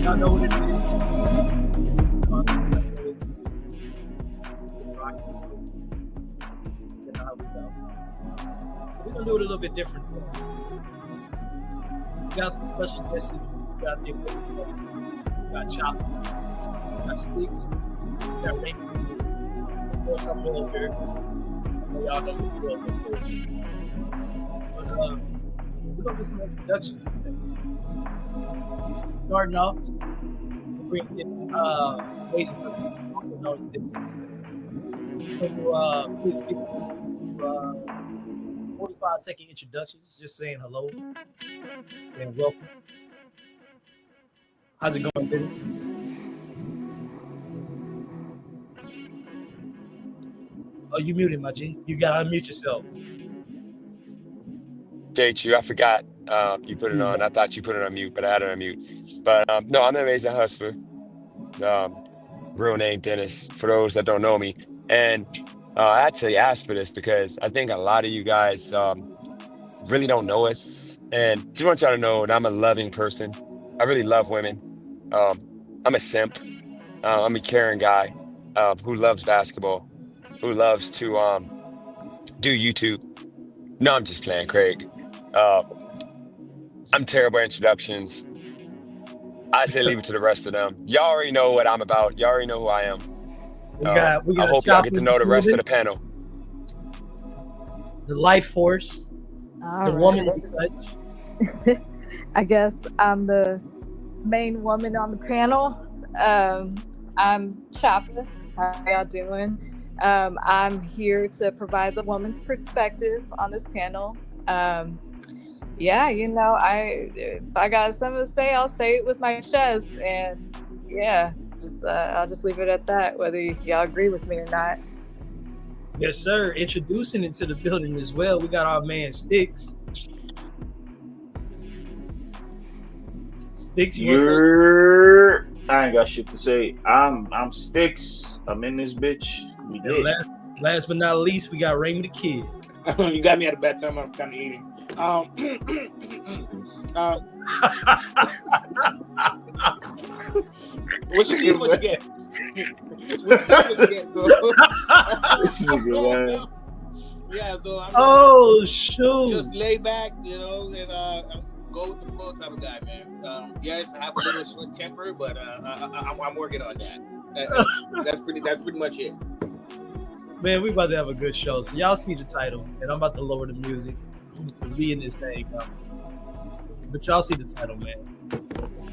Y'all know what it is. You know how we go. So we're gonna do it a little bit different. We got the special guests. We got the we got Chop. We got Sticks. We got Rain. Of course, I'm over here. Y'all know what we're doing. But we're gonna do some introductions today. Starting off, bring in Asian person, also known as Dipsy. We'll do a quick 15 to 45-second introductions, just saying hello and welcome. How's it going, Dennis? Oh, you muted, my G. You gotta unmute yourself. You. I forgot you put it on. I thought you put it on mute, but I had it on mute. But no, I'm an amazing hustler. Real name Dennis, for those that don't know me. And I actually asked for this because I think a lot of you guys really don't know us. And just want y'all to know that I'm a loving person. I really love women. I'm a simp. I'm a caring guy who loves basketball, who loves to do YouTube. No, I'm just playing, Craig. I'm terrible at introductions. I say leave it to the rest of them. Y'all already know what I'm about. Y'all already know who I am. We I got hope y'all get to know the rest of the panel. The life force, the woman in touch. I guess I'm the main woman on the panel. I'm Chopper. How y'all doing? I'm here to provide the woman's perspective on this panel. Yeah, you know, if I got something to say, I'll say it with my chest, and yeah, I'll just leave it at that, whether y'all agree with me or not. Yes, sir. Introducing into the building as well, we got our man Sticks. Sticks, I ain't got shit to say. I'm Sticks. I'm in this bitch. We did. Last but not least, we got Raymond the Kid. You got me at a bad time. I was kind of eating. What you see, what you get. This nigga, man. Yeah, so I'm shoot. Just lay back, you know, and go with the flow type of guy, man. Yes, I have a little short temper, but I'm working on that. That's pretty much it. Man, we about to have a good show. So y'all see the title, and I'm about to lower the music because we in this thing. But y'all see the title, man.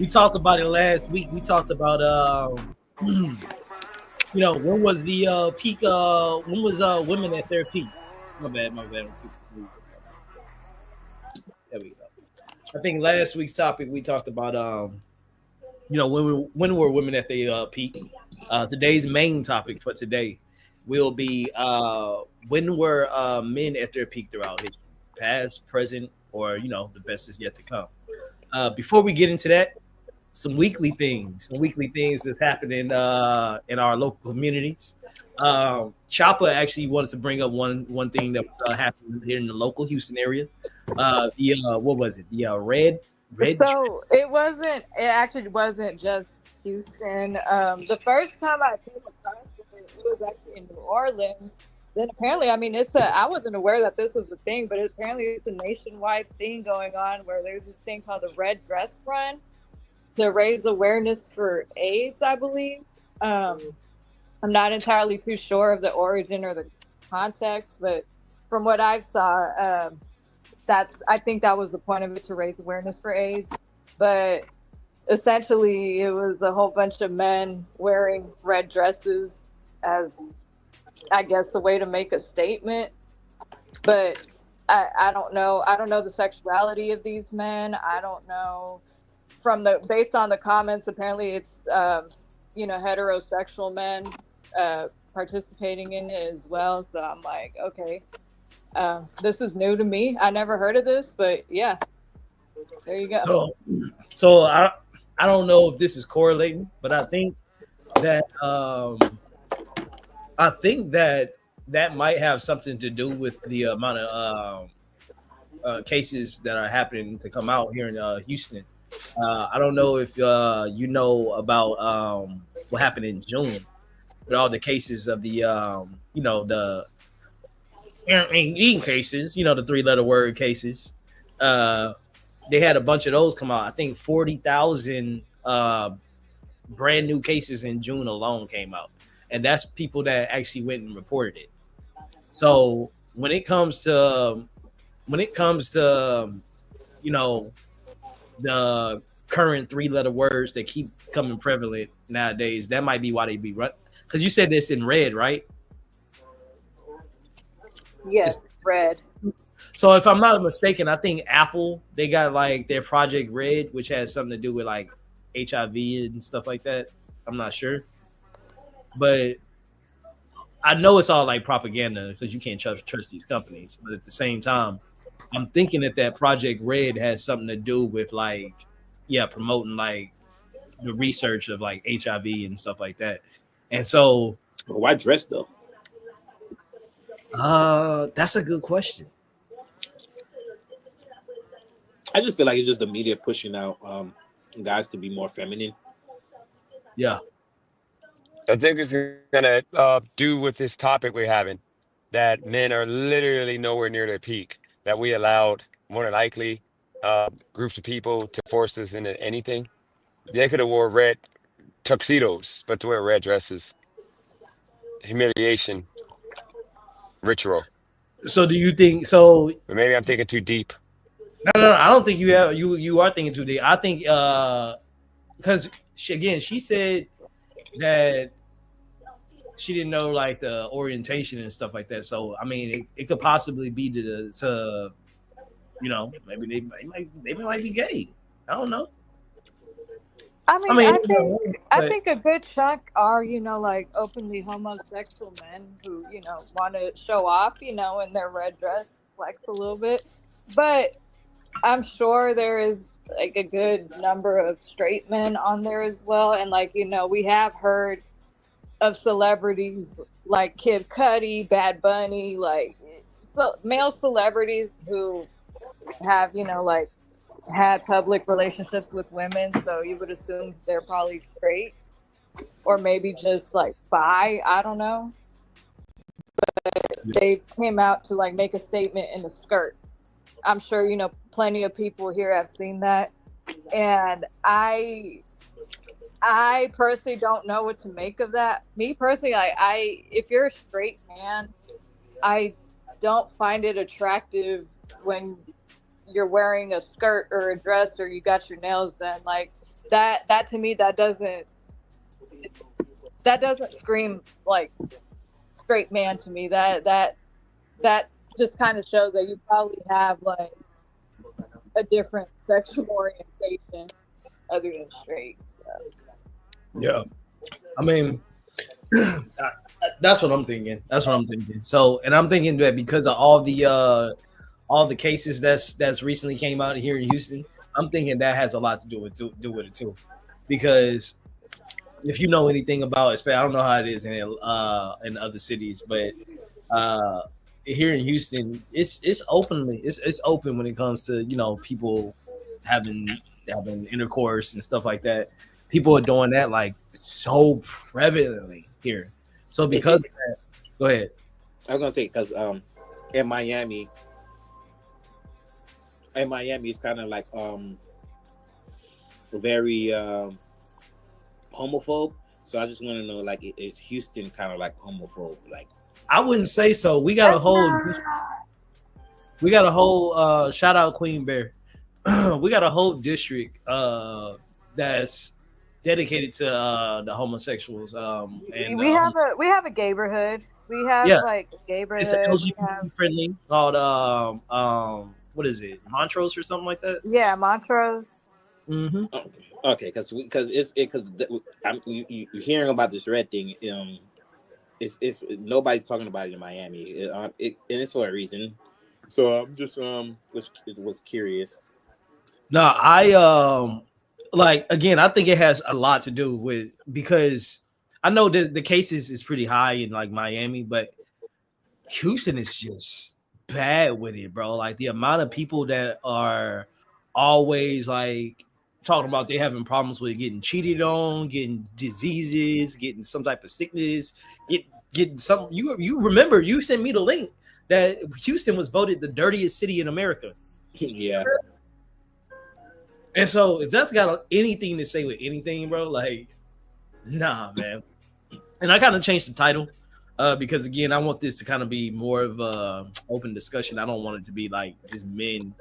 We talked about it last week. We talked about you know, when was the peak? When was women at their peak? My bad. There we go. I think last week's topic we talked about you know, when were women at their peak? Today's main topic for today will be when were men at their peak throughout history, past, present, or you know, the best is yet to come. Before we get into that, some weekly things that's happening in our local communities. Chopper actually wanted to bring up one thing that happened here in the local Houston area. What was it? The red. So it actually wasn't just Houston. The first time I came across it was actually in New Orleans. Then apparently, I mean, I wasn't aware that this was a thing, but apparently it's a nationwide thing going on where there's this thing called the Red Dress Run to raise awareness for AIDS, I believe. I'm not entirely too sure of the origin or the context, but from what I saw, I think that was the point of it, to raise awareness for AIDS. But essentially, it was a whole bunch of men wearing red dresses as, I guess, a way to make a statement. But I don't know. I don't know the sexuality of these men. I don't know. Based on the comments, apparently it's you know, heterosexual men participating in it as well. So I'm like, okay, this is new to me. I never heard of this, but yeah, there you go. So I don't know if this is correlating, but I think that might have something to do with the amount of cases that are happening to come out here in Houston. I don't know if you know about what happened in June with all the cases of the the eating cases, the 3-letter word cases. Uh, they had a bunch of those come out. I think 40,000 brand new cases in June alone came out, and that's people that actually went and reported it. So when it comes to you know the current 3-letter words that keep coming prevalent nowadays, that might be why they be run. Because you said this in red, right? It's, Yes, red. so if I'm not mistaken, I think Apple, they got like their Project Red, which has something to do with like HIV and stuff like that. I'm not sure, but I know it's all like propaganda because you can't trust these companies. But at the same time, I'm thinking that Project Red has something to do with like, yeah, promoting like the research of like HIV and stuff like that. And so, But why dress though? that's a good question. I just feel like it's just the media pushing out guys to be more feminine. Yeah, I think it's gonna do with this topic we're having, that men are literally nowhere near their peak. That we allowed more than likely groups of people to force us into anything. They could have wore red tuxedos, but to wear red dresses, humiliation, ritual. so do you think so? But maybe I'm thinking too deep. No, I don't think you are thinking too deep. I think because she said that she didn't know like the orientation and stuff like that. So I mean, it could possibly be to maybe they might be gay. I don't know. I I mean, mean, I but think a good chunk are, like openly homosexual men who, want to show off, in their red dress, flex a little bit. But I'm sure there is like a good number of straight men on there as well. And like, we have heard of celebrities like Kid Cudi, Bad Bunny, like male celebrities who have, like had public relationships with women. So you would assume they're probably straight or maybe just like bi. I don't know. They came out to like make a statement in a skirt. I'm sure, plenty of people here have seen that. And I personally don't know what to make of that. Me personally, if you're a straight man, I don't find it attractive when you're wearing a skirt or a dress or you got your nails done. Like that to me, that doesn't scream like straight man to me. That just kind of shows that you probably have like a different sexual orientation other than straight. So. yeah, I mean, that's what I'm thinking. So, and I'm thinking that because of all the cases that's recently came out here in Houston, I'm thinking that has a lot to do with it too, because if you know anything about, I don't know how it is in other cities, but here in Houston, it's open when it comes to people having intercourse and stuff like that. People are doing that like so prevalently here. So because of that, go ahead. I was gonna say because in Miami it's kind of like very homophobe. So I just want to know, like, is Houston kind of like homophobe? Like, I wouldn't say so. We got a whole shout out Queen Bear. We got a whole district that's dedicated to the homosexuals. And we have a neighborhood. We have like a neighborhood. It's LGBT friendly called what is it, Montrose or something like that? Yeah, Montrose. Mm-hmm. Okay, because you're hearing about this red thing. It's nobody's talking about it in Miami. And it's for a reason. So I'm just was curious. No, I like, again, I think it has a lot to do with, because I know that the cases is pretty high in like Miami, but Houston is just bad with it, bro. Like the amount of people that are always like talking about they having problems with getting cheated on, getting diseases, getting some type of sickness, getting some. You remember you sent me the link that Houston was voted the dirtiest city in America. Yeah. And so if that's got anything to say with anything, bro, like, nah, man. And I kind of changed the title because again, I want this to kind of be more of a open discussion. I don't want it to be like just men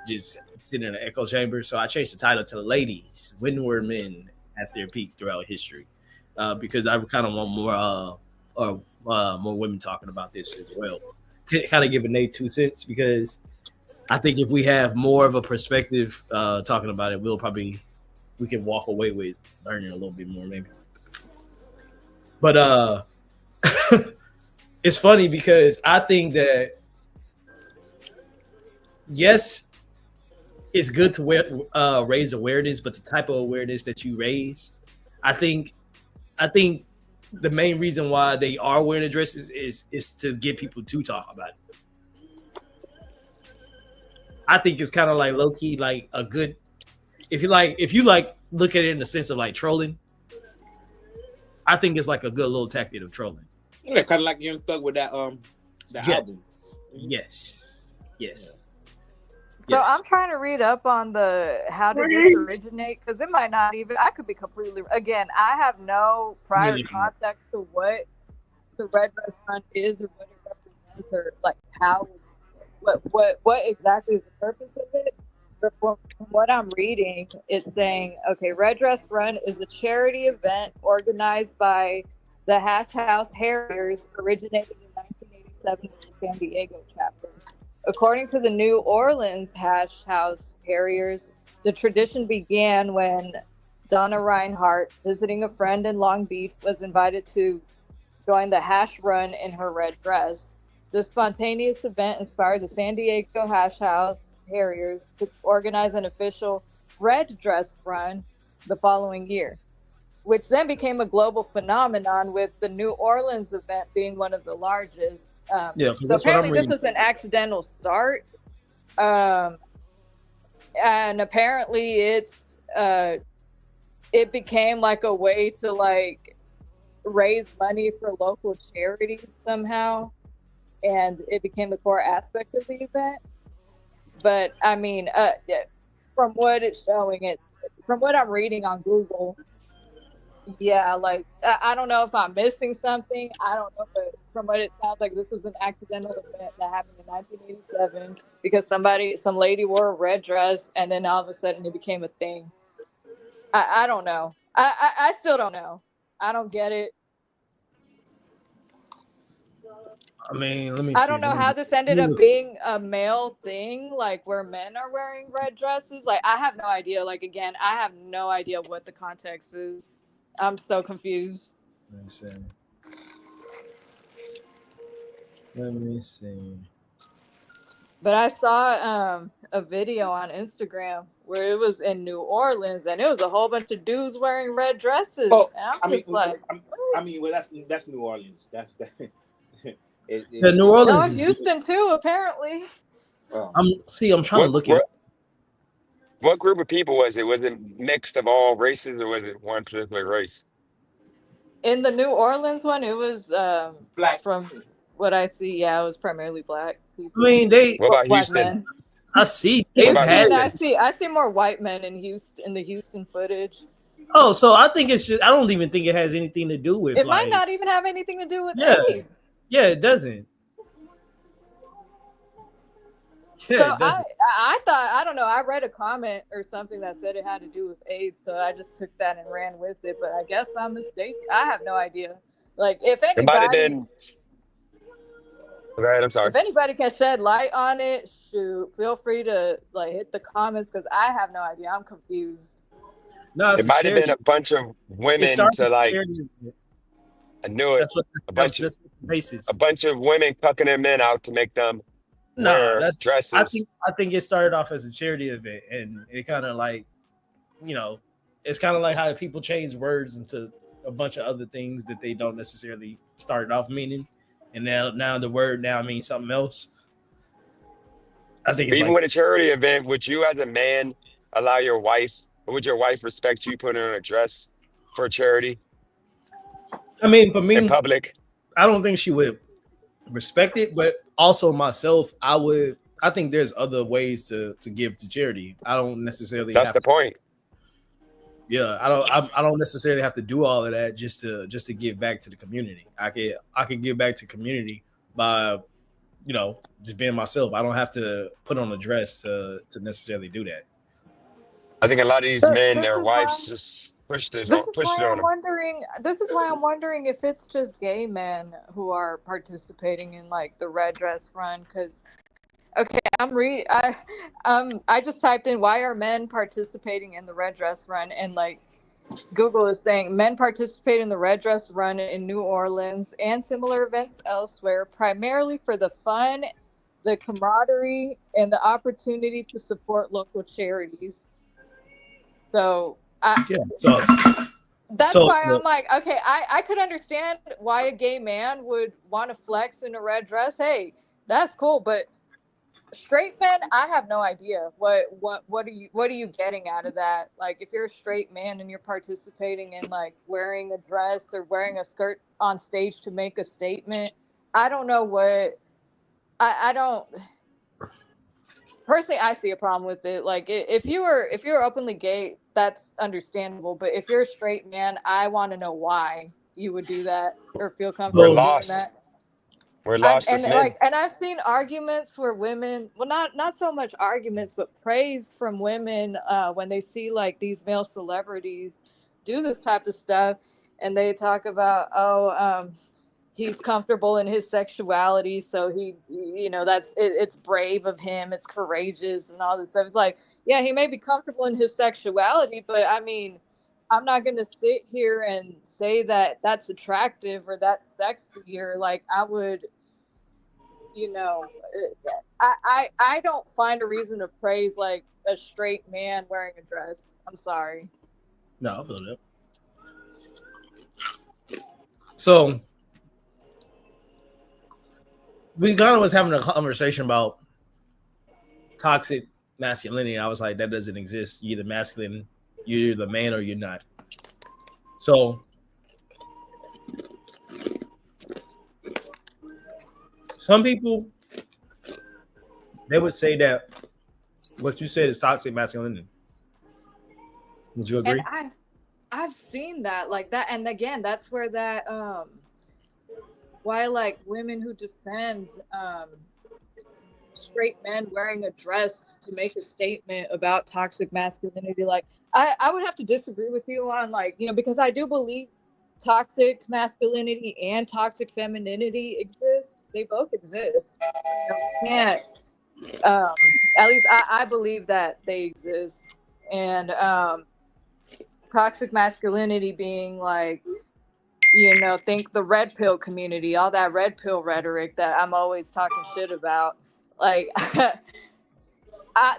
just sitting in an echo chamber. So I changed the title to "Ladies, When Were Men at Their Peak Throughout History," because I kind of want more women talking about this as well. Kind of giving Nate 2 cents because I think if we have more of a perspective talking about it, we can walk away with learning a little bit more maybe. But it's funny because I think that yes, it's good to raise awareness, but the type of awareness that you raise, I think the main reason why they are wearing the dresses is to get people to talk about it. I think it's kind of like low key, like a good. If you look at it in the sense of like trolling, I think it's like a good little tactic of trolling. Yeah, kind of like Young Thug with that Yes. album. Yes. So Yes. I'm trying to read up on how did this originate, because it might not even. I could be completely. Again, I have no prior Really? context to what the red dress run is or what it represents or like how, what exactly is the purpose of it. But from what I'm reading, it's saying, okay, Red Dress Run is a charity event organized by the Hash House Harriers, originated in 1987 in the San Diego chapter. According to the New Orleans Hash House Harriers, the tradition began when Donna Reinhardt, visiting a friend in Long Beach, was invited to join the hash run in her red dress. The spontaneous event inspired the San Diego Hash House Harriers to organize an official red dress run the following year, which then became a global phenomenon, with the New Orleans event being one of the largest. Yeah, so apparently this was an accidental start, and apparently it became like a way to like raise money for local charities somehow, and it became the core aspect of the event. But I mean, from what it's showing, from what I'm reading on Google, yeah, like I don't know if I'm missing something. I don't know, but from what it sounds like, this was an accidental event that happened in 1987 because some lady wore a red dress, and then all of a sudden it became a thing. I don't know. I still don't know. I don't get it. I mean, let me see. I don't know how this ended up being a male thing, like where men are wearing red dresses. Like, I have no idea. Like, again, I have no idea what the context is. I'm so confused. Let me see. But I saw a video on Instagram where it was in New Orleans, and it was a whole bunch of dudes wearing red dresses. Oh, I mean, well, that's New Orleans. That's the. The New Orleans. No, Houston too, apparently. Oh. I'm trying to look at. What group of people was it? Was it mixed of all races, or was it one particular race? In the New Orleans one, it was black. From what I see, yeah, it was primarily black people. I mean, What about black Houston? men. I see. I see more white men in the Houston footage. Oh, so I think it's just. I don't even think it has anything to do with. It might not even have anything to do with AIDS. Yeah, it doesn't. Yeah, So it doesn't. I thought, I don't know, I read a comment or something that said it had to do with AIDS, so I just took that and ran with it. But I guess I'm mistaken. I have no idea. Like, if It might have anybody, been. Right, I'm sorry. if anybody can shed light on it, shoot, feel free to like hit the comments, because I have no idea. I'm confused. No, It might have been a bunch of women to like. I knew it. That's what a bunch of basis. a bunch of women cucking their men out to make them wear dresses. I think it started off as a charity event, and it kind of like, it's kind of like how people change words into a bunch of other things that they don't necessarily start off meaning, and now the word now means something else. I think it's even with a charity event, would you as a man allow your wife Would your wife respect you putting on a dress for a charity I mean, for in me, public? I don't think she would respect it, but also myself, I would. I think there's other ways to give to charity. I don't necessarily That's have the to. point. Yeah, I don't necessarily have to do all of that just to give back to the community. I could give back to community by just being myself. I don't have to put on a dress to necessarily do that. I think a lot of these But men, this their is why wives just pushed it on them. this is why I'm wondering if it's just gay men who are participating in like the red dress run. Because okay, I just typed in why are men participating in the red dress run, and like Google is saying men participate in the red dress run in New Orleans and similar events elsewhere primarily for the fun, the camaraderie, and the opportunity to support local charities. So Yeah. So that's so why I'm like, okay, I could understand why a gay man would want to flex in a red dress. Hey, that's cool, but straight men, I have no idea what are you getting out of that? Like, if you're a straight man and you're participating in like wearing a dress or wearing a skirt on stage to make a statement, I don't know what I don't personally. I see a problem with it. Like, if you're openly gay, that's understandable. But if you're a straight man, I want to know why you would do that or feel We're comfortable so doing lost. that. We're And lost and as men. like and I've seen arguments where women, well, not so much arguments, but praise from women when they see like these male celebrities do this type of stuff, and they talk about, he's comfortable in his sexuality, so that's it, it's brave of him, it's courageous, and all this stuff. It's like, yeah, he may be comfortable in his sexuality, but I mean, I'm not gonna sit here and say that that's attractive or that's sexy, or like I would you know, I don't find a reason to praise like a straight man wearing a dress. I'm sorry. no, I feel that. So we kind of was having a conversation about toxic masculinity. And I was like, that doesn't exist. You're either masculine, you're the man, or you're not. So some people they would say that what you said is toxic masculinity. Would you And agree? I've seen that like that, and again, that's where that why like women who defend straight men wearing a dress to make a statement about toxic masculinity, like I would have to disagree with you on like, because I do believe toxic masculinity and toxic femininity exist. They both exist. We can't um at least I believe that they exist. And toxic masculinity being like, think the red pill community, all that red pill rhetoric that I'm always talking shit about, like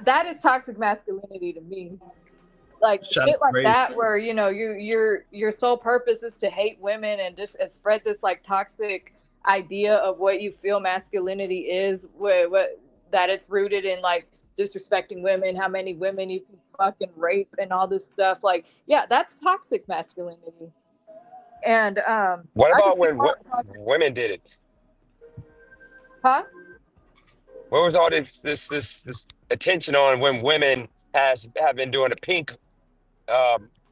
that is toxic masculinity to me. Like Shut shit up, like crazy. that, where your sole purpose is to hate women and just and spread this like toxic idea of what you feel masculinity is, what that it's rooted in like disrespecting women, how many women you can fucking rape and all this stuff. Like, yeah, that's toxic masculinity. And What I about just keep when calling it toxic. women did it? Huh? What was all this attention on when women have been doing the pink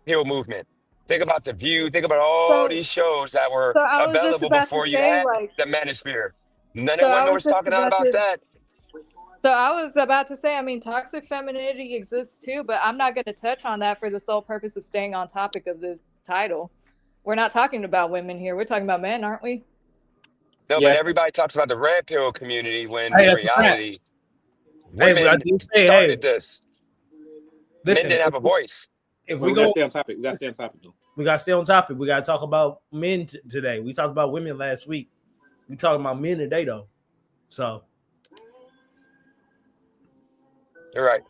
pill movement? Think about the View. Think about all So these shows that were so I was just available about to before you say had like the manosphere. None so of I one was was just talking out about about to that. So I was about to say, I mean, toxic femininity exists too, but I'm not going to touch on that for the sole purpose of staying on topic of this title. We're not talking about women here. We're talking about men, aren't we? No, but Yeah, everybody talks about the red pill community when Hey, in that's a fact. reality, Hey, but I women do say, hey, started this. Men listen, didn't have a voice. if But we we gotta go, stay on topic. We gotta stay on topic though. we gotta stay on topic. We gotta talk about men today. We talked about women last week. We talking about men today, though. So You're right.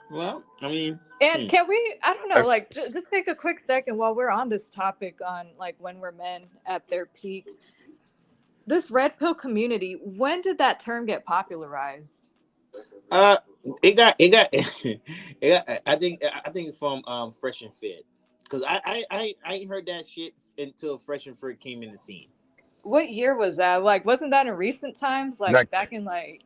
Well, I mean, And can we, I don't know, I- like just take a quick second while we're on this topic on like when we're men at their peak. This red pill community, when did that term get popularized? Uh, I think from Fresh and Fit, because I ain't heard that shit until Fresh and Fit came in the scene. What year was that? Like, wasn't that in recent times? Like Not, back in like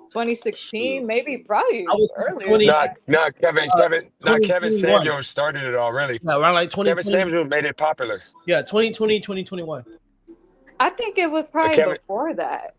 2016, Shoot. maybe probably I was earlier than 20, not, that. not Kevin 2021. Samuels started it already. Yeah, around like Kevin 2020. Samuels made it popular. Yeah, 2020, 2021. I think it was probably Kevin, before that.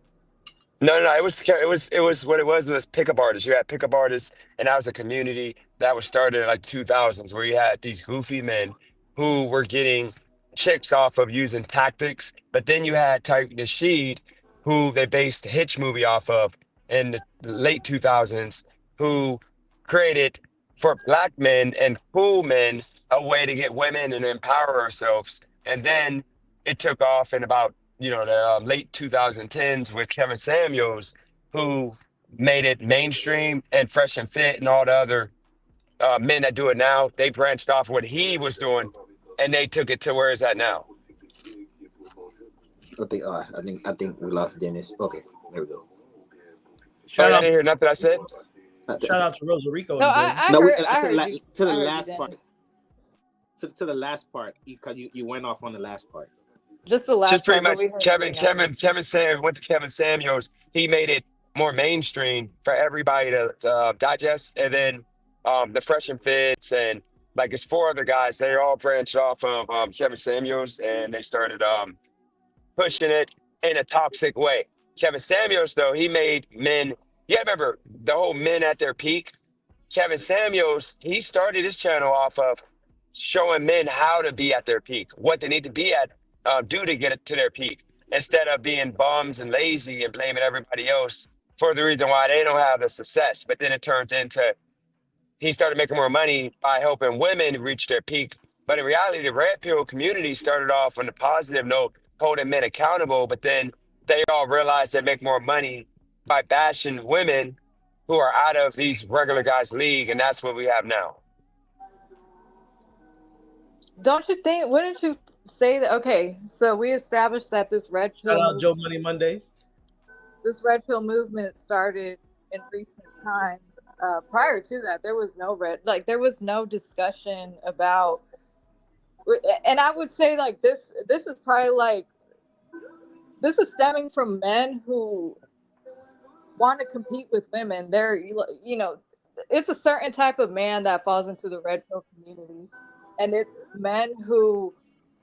no. It was what it was pickup artists. You had pickup artists, and that was a community that was started in like 2000s, where you had these goofy men who were getting chicks off of using tactics. But then you had Tyreek Nasheed, who they based the Hitch movie off of in the late 2000s, who created for black men and cool men a way to get women and empower ourselves. And then it took off in about the late 2010s with Kevin Samuels, who made it mainstream, and Fresh and Fit and all the other men that do it now. They branched off what he was doing, and they took it to where it's at now. I think we lost Dennis. Okay, there we go. Shout I out, didn't hear nothing I said. shout out to Rosa Rico. No, I heard. I heard you. To the I heard you, last Dennis. part. To the last part, because you went off on the last part. Just the last Just pretty part, but much we heard Kevin Sam went to Kevin Samuels. He made it more mainstream for everybody to digest, and then the Fresh and Fits and like it's four other guys. They all branched off of Kevin Samuels, and they started pushing it in a toxic way. Kevin Samuels, though, he made men. Yeah, remember the whole men at their peak. Kevin Samuels, he started his channel off of showing men how to be at their peak, what they need to be at, do to get it to their peak, instead of being bums and lazy and blaming everybody else for the reason why they don't have the success. But then it turned into he started making more money by helping women reach their peak. But in reality, the red pill community started off on a positive note, holding men accountable. But then they all realized they make more money by bashing women who are out of these regular guys' league, and that's what we have now. Don't you think? Wouldn't you say that? Okay, so we established that this red Shout pill out Joe Money Monday. movement started in recent times. Prior to that, there was there was no discussion about, and I would say like this is probably like this is stemming from men who want to compete with women. It's a certain type of man that falls into the red pill community, and it's men who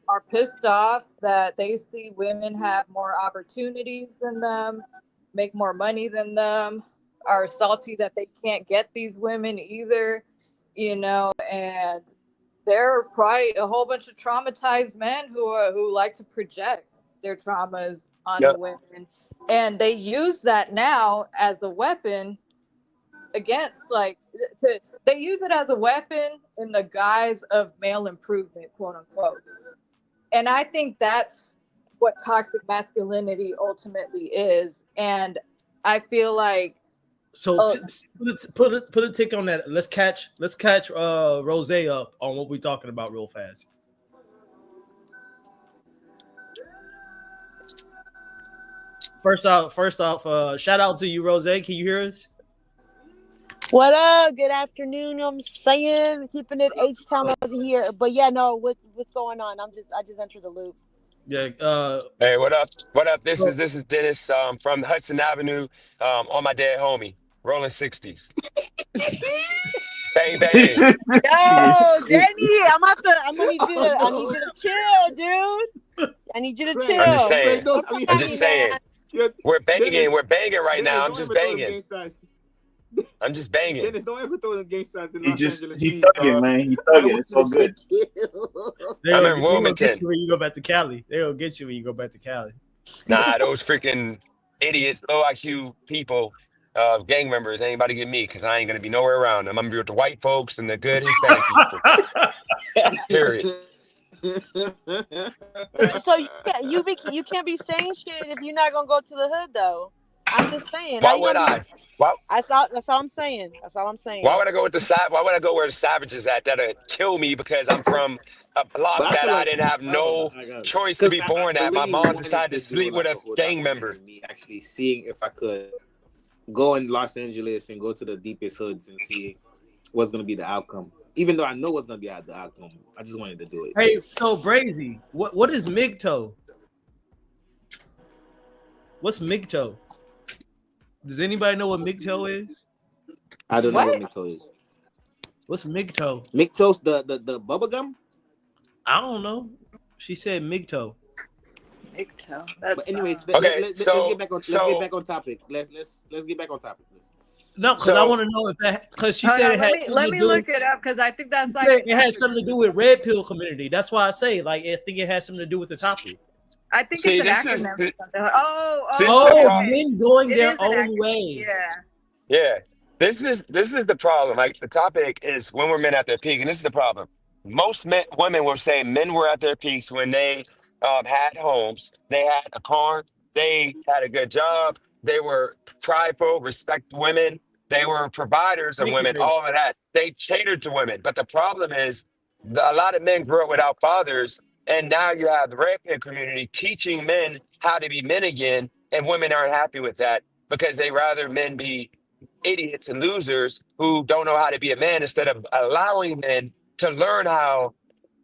are pissed off that they see women have more opportunities than them, make more money than them, are salty that they can't get these women either, and there are probably a whole bunch of traumatized men who like to project their traumas onto Yep. women, and they use that now as a weapon against they use it as a weapon in the guise of male improvement, quote unquote. And I think that's what toxic masculinity ultimately is. And I feel like So put a tick on that. Let's catch Rose up on what we're talking about real fast. First off, shout out to you, Rose. Can you hear us? What up? Good afternoon. You know what I'm saying? Keeping it H-Town over here. But yeah, no, what's going on? I just entered the loop. Yeah. Hey, what up? What up? This is Dennis from Hudson Avenue, on my dead homie, rolling 60s. Bang bang. Yo, Danny, I need you to chill, dude. I need you to chill. I'm just saying. Don't come I'm at just me, saying. man. We're banging right Dennis, now. I'm don't just ever throw them banging. gang signs. I'm just banging. Dennis, don't ever throw them gang signs in He Los just Angeles. he please, thugging, dog. man. He I don't thugging. want It's you all to good. get killed. I'm in They'll Wilmington. get you when you go back to Cali. They'll get you when you go back to Cali. Nah, those freaking idiots, low IQ people, gang members, ain't about to get me because I ain't gonna be nowhere around them. I'm gonna be with the white folks and the good Hispanic people. Period. So you can't be saying shit if you're not gonna go to the hood though. I'm just saying. Why would I? Why That's all I'm saying. That's all I'm saying. would I go with why would I go where the savages at that'll kill me because I'm from a block But I that feel I like didn't have no I got it. choice to because be born I at. My really mom wanted decided to to do sleep with like a a whole gang documentary member. of me actually seeing if I could go in Los Angeles and go to the deepest hoods and see what's gonna be the outcome. Even though I know what's gonna be the outcome, I just wanted to do it. Hey, so Brazy, what is MGTOW? What's MGTOW? Does anybody know what MGTOW is? I don't know what What? MGTOW is. What's MGTOW? MGTOW's the bubble gum. I don't know. She said MGTOW. MGTOW. That's But anyways, Okay, let's so get back on. Let's get back on topic. Let's get back on topic, please. No, because I So want to know if that because she Hold said on, it had let something me to do. look it up because I think that's She like said it had something to do with red pill community. That's why I say like I think it has something to do with the topic. I think see, it's an this acronym is or the, something. Oh, this is the Oh, okay. problem. men going It their is an own acronym. way. Yeah. Yeah, this is the problem. Like the topic is when were men at their peak, and this is the problem. Most women will say men were at their peaks when they had homes, they had a car, they had a good job, they were prideful, respect women, they were providers of Thank you, women, baby. all of that. They catered to women, but the problem is a lot of men grew up without fathers, and now you have the red pill community teaching men how to be men again, and women aren't happy with that because they rather men be idiots and losers who don't know how to be a man instead of allowing men to learn how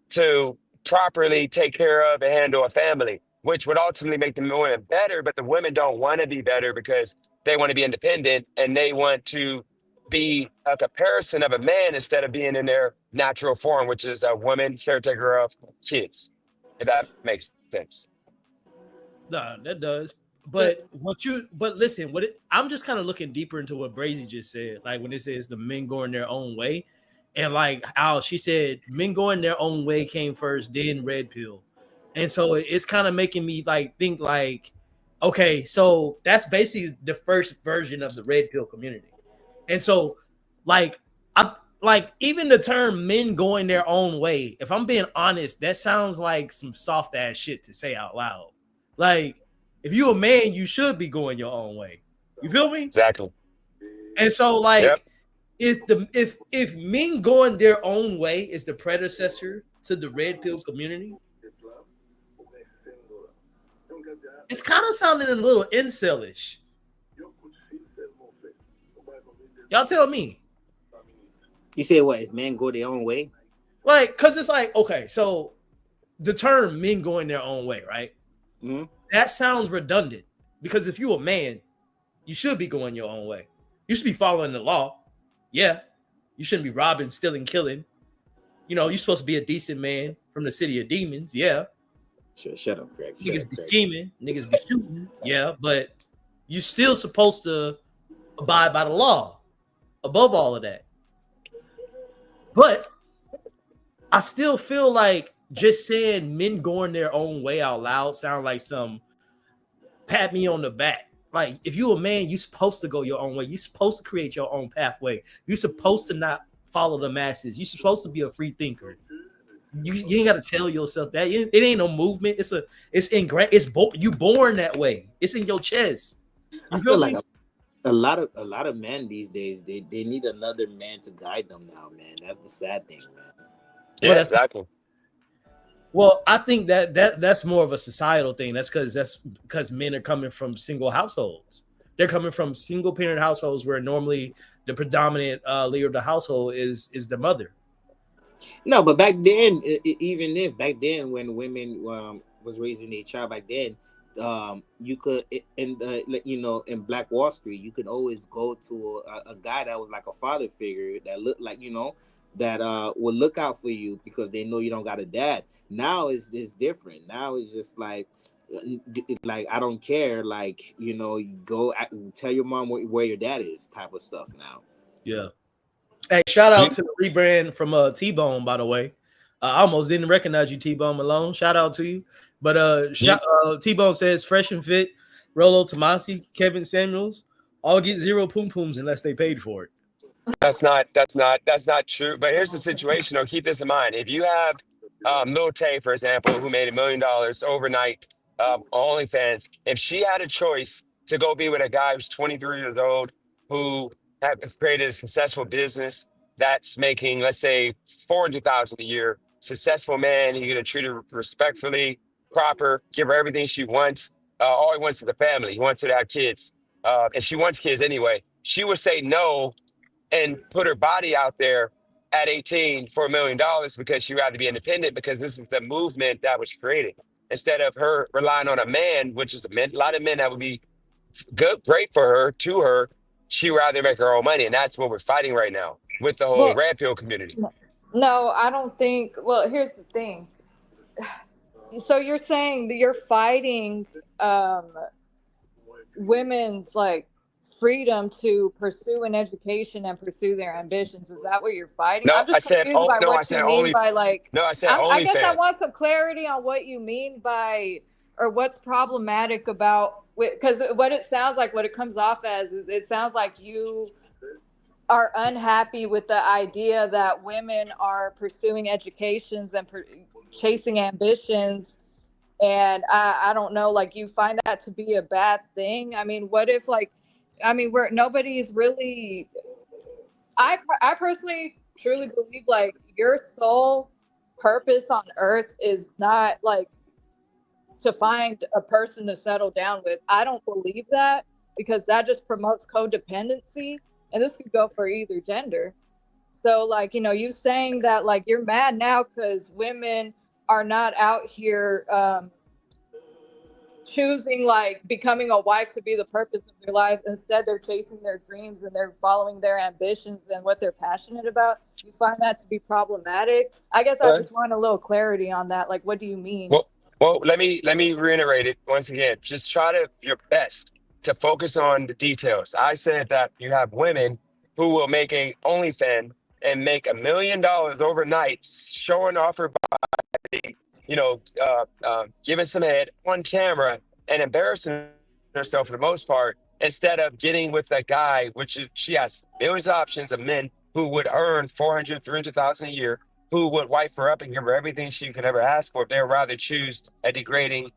to properly take care of and handle a family, which would ultimately make the women better. But the women don't want to be better because they want to be independent and they want to be a comparison of a man instead of being in their natural form, which is a woman caretaker of kids, if that makes sense. No, that does. Yeah. But listen, I'm just kind of looking deeper into what Brazy just said. Like when it says the men going their own way, and like how she said men going their own way came first, then red pill. And so it's kind of making me like think like, okay, so that's basically the first version of the red pill community. And so like I like even the term men going their own way, if I'm being honest, that sounds like some soft ass shit to say out loud. Like, if you're a man, you should be going your own way. You feel me? Exactly. And so, Yep. like, if men going their own way is the predecessor to the red pill community, it's kind of sounding a little incelish. Y'all tell me. You say what? If men go their own way? Like, cause it's like, okay, so the term men going their own way, right? Mm-hmm. That sounds redundant because if you're a man, you should be going your own way. You should be following the law. Yeah. You shouldn't be robbing, stealing, killing. You know, you're supposed to be a decent man from the city of demons. Yeah. Shut up, Craig. Niggas be scheming, niggas be shooting. Yeah. But you're still supposed to abide by the law above all of that. But I still feel like just saying men going their own way out loud sound like some pat me on the back. Like if you're a man, you're supposed to go your own way. You're supposed to create your own pathway. You're supposed to not follow the masses. You're supposed to be a free thinker. You ain't got to tell yourself that. It ain't no movement. It's ingrained. You born that way. It's in your chest. I feel like a lot of men these days they need another man to guide them now, man. That's the sad thing, man. Yeah, exactly. Well, I think that's more of a societal thing. That's because men are coming from single households. They're coming from single parent households where normally the predominant leader of the household is the mother. No, but back then, even if back then when women was raising their child back then, you could in Black Wall Street, you could always go to a guy that was like a father figure that looked like that will look out for you because they know you don't got a dad. Now it's different. Now it's just like I don't care. Like you go tell your mom where your dad is, type of stuff now. Yeah. Hey, shout out to the rebrand from T-Bone, by the way. I almost didn't recognize you, T-Bone Malone. Shout out to you. But T-Bone says fresh and fit, Rolo Tomasi, Kevin Samuels, all get zero poom pooms unless they paid for it. That's not true. But here's the situation, though. Keep this in mind. If you have Lil Tay, for example, who made $1 million overnight on OnlyFans, if she had a choice to go be with a guy who's 23 years old, who have created a successful business that's making, let's say, 400,000 a year, successful man, you're gonna treat her respectfully, proper, give her everything she wants. All he wants is a family. He wants her to have kids. and she wants kids anyway, she would say no and put her body out there at 18 for $1 million because she'd rather be independent because this is the movement that was created. Instead of her relying on a man, which is a lot of men that would be good, great for her, to her, she'd rather make her own money. And that's what we're fighting right now with the whole Well, red pill community. no, I don't think. Well, here's the thing. So you're saying that you're fighting women's like freedom to pursue an education and pursue their ambitions. Is that what you're fighting? No, I'm just confused by I what you said mean only. by like. No, I said I guess I OnlyFans. want some clarity on what you mean by, or what's problematic about, because what it sounds like, what it comes off as is, it sounds like you are unhappy with the idea that women are pursuing educations and chasing ambitions. And I don't know, like, you find that to be a bad thing. I mean, what if, like, I mean, where nobody's really, I personally truly believe like your sole purpose on earth is not like to find a person to settle down with. I don't believe that, because that just promotes codependency, and this could go for either gender. So like, you know, you saying that like you're mad now because women are not out here choosing like becoming a wife to be the purpose of their life. Instead, they're chasing their dreams and they're following their ambitions and what they're passionate about. You find that to be problematic? I guess I Okay. just want a little clarity on that. Like, what do you mean? Well, let me reiterate it once again. Just try to your best to focus on the details. I said that you have women who will make a OnlyFans and make $1 million overnight, showing off her body, giving some head on camera and embarrassing herself for the most part, instead of getting with a guy, she has millions of options of men who would earn 400, 300,000 a year, who would wife her up and give her everything she could ever ask for. They'd rather choose a degrading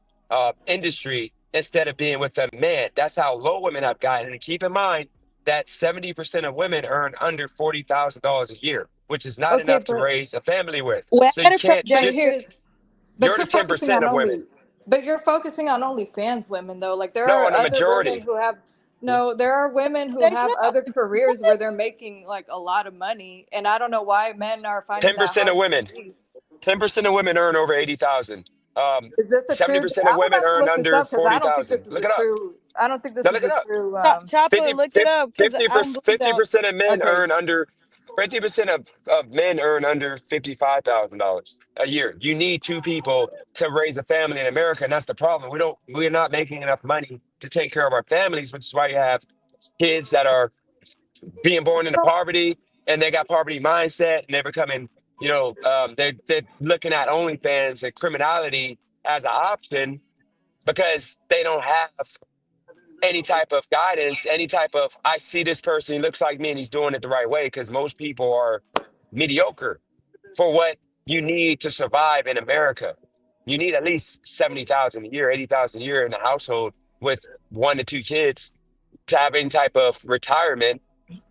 industry instead of being with a man. That's how low women have gotten. And keep in mind that 70% of women earn under $40,000 a year, which is not Okay, enough to raise a family with. Well, So you can't but just, here's, but you're the you're focusing 10% on of women. only, but you're focusing on only fans women though. Like there No, are on the other women majority. who have, no, there are women who there's have no. other careers where they're making like a lot of money, and I don't know why men are finding that 10% of hard to women. believe. 10% of women earn over 80,000. Is this a true? 70% of I'm women about to earn look this under up because I don't think 40,000. this is Look a it up. true. I don't think this Now is look a it up. true. Chopper, 50, look it up because I don't believe that. 50% of men Okay, earn under 50% of men earn under $55,000 a year. You need two people to raise a family in America, and that's the problem. We're not making enough money to take care of our families, which is why you have kids that are being born into poverty and they got poverty mindset and they're becoming, they're looking at OnlyFans and criminality as an option because they don't have any type of guidance, any type of, I see this person, he looks like me and he's doing it the right way, because most people are mediocre for what you need to survive in America. You need at least 70,000 a year, 80,000 a year in a household with 1 to 2 kids to have any type of retirement.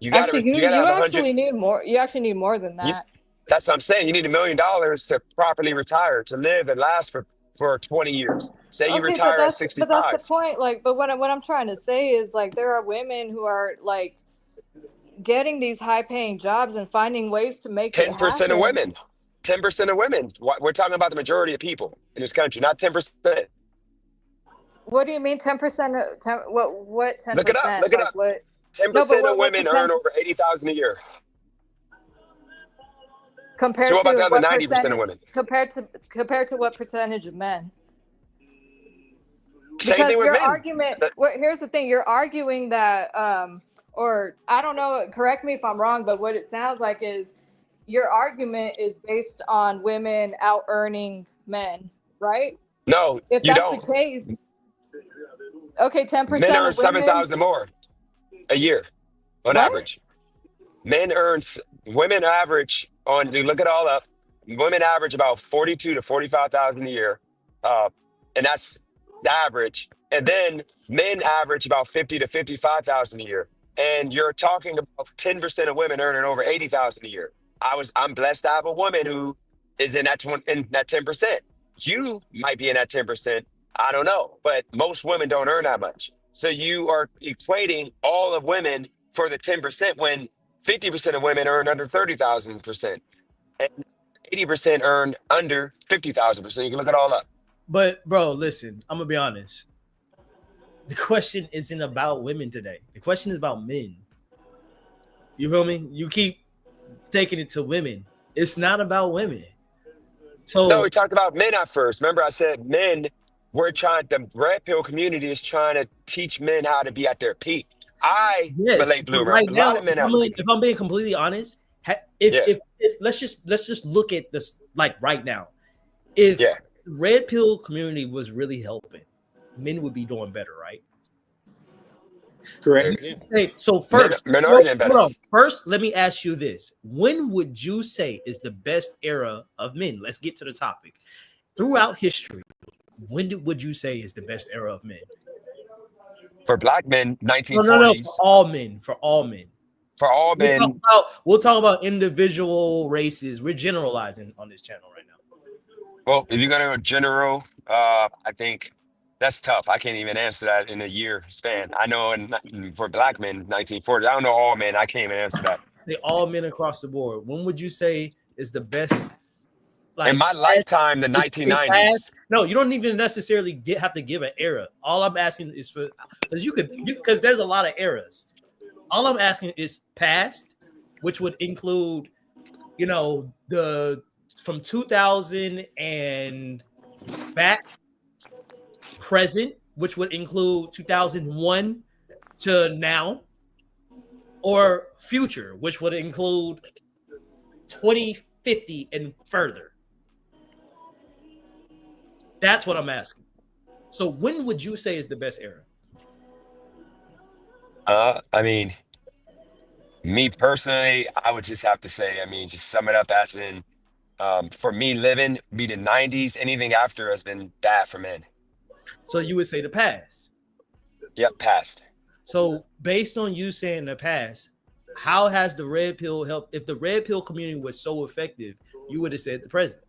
You gotta actually, you gotta you have 100. actually need more. You actually need more than You, that. that's what I'm saying. You need $1 million to properly retire, to live and last for 20 years. Say you Okay, retire at but that's the 65. point. Like, but what I'm trying to say is like there are women who are like getting these high paying jobs and finding ways to make it 10% of happen. women. 10% of women. We're talking about the majority of people in this country, not 10%. What do you mean 10%? What Look it up. 10%? Look it Like up. what? No, but 10% of what's the women 10 earn over 80,000 a year. So compared what about the to other what 90% of percentage? women? Compared to what percentage of men? Same Because thing with your men. argument, here's the thing, you're arguing that or I don't know, correct me if I'm wrong, but what it sounds like is your argument is based on women out earning men, right? No, If you that's the don't. case, okay, Men 10% earn of women, 7,000 more a year on what? average. Men earn, women average on, you look it all up, women average about 42 to 45,000 a year. Uh, and that's the average. And then men average about 50 to 55,000 a year. And you're talking about 10% of women earning over 80,000 a year. I'm blessed to have a woman who is in that 10%. You might be in that 10%. I don't know, but most women don't earn that much. So you are equating all of women for the 10% when 50% of women earn under 30,000% and 80% earn under 50,000%. You can look it all up. But bro, listen, I'm gonna be honest. The question isn't about women today. The question is about men. You feel me? You keep taking it to women. It's not about women. No, we So talked about men at first. Remember, I said men. The red pill community is trying to teach men how to be at their peak. I'm a yes, late but bloomer. right A now, lot of men are like, if I'm being completely honest, yeah, if let's just look at this like right now. If yeah. the red pill community was really helping, men would be doing better, right? Correct. Yeah. Hey, so Men, first, men are getting better. hold on. First, let me ask you this: when would you say is the best era of men? Let's get to the topic. Throughout history, would you say is the best era of men? For black men, No, for 1940s. all men, for all men. For all men, We'll talk about individual races. We're generalizing on this channel right now. well, if you're going to go general, I think that's tough. I can't even answer that in a year span. I know for black men, 1940s. I don't know all men. I can't even answer that. Say all men across the board. When would you say is the best? In Like my lifetime, the 1990s. no, you don't even necessarily have to give an era. All I'm asking is for because because there's a lot of eras. All I'm asking is past, which would include, the from 2000 and back, present, which would include 2001 to now, or future, which would include 2050 and further. That's what I'm asking. So when would you say is the best era? I mean, me personally, I would just have to say, I mean, just sum it up as in, for me living, be the 90s. Anything after has been bad for men. So you would say the past. Yep, past. So based on you saying the past, how has the red pill helped? If the red pill community was so effective, you would have said the present.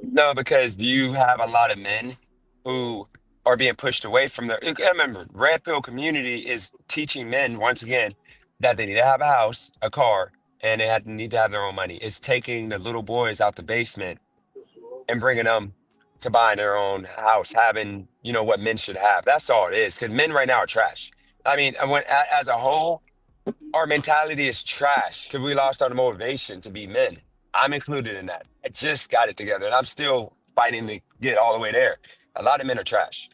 No, because you have a lot of men who are being pushed away from their. I remember, red pill community is teaching men once again that they need to have a house, a car, and need to have their own money. It's taking the little boys out the basement and bringing them to buying their own house, having what men should have. That's all it is. Because men right now are trash. I mean, as a whole, our mentality is trash because we lost our motivation to be men. I'm included in that. I just got it together, and I'm still fighting to get all the way there. A lot of men are trash.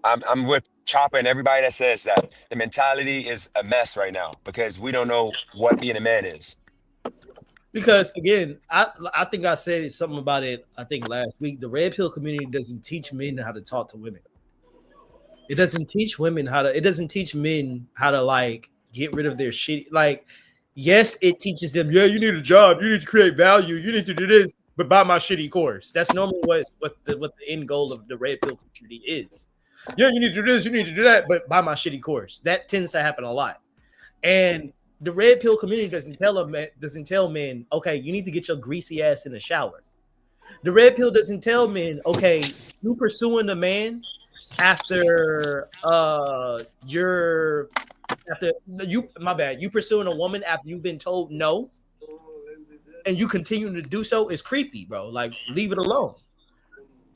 I'm with Chopper and everybody that says that the mentality is a mess right now because we don't know what being a man is. Because again, I think I said something about it. I think last week, the red pill community doesn't teach men how to talk to women. It doesn't teach women how to. It doesn't teach men how to like get rid of their shit. Like, yes, it teaches them. Yeah, you need a job. You need to create value. You need to do this. But buy my shitty course. That's normally what the end goal of the red pill community is. Yeah, you need to do this. You need to do that. But buy my shitty course. That tends to happen a lot. And the red pill community doesn't tell men, okay, you need to get your greasy ass in the shower. The red pill doesn't tell men, okay, you pursuing a man after you pursuing a woman after you've been told no, and you continue to do so is creepy, bro. Like, leave it alone.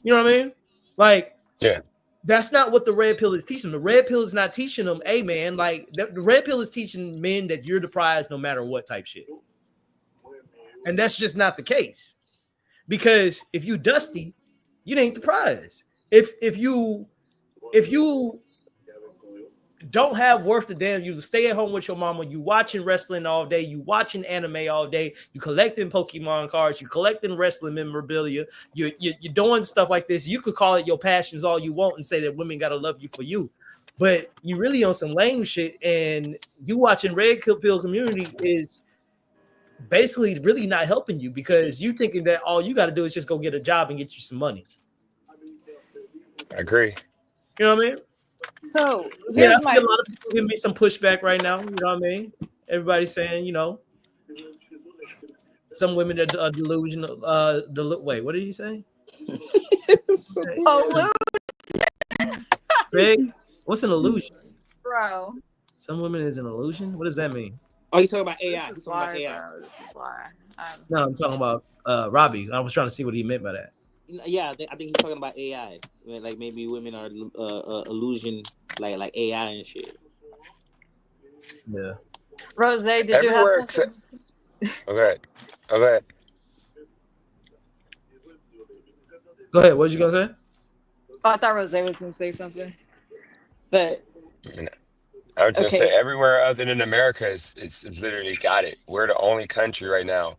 You know what I mean? Like, yeah. That's not what the red pill is teaching. The red pill is not teaching them, hey, man, like the red pill is teaching men that you're the prize no matter what type shit. And that's just not the case. Because if you dusty, you ain't the prize. If you don't have worth a damn, you stay at home with your mama, you watching wrestling all day, you watching anime all day, you collecting Pokemon cards, you collecting wrestling memorabilia, you're doing stuff like this. You could call it your passions all you want and say that women gotta love you for you, but you really on some lame shit. And you watching red pill community is basically really not helping you because you thinking that all you got to do is just go get a job and get you some money. I agree. You know what I mean? So Yeah, here's I think a lot of people give me some pushback right now. You know what I mean? Everybody's saying, some women are delusional. Wait, what did you say? oh, Greg, What's an illusion? Bro. Some women is an illusion. What does that mean? Oh, you talking about AI? This He's is talking about why, AI. bro. This is why. No, I'm talking about Robbie. I was trying to see what he meant by that. Yeah, I think he's talking about AI. Like maybe women are illusion, like AI and shit. Yeah. Rose, did you have Everywhere something? except okay. Okay. Go ahead. What was you gonna say? Oh, I thought Rose was gonna say something. But I was just say okay. everywhere other than America is literally got it. We're the only country right now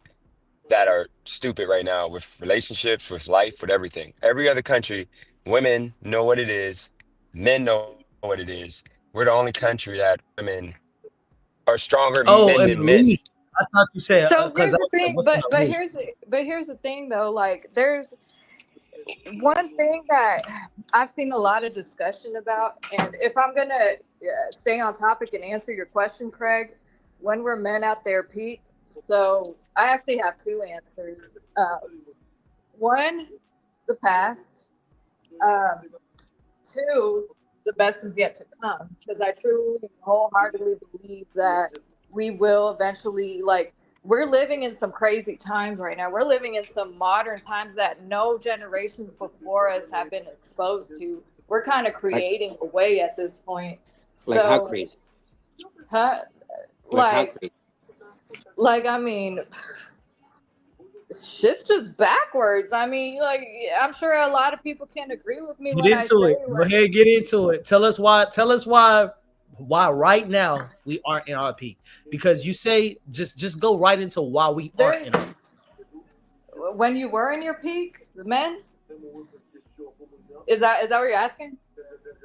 that are stupid right now with relationships, with life, with everything. Every other country, women know what it is, men know what it is. We're the only country that women are stronger Oh, men an than men. illusion. I thought you said So because here's I the was like, thing, what's an illusion? but here's the thing though, like there's one thing that I've seen a lot of discussion about, and if I'm gonna stay on topic and answer your question, Craig, when were men at their peak? So I actually have two answers. One, the past. Um, Two, the best is yet to come, because I truly, wholeheartedly believe that we will eventually like. We're living in some crazy times right now. We're living in some modern times that no generations before us have been exposed to. We're kind of Like creating a way at this point. how So, crazy? huh? Like how Like, crazy? I mean, shit's just backwards. I mean, like, I'm sure a lot of people can agree with me Get when I into say, it. Go like, ahead, get into it. Tell us why. Tell us why right now we aren't in our peak. Because you say just go right into why we aren't there's in our peak. when you were in your peak, the men. Is that what you're asking?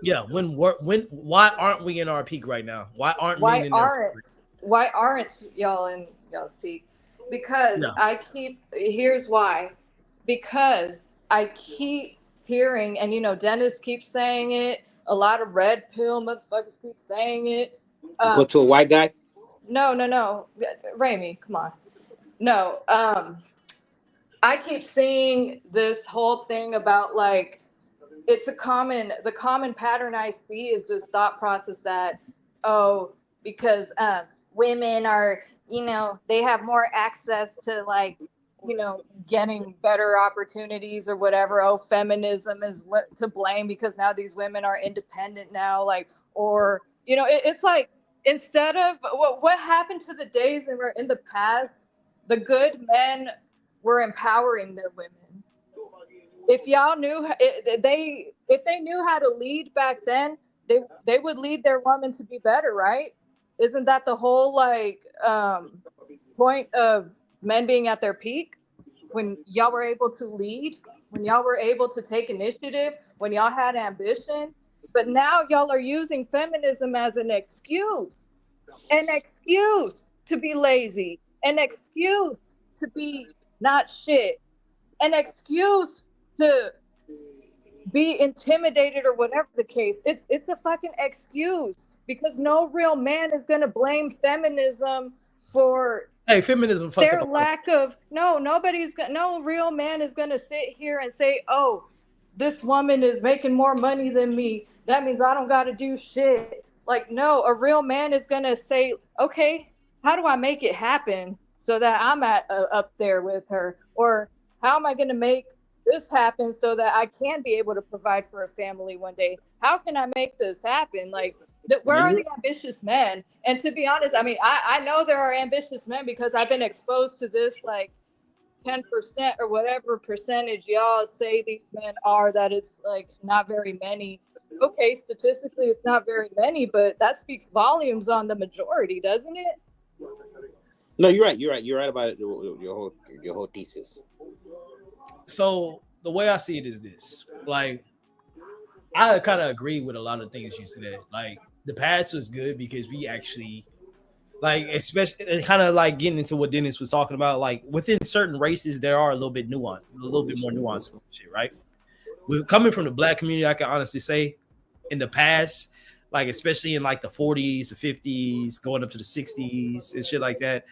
Yeah, when why aren't we in our peak right now? Why aren't men Why in their peak? aren't why aren't y'all in y'all's peak? Because No. here's why. Because I keep hearing, and Dennis keeps saying it. A lot of red pill motherfuckers keep saying it. Go Um, to a white guy. no, Raimi, come on. No, I keep seeing this whole thing about like the common pattern I see is this thought process that, oh, because women are, they have more access to like, getting better opportunities or whatever. Oh, feminism is to blame because now these women are independent now, like, or it's like, instead of what happened to the days in the past, the good men were empowering their women. If y'all knew if they knew how to lead back then, they would lead their woman to be better, right? Isn't that the whole like point of men being at their peak? When y'all were able to lead, when y'all were able to take initiative, when y'all had ambition. But now y'all are using feminism as an excuse to be lazy, an excuse to be not shit, an excuse to be intimidated or whatever the case. It's a fucking excuse because no real man is gonna blame feminism for Hey, feminism fucked up their a lot of lack of no real man is gonna sit here and say, oh, this woman is making more money than me, that means I don't gotta do shit. Like, no, a real man is gonna say, okay, how do I make it happen so that I'm at up there with her, or how am I gonna make this happen so that I can be able to provide for a family one day? How can I make this happen? Like, where No, are you the ambitious men? And to be honest, I mean, I know there are ambitious men because I've been exposed to this like 10% or whatever percentage y'all say these men are, that it's like not very many. Okay, statistically it's not very many, but that speaks volumes on the majority, doesn't it? No, you're right. You're right about it, your whole thesis. So the way I see it is this. Like I kind of agree with a lot of things you said. Like the past was good because we actually like, especially and kind of like getting into what Dennis was talking about. Like within certain races, there are a little bit nuanced, a little bit more nuanced shit, right? We're coming from the black community. I can honestly say, in the past, like especially in like the 40s, the 50s, going up to the 60s and shit like that,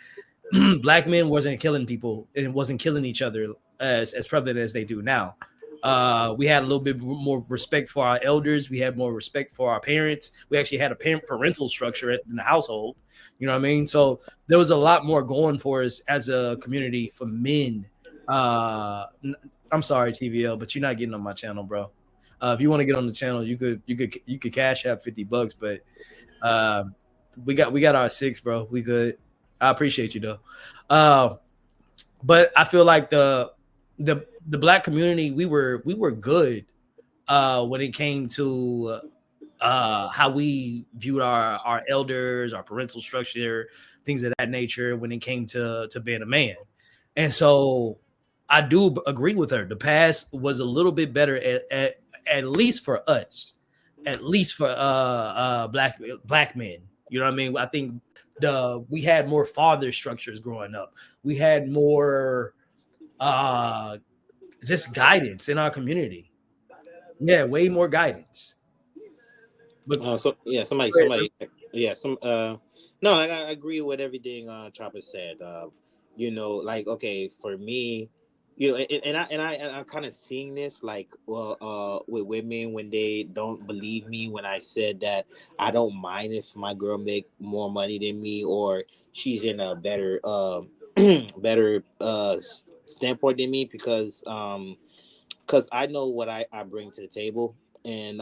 black men wasn't killing people and wasn't killing each other as prevalent as they do now. We had a little bit more respect for our elders. We had more respect for our parents. We actually had a parental structure in the household. You know what I mean? So there was a lot more going for us as a community for men. I'm sorry, TVL, but you're not getting on my channel, bro. If you want to get on the channel, you could cash out $50, but uh, we got our six, bro. We good. I appreciate you though. But I feel like the black community, we were good when it came to how we viewed our elders, our parental structure, things of that nature when it came to being a man. And so I do agree with her. The past was a little bit better at least for us, at least for black men. You know what I mean? I think we had more father structures growing up. We had more just guidance in our community. Yeah, way more guidance. But somebody, yeah, no, I agree with everything Chopper said. Like, okay, for me, I'm kind of seeing this, like, with women when they don't believe me when I said that I don't mind if my girl make more money than me, or she's in a better better standpoint than me, because I know what I bring to the table, and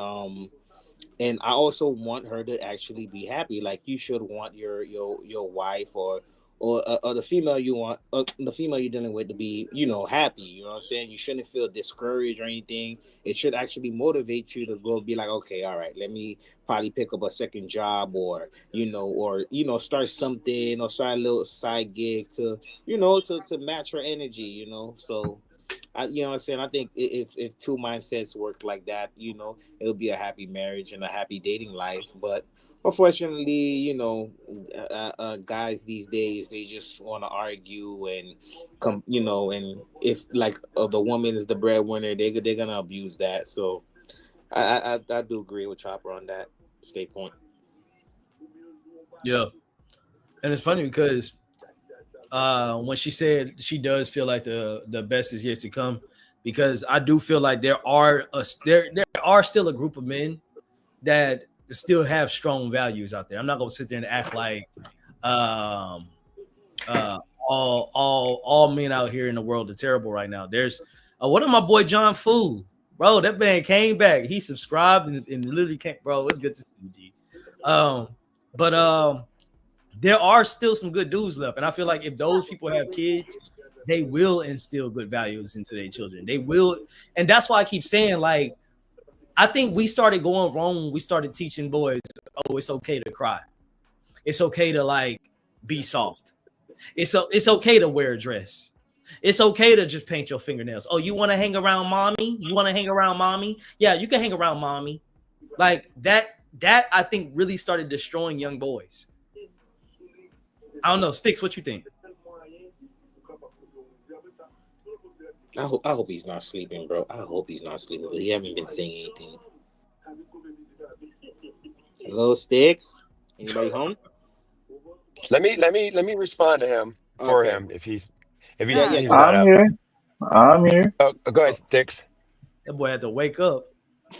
I also want her to actually be happy. Like, you should want your wife or the female you want, the female you're dealing with, to be, happy. You know what I'm saying? You shouldn't feel discouraged or anything. It should actually motivate you to go be like, okay, all right, let me probably pick up a second job, or start something, or start a little side gig to match her energy. So. You know what I'm saying? I think if two mindsets work like that, it'll be a happy marriage and a happy dating life. But unfortunately, guys these days, they just want to argue and and if, like, the woman is the breadwinner, they're gonna abuse that. So I do agree with Chopper on that state point. Yeah, and it's funny because when she said she does feel like the best is yet to come, because I do feel like there are still a group of men that still have strong values out there. I'm not gonna sit there and act like um, all men out here in the world are terrible right now. There's what of my boy John Fu, bro. That man came back. He subscribed and literally came, bro. It's good to see you, G. But there are still some good dudes left, and I feel like if those people have kids, they will instill good values into their children. They will, and that's why I keep saying, like, I think we started going wrong when we started teaching boys, oh, it's okay to cry, it's okay to, like, be soft, it's okay to wear a dress, it's okay to just paint your fingernails. Oh, you want to hang around mommy? You want to hang around mommy? Yeah, you can hang around mommy. Like that I think really started destroying young boys. I don't know, Sticks, what you think? I hope he's not sleeping, bro. I hope he's not sleeping, because he haven't been saying anything. Hello, Sticks? Anybody home? Let me respond to him for Okay. him if he's Yeah, he's not I'm up. here. I'm here. Oh, go ahead, Sticks. That boy had to wake up.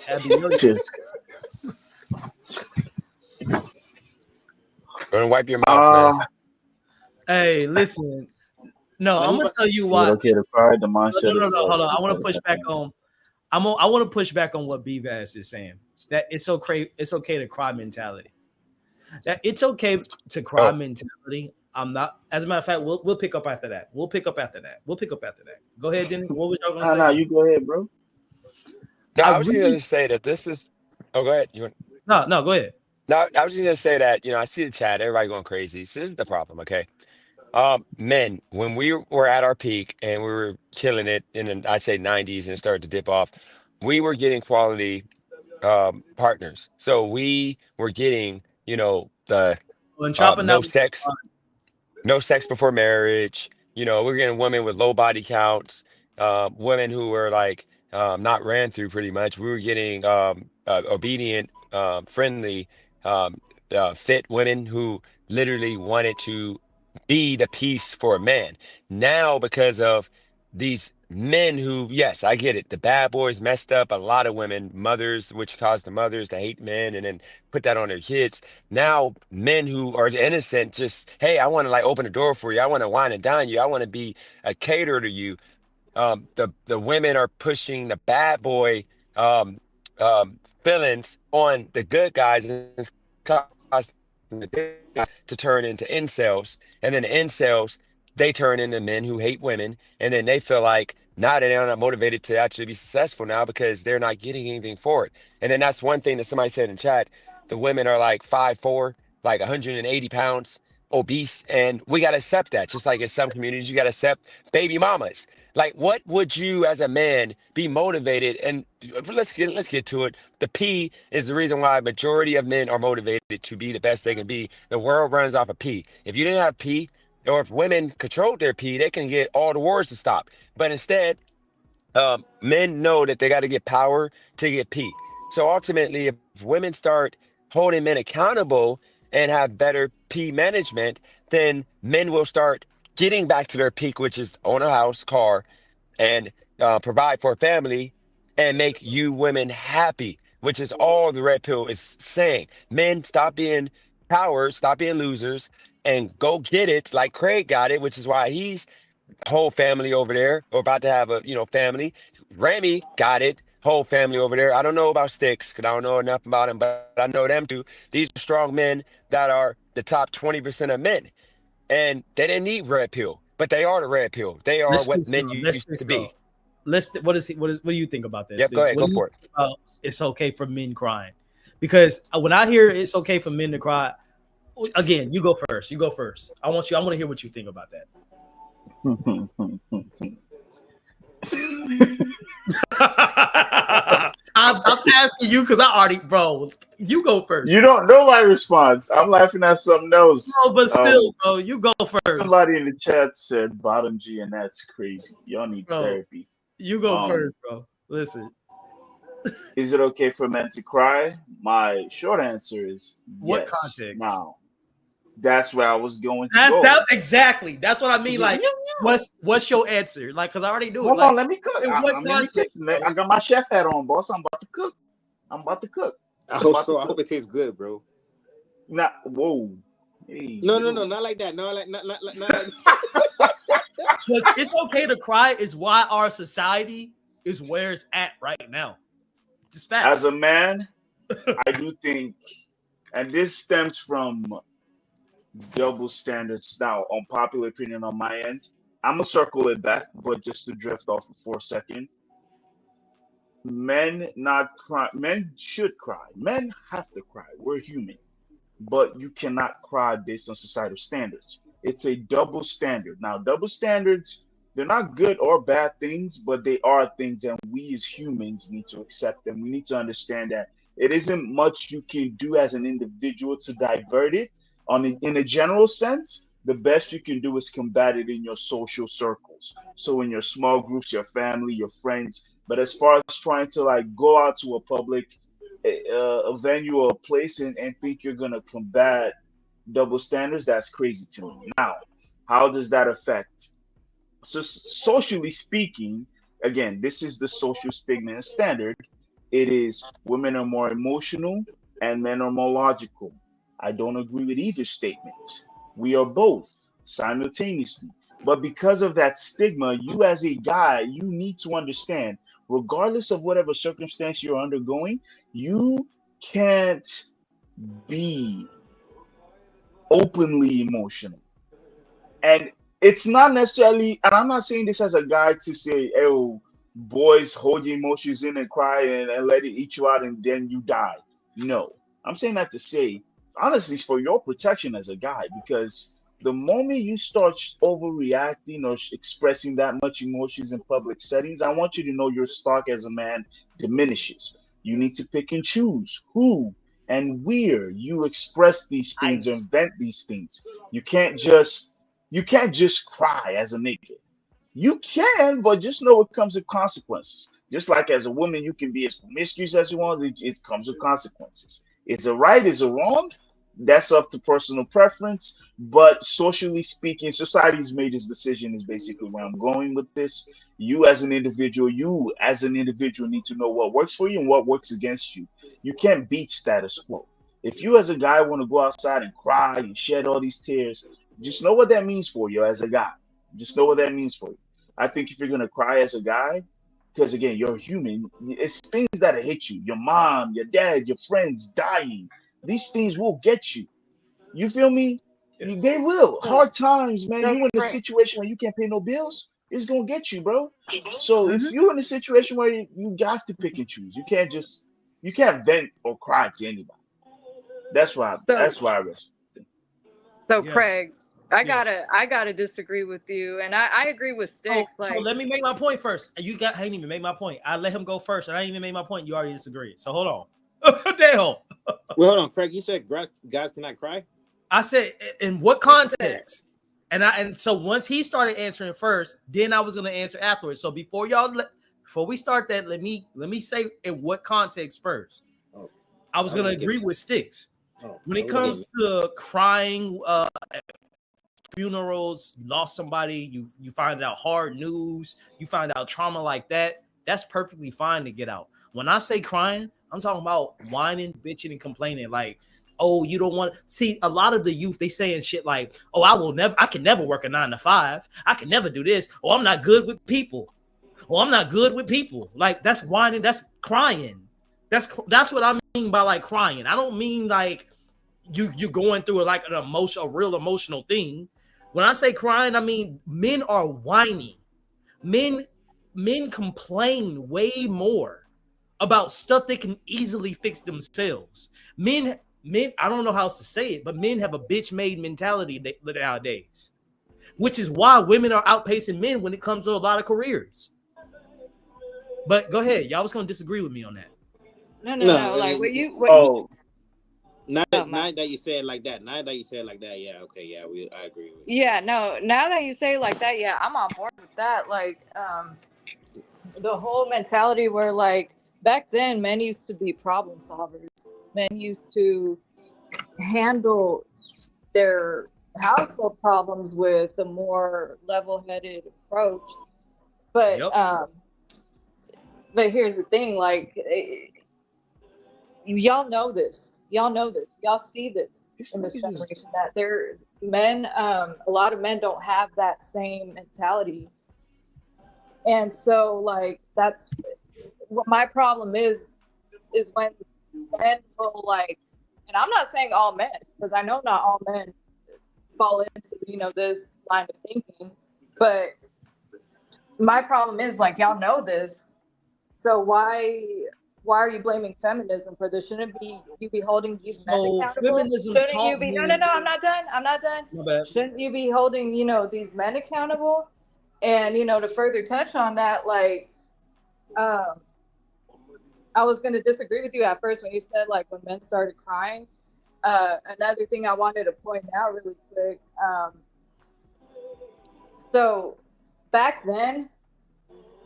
Happy New Year. Just, Go and wipe your mouth, man. Hey, listen. No, I'm gonna tell you is it why. okay to cry? The mindset No. is Hold on. I lost. want to push back on. I want to push back on what B-Vaz is saying. That it's okay. It's okay to cry mentality. That it's okay to cry Oh, mentality. I'm not. As a matter of fact, we'll pick up after that. We'll pick up after that. Go ahead, Denny. What was y'all gonna say? Nah, you go ahead, bro. no, I I was just really gonna say that this is. Oh, go ahead. no. Go ahead. No, I was just gonna say that I see the chat, everybody going crazy. This isn't the problem, okay? Men, when we were at our peak and we were killing it in the, I say, 90s and started to dip off, we were getting quality partners. So we were getting, the When chopping no that, sex, no sex before marriage. We're getting women with low body counts, women who were like not ran through pretty much. We were getting obedient, friendly, fit women who literally wanted to be the piece for a man. Now, because of these men who, yes, I get it. The bad boys messed up a lot of women, mothers, which caused the mothers to hate men and then put that on their kids. Now, men who are innocent, just, hey, I want to like open the door for you. I want to wine and dine you. I want to be a caterer to you. The women are pushing the bad boy um, feelings on the good guys and it's causing the good guys to turn into incels, and then the incels they turn into men who hate women, and then they feel like now they're not motivated to actually be successful now because they're not getting anything for it. And then that's one thing that somebody said in chat. The women are like 5'4", like 180 pounds, obese, and we got to accept that. Just like in some communities, you got to accept baby mamas. Like, what would you as a man be motivated? And let's get to it. The P is the reason why a majority of men are motivated to be the best they can be. The world runs off of P. If you didn't have P, or if women controlled their P, they can get all the wars to stop. But instead, men know that they got to get power to get P. So ultimately, if women start holding men accountable and have better P management, then men will start getting back to their peak, which is own a house, car, and provide for a family and make you women happy, which is all the red pill is saying. Men, stop being cowards, stop being losers, and go get it like Craig got it, which is why he's whole family over there or about to have a family. Remy got it, whole family over there. I don't know about Sticks because I don't know enough about him, but I know them too. These are strong men that are the top 20% of men, and they didn't need red pill, but they are the red pill. They are Let's what just go. men Let's used to just be. go. What do you think about this? Yep, go ahead, What go do you for it. think about it's okay for men crying? Because when I hear it's okay for men to cry, again, you go first. You go first. I want to hear what you think about that. I'm asking you because I already, bro. You go first. You don't know my response. I'm laughing at something else. No, but still, bro, you go first, Somebody in the chat said bottom G, and that's crazy. Y'all need bro. therapy. You go Um, first, bro. Listen, is it okay for men to cry? My short answer is what yes. context? Now, that's where I was going to That's go. that exactly. That's what I mean. Yeah, Like, yeah, yeah. what's your answer? Like, because I already knew it. Hold Like, on, let me cook. in what Let me cook. context, bro? I got my chef hat on, boss. I'm about to cook. I'm about to cook. I I'm hope about to so. I hope cook. it tastes good, bro. Nah, whoa. Hey, No, no, no, yo. not like that. No, like not like. Because it's okay to cry is why our society is where it's at right now. Just fact. As a man, I do think, and this stems from double standards. Now, unpopular opinion on my end, I'm gonna circle it back, but just to drift off for a second, men not cry. Men should cry. Men have to cry. We're human, but you cannot cry based on societal standards. It's a double standard. Now, double standards, they're not good or bad things, but they are things, and we as humans need to accept them. We need to understand that it isn't much you can do as an individual to divert it. In a general sense, the best you can do is combat it in your social circles. So in your small groups, your family, your friends. But as far as trying to like go out to a public a venue or a place and think you're gonna combat double standards, that's crazy to me. Now, how does that affect? So socially speaking, again, this is the social stigma and standard. It is women are more emotional and men are more logical. I don't agree with either statement. We are both simultaneously. But because of that stigma, you as a guy, you need to understand, regardless of whatever circumstance you're undergoing, you can't be openly emotional. And it's not necessarily, and I'm not saying this as a guy to say, oh, boys, hold your emotions in and cry and let it eat you out and then you die. No, I'm saying that to say, honestly, it's for your protection as a guy, because the moment you start overreacting or expressing that much emotions in public settings, I want you to know your stock as a man diminishes. You need to pick and choose who and where you express these things Nice. and vent these things. You can't just you can't just cry as a nigga. You can, but just know it comes with consequences. Just like as a woman, you can be as promiscuous as you want. It comes with consequences. Is it right? Is it wrong? That's up to personal preference. But socially speaking, society's made this decision is basically where I'm going with this. You as an individual need to know what works for you and what works against you. You can't beat status quo. If you as a guy want to go outside and cry and shed all these tears, just know what that means for you as a guy. Just know what that means for you. I think if you're gonna cry as a guy, because again, you're human, it's things that hit you. Your mom, your dad, your friends dying. These things will get you. You feel me? Yes. They will. So, Hard times, man. so You in a Frank, situation where you can't pay no bills, it's gonna get you, bro. So Mhm. if you're in a situation where you got to pick and choose, you can't vent or cry to anybody. so That's why I rest. So Yes. Craig, I Yes. gotta disagree with you, and I agree with So, Sticks. so Like, let me make my point first. I didn't even make my point. I let him go first, and I didn't even make my point. You already disagreed. So hold on. Damn. Well, hold on, Craig. You said guys cannot cry. I said, in what context? And so once he started answering first, then I was gonna answer afterwards. So before we start that, let me say in what context first. Oh, I was I gonna was agree getting. with Sticks. Oh, When I it was getting. comes to crying, funerals, you lost somebody, you find out hard news, you find out trauma like that, that's perfectly fine to get out. When I say crying, I'm talking about whining, bitching, and complaining. Like, oh, you don't want to see a lot of the youth, they saying shit like, oh, I can never work a 9 to 5. I can never do this. Oh, I'm not good with people. Oh, I'm not good with people. Like, that's whining, that's crying. That's what I mean by like crying. I don't mean like you going through like a real emotional thing. When I say crying, I mean men are whining. Men men complain way more about stuff they can easily fix themselves. Men, I don't know how else to say it, but men have a bitch made mentality nowadays, which is why women are outpacing men when it comes to a lot of careers. But go ahead, y'all was gonna disagree with me on that. no. No, Like, what you? Oh, not Oh my. not that you say it like that. Not that you say it like that. Yeah, okay, yeah, I agree with you. Yeah, no. Now that you say it like that, yeah, I'm on board with that. Like, the whole mentality where like back then men used to be problem solvers. Men used to handle their household problems with a more level-headed approach. But Yep. but here's the thing, like, y'all know this. Y'all know this. Y'all see this this in this nigga just generation that there men, a lot of men don't have that same mentality. And so like that's what my problem is when men will like, and I'm not saying all men, because I know not all men fall into, this line of thinking, but my problem is like, y'all know this, so why are you blaming feminism for this? Shouldn't be you be holding these men So accountable? feminism Shouldn't you taught be? No, me. I'm not done. I'm not done. My bad. Shouldn't you be holding, these men accountable? And to further touch on that, like, um, I was going to disagree with you at first when you said like when men started crying. Another thing I wanted to point out really quick. So back then,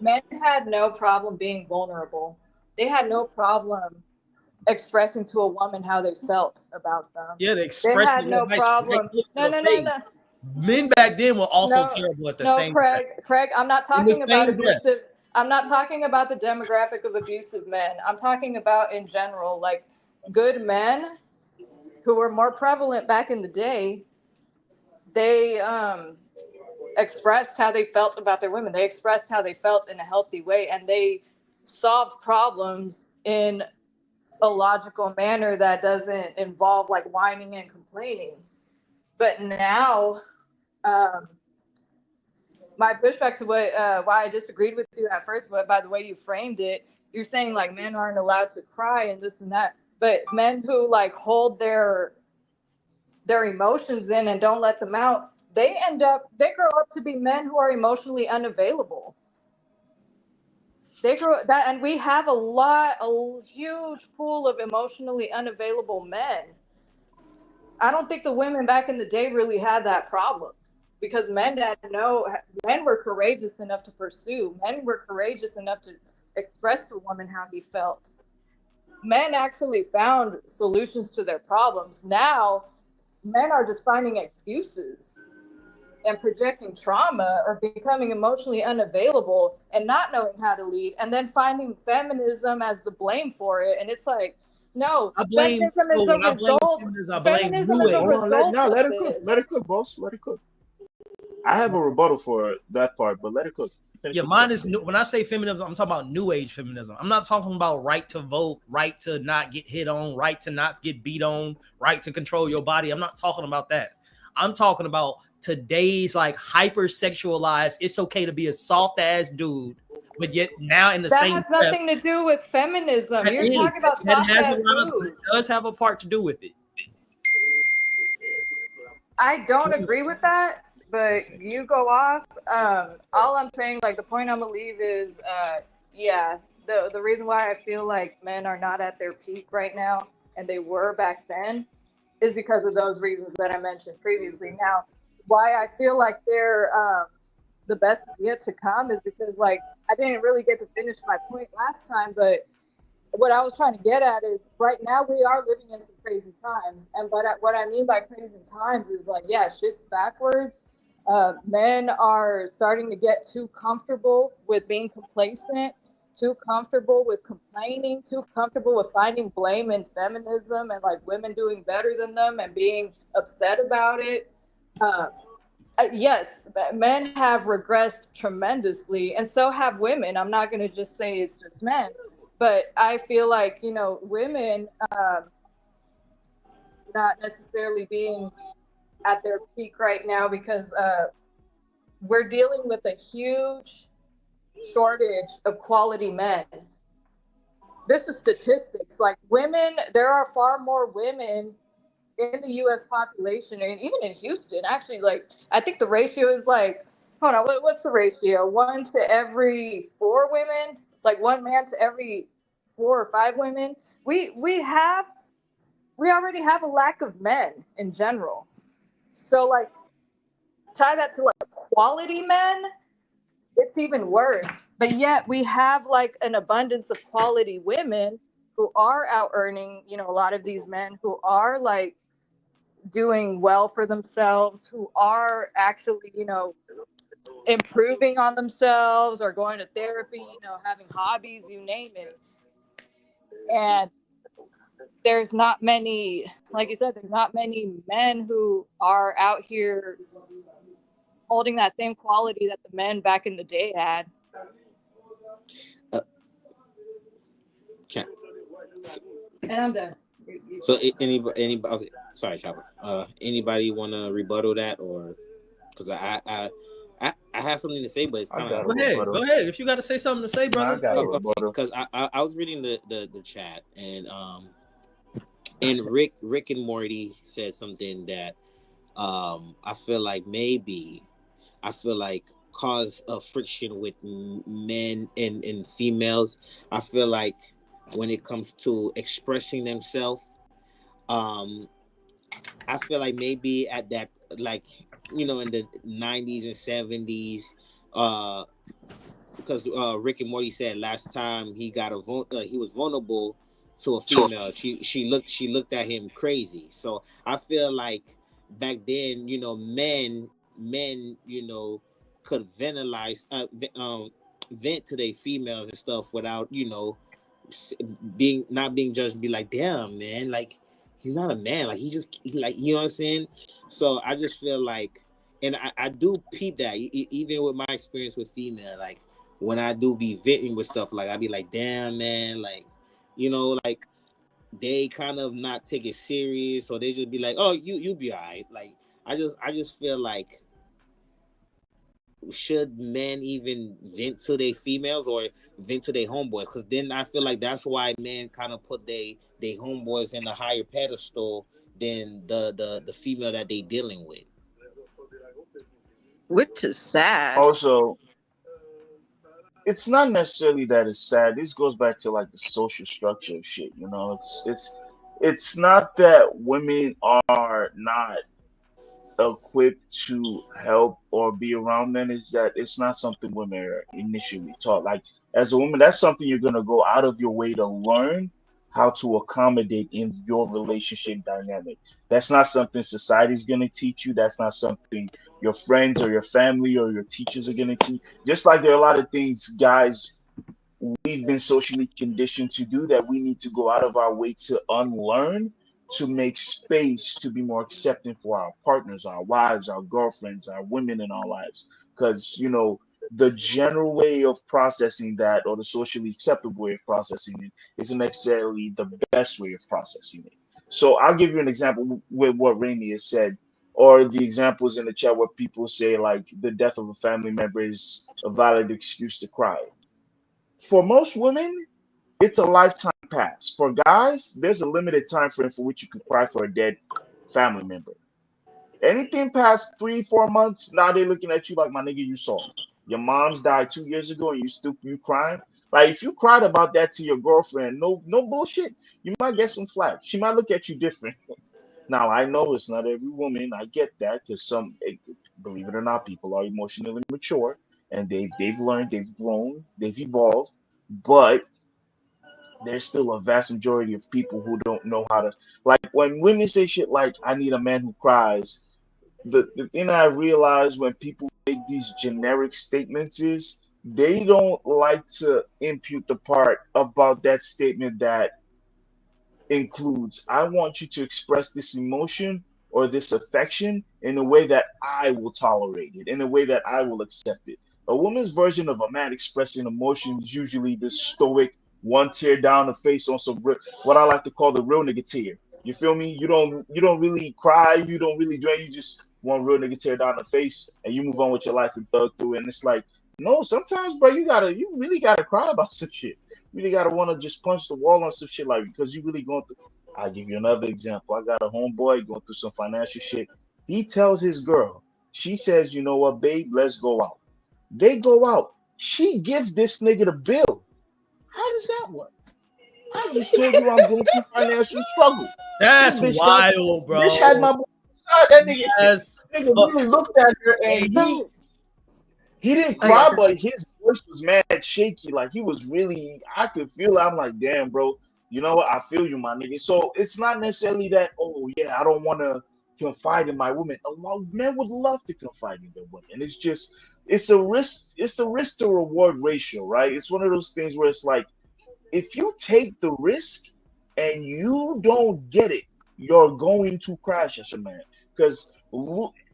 men had no problem being vulnerable. They had no problem expressing to a woman how they felt about them. Yeah, they They expressed had it with no a nice right problem. look to No, the no, no, no, face. Men back then were also no, terrible at the no, same time. Craig. I'm not In the talking about same breath. abusive. I'm not talking about the demographic of abusive men. I'm talking about in general, like good men who were more prevalent back in the day. They expressed how they felt about their women. They expressed how they felt in a healthy way, and they solved problems in a logical manner that doesn't involve like whining and complaining. But now, um, my pushback to why I disagreed with you at first, but by the way you framed it, you're saying like men aren't allowed to cry and this and that. But men who like hold their emotions in and don't let them out, they grow up to be men who are emotionally unavailable. They grow that, and we have a huge pool of emotionally unavailable men. I don't think the women back in the day really had that problem because men were courageous enough to pursue. Men were courageous enough to express to a woman how he felt. men actually found solutions to their problems. Now, men are just finding excuses and projecting trauma or becoming emotionally unavailable and not knowing how to lead, and then finding feminism as the blame for it. And it's like, no, I blame. feminism So is a when I blame result. feminism, I blame Feminism New is a Age. Hold on, result of let it cook. Let this. it cook, boss. Let it cook. I have a rebuttal for that part, but let it cook. Finish Yeah, what you got mine to is say. new. When I say feminism, I'm talking about New Age feminism. I'm not talking about right to vote, right to not get hit on, right to not get beat on, right to control your body. I'm not talking about that. I'm talking about today's like hypersexualized. It's okay to be a soft ass dude, but yet now in the That same has breath, nothing to do with feminism. that You're is talking about that soft has a ass lot of it dudes. does have a part to do with it. I don't agree with that, but you go off. All I'm saying, like the point I'm gonna leave is, yeah, the reason why I feel like men are not at their peak right now, and they were back then, is because of those reasons that I mentioned previously. Now, why I feel like they're the best is yet to come is because, like, I didn't really get to finish my point last time, but what I was trying to get at is right now we are living in some crazy times. And but what I mean by crazy times is like, yeah, shit's backwards. Men are starting to get too comfortable with being complacent, too comfortable with complaining, too comfortable with finding blame in feminism and like women doing better than them and being upset about it. Uh, yes, men have regressed tremendously, and so have women. I'm not going to just say it's just men, but I feel like, women not necessarily being at their peak right now because we're dealing with a huge shortage of quality men. This is statistics. Like women, there are far more women in the U.S. population, and even in Houston, actually, like I think the ratio is like, hold on, what's the ratio? One to every four women, like one man to every 4 or 5 women. We already have a lack of men in general. So like tie that to like quality men, it's even worse. But yet we have like an abundance of quality women who are out earning, a lot of these men who are like doing well for themselves, who are actually, improving on themselves or going to therapy, having hobbies, you name it. And there's not many, like you said, there's not many men who are out here holding that same quality that the men back in the day had. Okay. And I'm done. So anybody? Okay, sorry, Chopper. Anybody want to rebuttal that, or because I have something to say, but it's I kind got a Go of ahead. rebuttal. Go ahead. If you got to say something to say, No, I brother, got a say it. okay, rebuttal. because I was reading the chat, and Rick and Morty said something that I feel like cause of friction with men and females. I feel like when it comes to expressing themselves, um I feel like maybe at that, like, in the 90s and 70s, uh because Rick and Morty said last time he was vulnerable to a female, she looked at him crazy. So I feel like back then, men could vent to their females and stuff without not being judged, be like, damn man, like he's not a man, like like, you know what I'm saying. So I just feel like, and I do peep that, even with my experience with female, like when I do be venting with stuff, like I be like, damn man, like, like they kind of not take it serious, or they just be like, oh, you be all right. Like I just feel like, should men even vent to their females or vent to their homeboys? Because then I feel like that's why men kind of put they homeboys in a higher pedestal than the female that they dealing with. Which is sad. Also, it's not necessarily that it's sad. This goes back to like the social structure of shit. It's not that women are not equipped to help or be around men. Is that it's not something women are initially taught. Like as a woman, that's something you're gonna go out of your way to learn how to accommodate in your relationship dynamic. That's not something society's going to teach you. That's not something your friends or your family or your teachers are going to teach. Just like there are a lot of things, guys, we've been socially conditioned to do that we need to go out of our way to unlearn to make space to be more accepting for our partners, our wives, our girlfriends, our women in our lives. Because, the general way of processing that or the socially acceptable way of processing it isn't necessarily the best way of processing it. So I'll give you an example with what Rainy has said, or the examples in the chat where people say like the death of a family member is a valid excuse to cry. For most women, it's a lifetime pass. For guys, there's a limited time frame for which you can cry for a dead family member. Anything past 3, 4 months, now they're looking at you like, my nigga, you soft. Your mom's died 2 years ago and you crying. Like if you cried about that to your girlfriend, no bullshit, you might get some flack. She might look at you different. Now I know it's not every woman. I get that because believe it or not, people are emotionally mature and they've learned, they've grown, they've evolved. But there's still a vast majority of people who don't know how to, like, when women say shit like I need a man who cries. The thing I realize when people make these generic statements is they don't like to impute the part about that statement that includes I want you to express this emotion or this affection in a way that I will tolerate it, in a way that I will accept it. A woman's version of a man expressing emotion is usually the stoic, one tear down the face on some what I like to call the real nigga tear. You feel me? You don't really cry, you don't really do anything, you just one real nigga tear down the face and you move on with your life and thug through it. And it's like, no, sometimes, bro, you really gotta cry about some shit. Really gotta want to just punch the wall on some shit like because you really going through. I'll give you another example. I got a homeboy going through some financial shit. He tells his girl, she says, you know what, babe, let's go out. They go out. She gives this nigga the bill. How does that work? I just told you I'm going through financial struggle. This That's bitch got wild, bitch had bro. my boy inside. That nigga, That's nigga fuck. really looked at her and No. he didn't Oh yeah. cry, but his voice was mad shaky. Like he was really, I could feel it. I'm like, damn, bro. You know what? I feel you, my nigga. So it's not necessarily that, oh yeah, I don't want to confide in my women. A lot of men would love to confide in their women. It's just, it's a risk to reward ratio, right? It's one of those things where it's like, if you take the risk and you don't get it, you're going to crash as a man. Because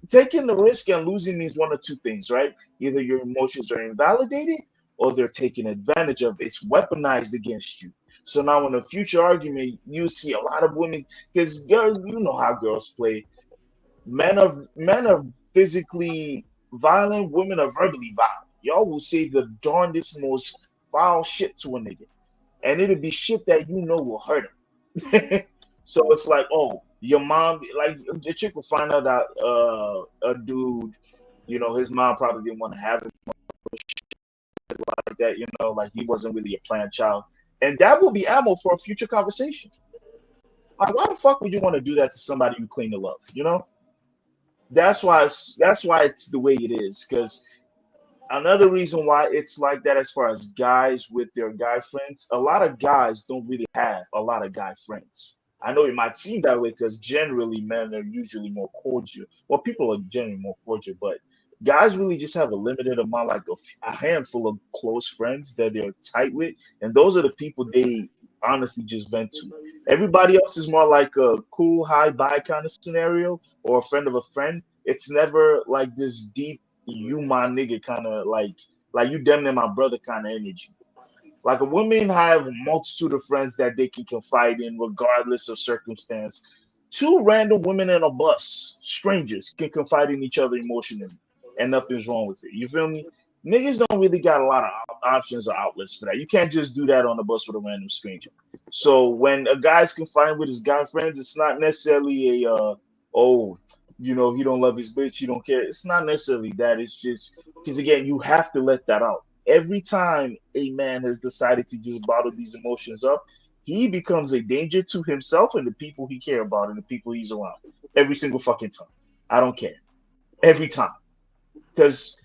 taking the risk and losing means one of two things, right? Either your emotions are invalidated or they're taken advantage of. It's weaponized against you. So now in a future argument, you see a lot of women, because girls, you know how girls play. Men are physically violent, women are verbally violent. Y'all will say the darndest, most foul shit to a nigga and it'll be shit that you know will hurt him. So it's like, oh, your mom, like a chick will find out that a dude, his mom probably didn't want to have him like that, like he wasn't really a planned child, and that will be ammo for a future conversation. Like, why the fuck would you want to do that to somebody you claim to love? That's why it's the way it is. Because another reason why it's like that as far as guys with their guy friends, a lot of guys don't really have a lot of guy friends. I know it might seem that way because generally men are usually more cordial. Well, people are generally more cordial, but guys really just have a limited amount, like a handful of close friends that they're tight with, and those are the people they honestly just vent to. Everybody else is more like a cool hi bye kind of scenario or a friend of a friend. It's never like this deep you my nigga kind of like you damn near my brother kind of energy. Like a woman have a multitude of friends that they can confide in regardless of circumstance. Two random women in a bus, strangers, can confide in each other emotionally, and nothing's wrong with it. You feel me? Niggas don't really got a lot of options or outlets for that. You can't just do that on the bus with a random stranger. So when a guy's confined with his guy friends, it's not necessarily a oh, he don't love his bitch, he don't care. It's not necessarily that. It's just because again, you have to let that out. Every time a man has decided to just bottle these emotions up, he becomes a danger to himself and the people he care about and the people he's around. Every single fucking time. I don't care. Every time. Because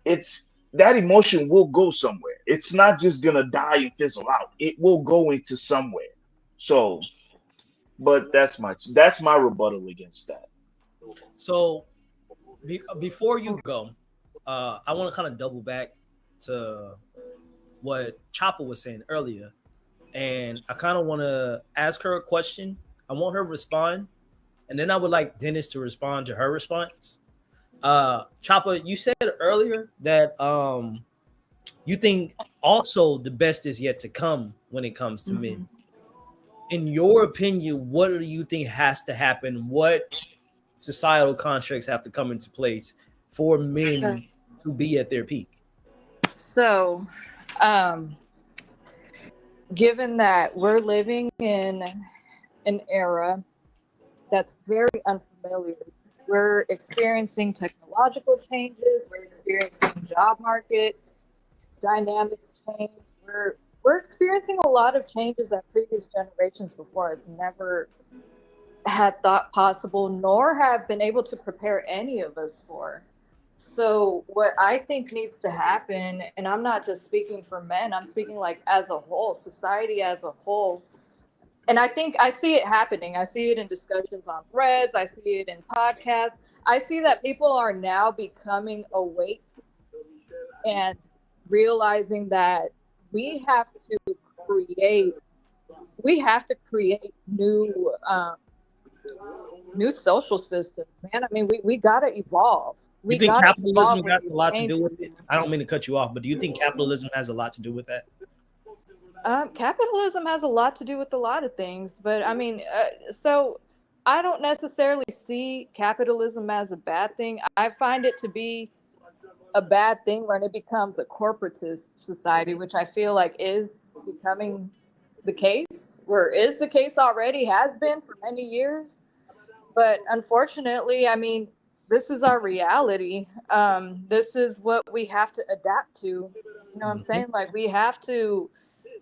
it's that emotion will go somewhere. It's not just gonna die and fizzle out. It will go into somewhere. So, but that's my rebuttal against that. So before you go, I want to kind of double back to what Chopper was saying earlier, and I kind of want to ask her a question. I want her to respond, and then I would like Dennis to respond to her response. Chopper, you said earlier that you think also the best is yet to come when it comes to men. In your opinion, what do you think has to happen? What societal constructs have to come into place for men to be at their peak? So, given that we're living in an era that's very unfamiliar, we're experiencing technological changes, we're experiencing job market dynamics change. We're experiencing a lot of changes that previous generations before us never had thought possible, nor have been able to prepare any of us for. So what I think needs to happen, and I'm not just speaking for men, I'm speaking like as a whole, society as a whole. And I think I see it happening. I see it in discussions on threads. I see it in podcasts. I see that people are now becoming awake and realizing that we have to create new social systems, man. I mean, we gotta evolve. You We think gotta capitalism evolve with has a these lot to do changes. with it? I don't mean to cut you off, but do you think capitalism has a lot to do with that? Capitalism has a lot to do with a lot of things, but I mean, so I don't necessarily see capitalism as a bad thing. I find it to be a bad thing when it becomes a corporatist society, which I feel like is becoming the case, or is the case already, has been for many years. But unfortunately, I mean, this is our reality. This is what we have to adapt to. You know what I'm saying? Like, we have to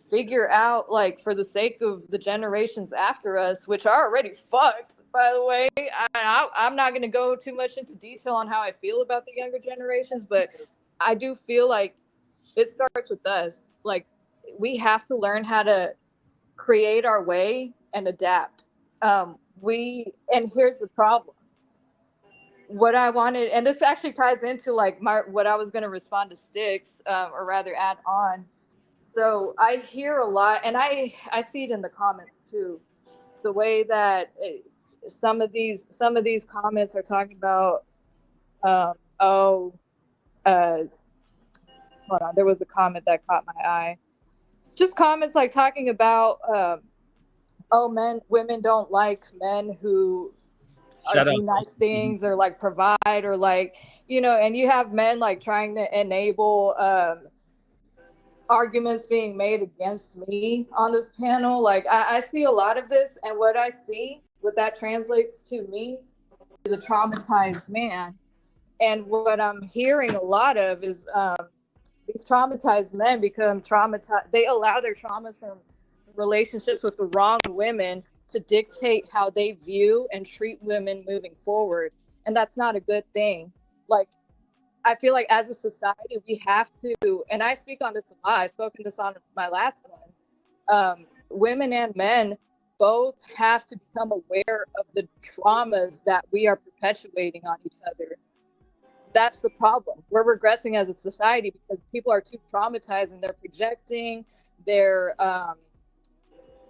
figure out, like, for the sake of the generations after us, which are already fucked, by the way. I'm not going to go too much into detail on how I feel about the younger generations, but I do feel like it starts with us. Like, we have to learn how to create our way and adapt. And here's the problem. What I wanted, and this actually ties into like what I was going to respond to Sticks, or rather add on. So I hear a lot, and I see it in the comments too. The way that some of these comments are talking about, um, oh, uh, hold on, there was a comment that caught my eye. Just comments like talking about, oh, women don't like men who Shout out. do nice things or like provide, or like, and you have men like trying to enable arguments being made against me on this panel. Like, I see a lot of this, and what that translates to me is a traumatized man. And what I'm hearing a lot of is, these traumatized men become traumatized. They allow their traumas from relationships with the wrong women to dictate how they view and treat women moving forward. And that's not a good thing. Like, I feel like as a society, we have to, and I speak on this a lot, I've spoken this on my last one. Women and men both have to become aware of the traumas that we are perpetuating on each other. That's the problem. We're regressing as a society because people are too traumatized, and they're projecting, they're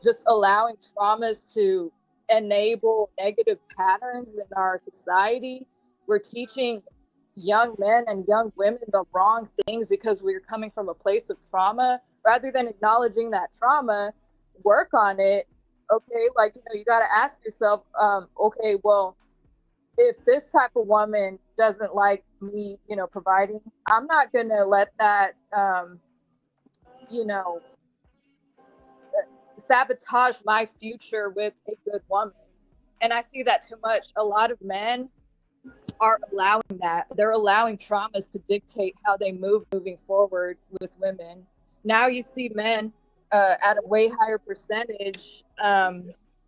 just allowing traumas to enable negative patterns in our society. We're teaching young men and young women the wrong things because we're coming from a place of trauma, rather than acknowledging that trauma, work on it. Okay, like, you got to ask yourself, okay, well, if this type of woman doesn't like me, providing, I'm not going to let that, you know, sabotage my future with a good woman. And I see that too much. A lot of men are allowing that. They're allowing traumas to dictate how they moving forward with women. Now you see men at a way higher percentage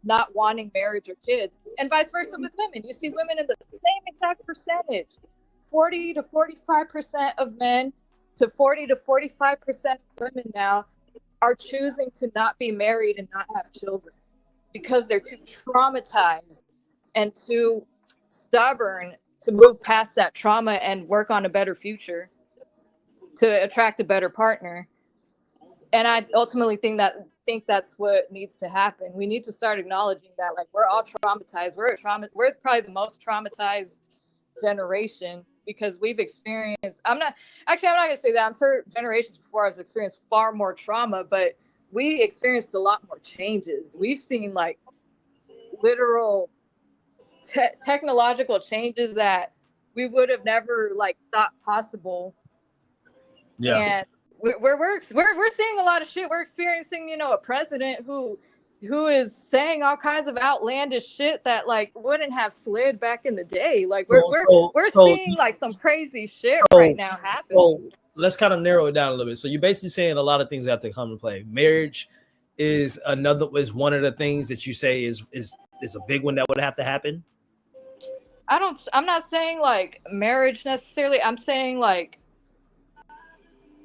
not wanting marriage or kids, and vice versa with women. You see women in the same exact percentage. 40 to 45% of men to 40 to 45% of women now are choosing to not be married and not have children. because they're too traumatized and too stubborn to move past that trauma and work on a better future to attract a better partner. And I ultimately think that's what needs to happen. We need to start acknowledging that, like, we're all traumatized. We're probably the most traumatized generation because we've experienced. I'm not gonna say that. I'm sure generations before us experienced far more trauma, but we experienced a lot more changes. We've seen like literal technological changes that we would have never like thought possible. Yeah. And we're seeing a lot of shit. We're experiencing, you know, a president who is saying all kinds of outlandish shit that like wouldn't have slid back in the day. Like we're seeing like some crazy shit right now happen. So let's kind of narrow it down a little bit. So you're basically saying a lot of things have to come into play. Marriage is one of the things that you say is a big one that would have to happen. I'm not saying like marriage necessarily. I'm saying like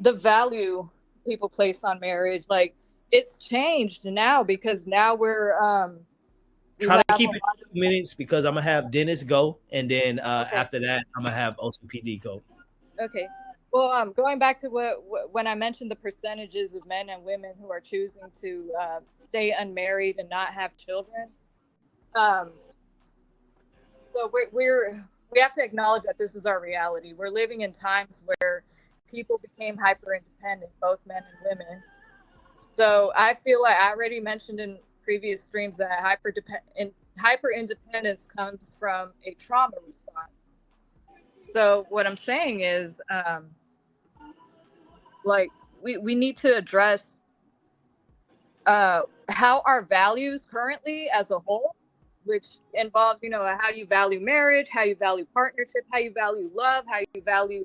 the value people place on marriage, like it's changed now because now we're try to keep it 2 minutes because I'm gonna have Dennis go, and then after that I'm gonna have OCPD go. Okay. Well, going back to when I mentioned the percentages of men and women who are choosing to stay unmarried and not have children, so we have to acknowledge that this is our reality. We're living in times where people became hyper independent, both men and women. So I feel like I already mentioned in previous streams that hyper independence comes from a trauma response. So what I'm saying is, like we need to address how our values currently as a whole, which involves, you know, how you value marriage, how you value partnership, how you value love, how you value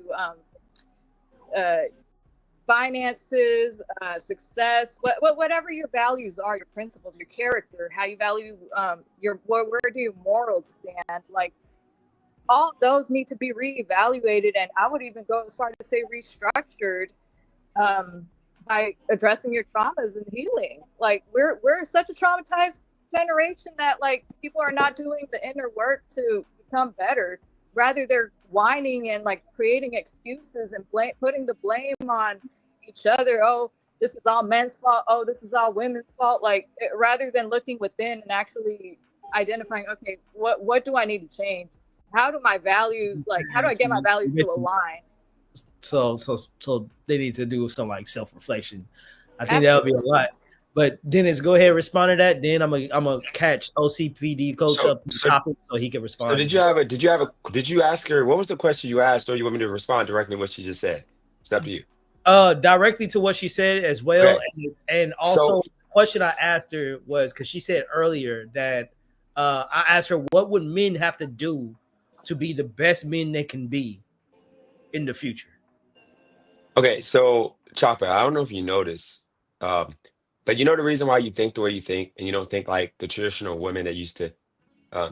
finances, success, whatever your values are, your principles, your character, how you value where do your morals stand, like all those need to be reevaluated, and I would even go as far to say restructured by addressing your traumas and healing. Like we're such a traumatized generation that like people are not doing the inner work to become better. Rather, they're whining and like creating excuses and putting the blame on each other. Oh, this is all men's fault. Oh, this is all women's fault. Like rather than looking within and actually identifying, okay, what do I need to change? How do my values, like, how do I get my values to align? So they need to do some like self-reflection. I think that would be a lot. But Dennis, go ahead, respond to that. Then I'm gonna catch OCPD coach up the topic so he can respond. So did you ask her, what was the question you asked, or you want me to respond directly to what she just said? It's up to you. Directly to what she said as well. Okay. And also the question I asked her was because she said earlier that I asked her what would men have to do to be the best men they can be in the future. Okay, so Chopper, I don't know if you notice, but you know the reason why you think the way you think, and you don't think like the traditional women that used to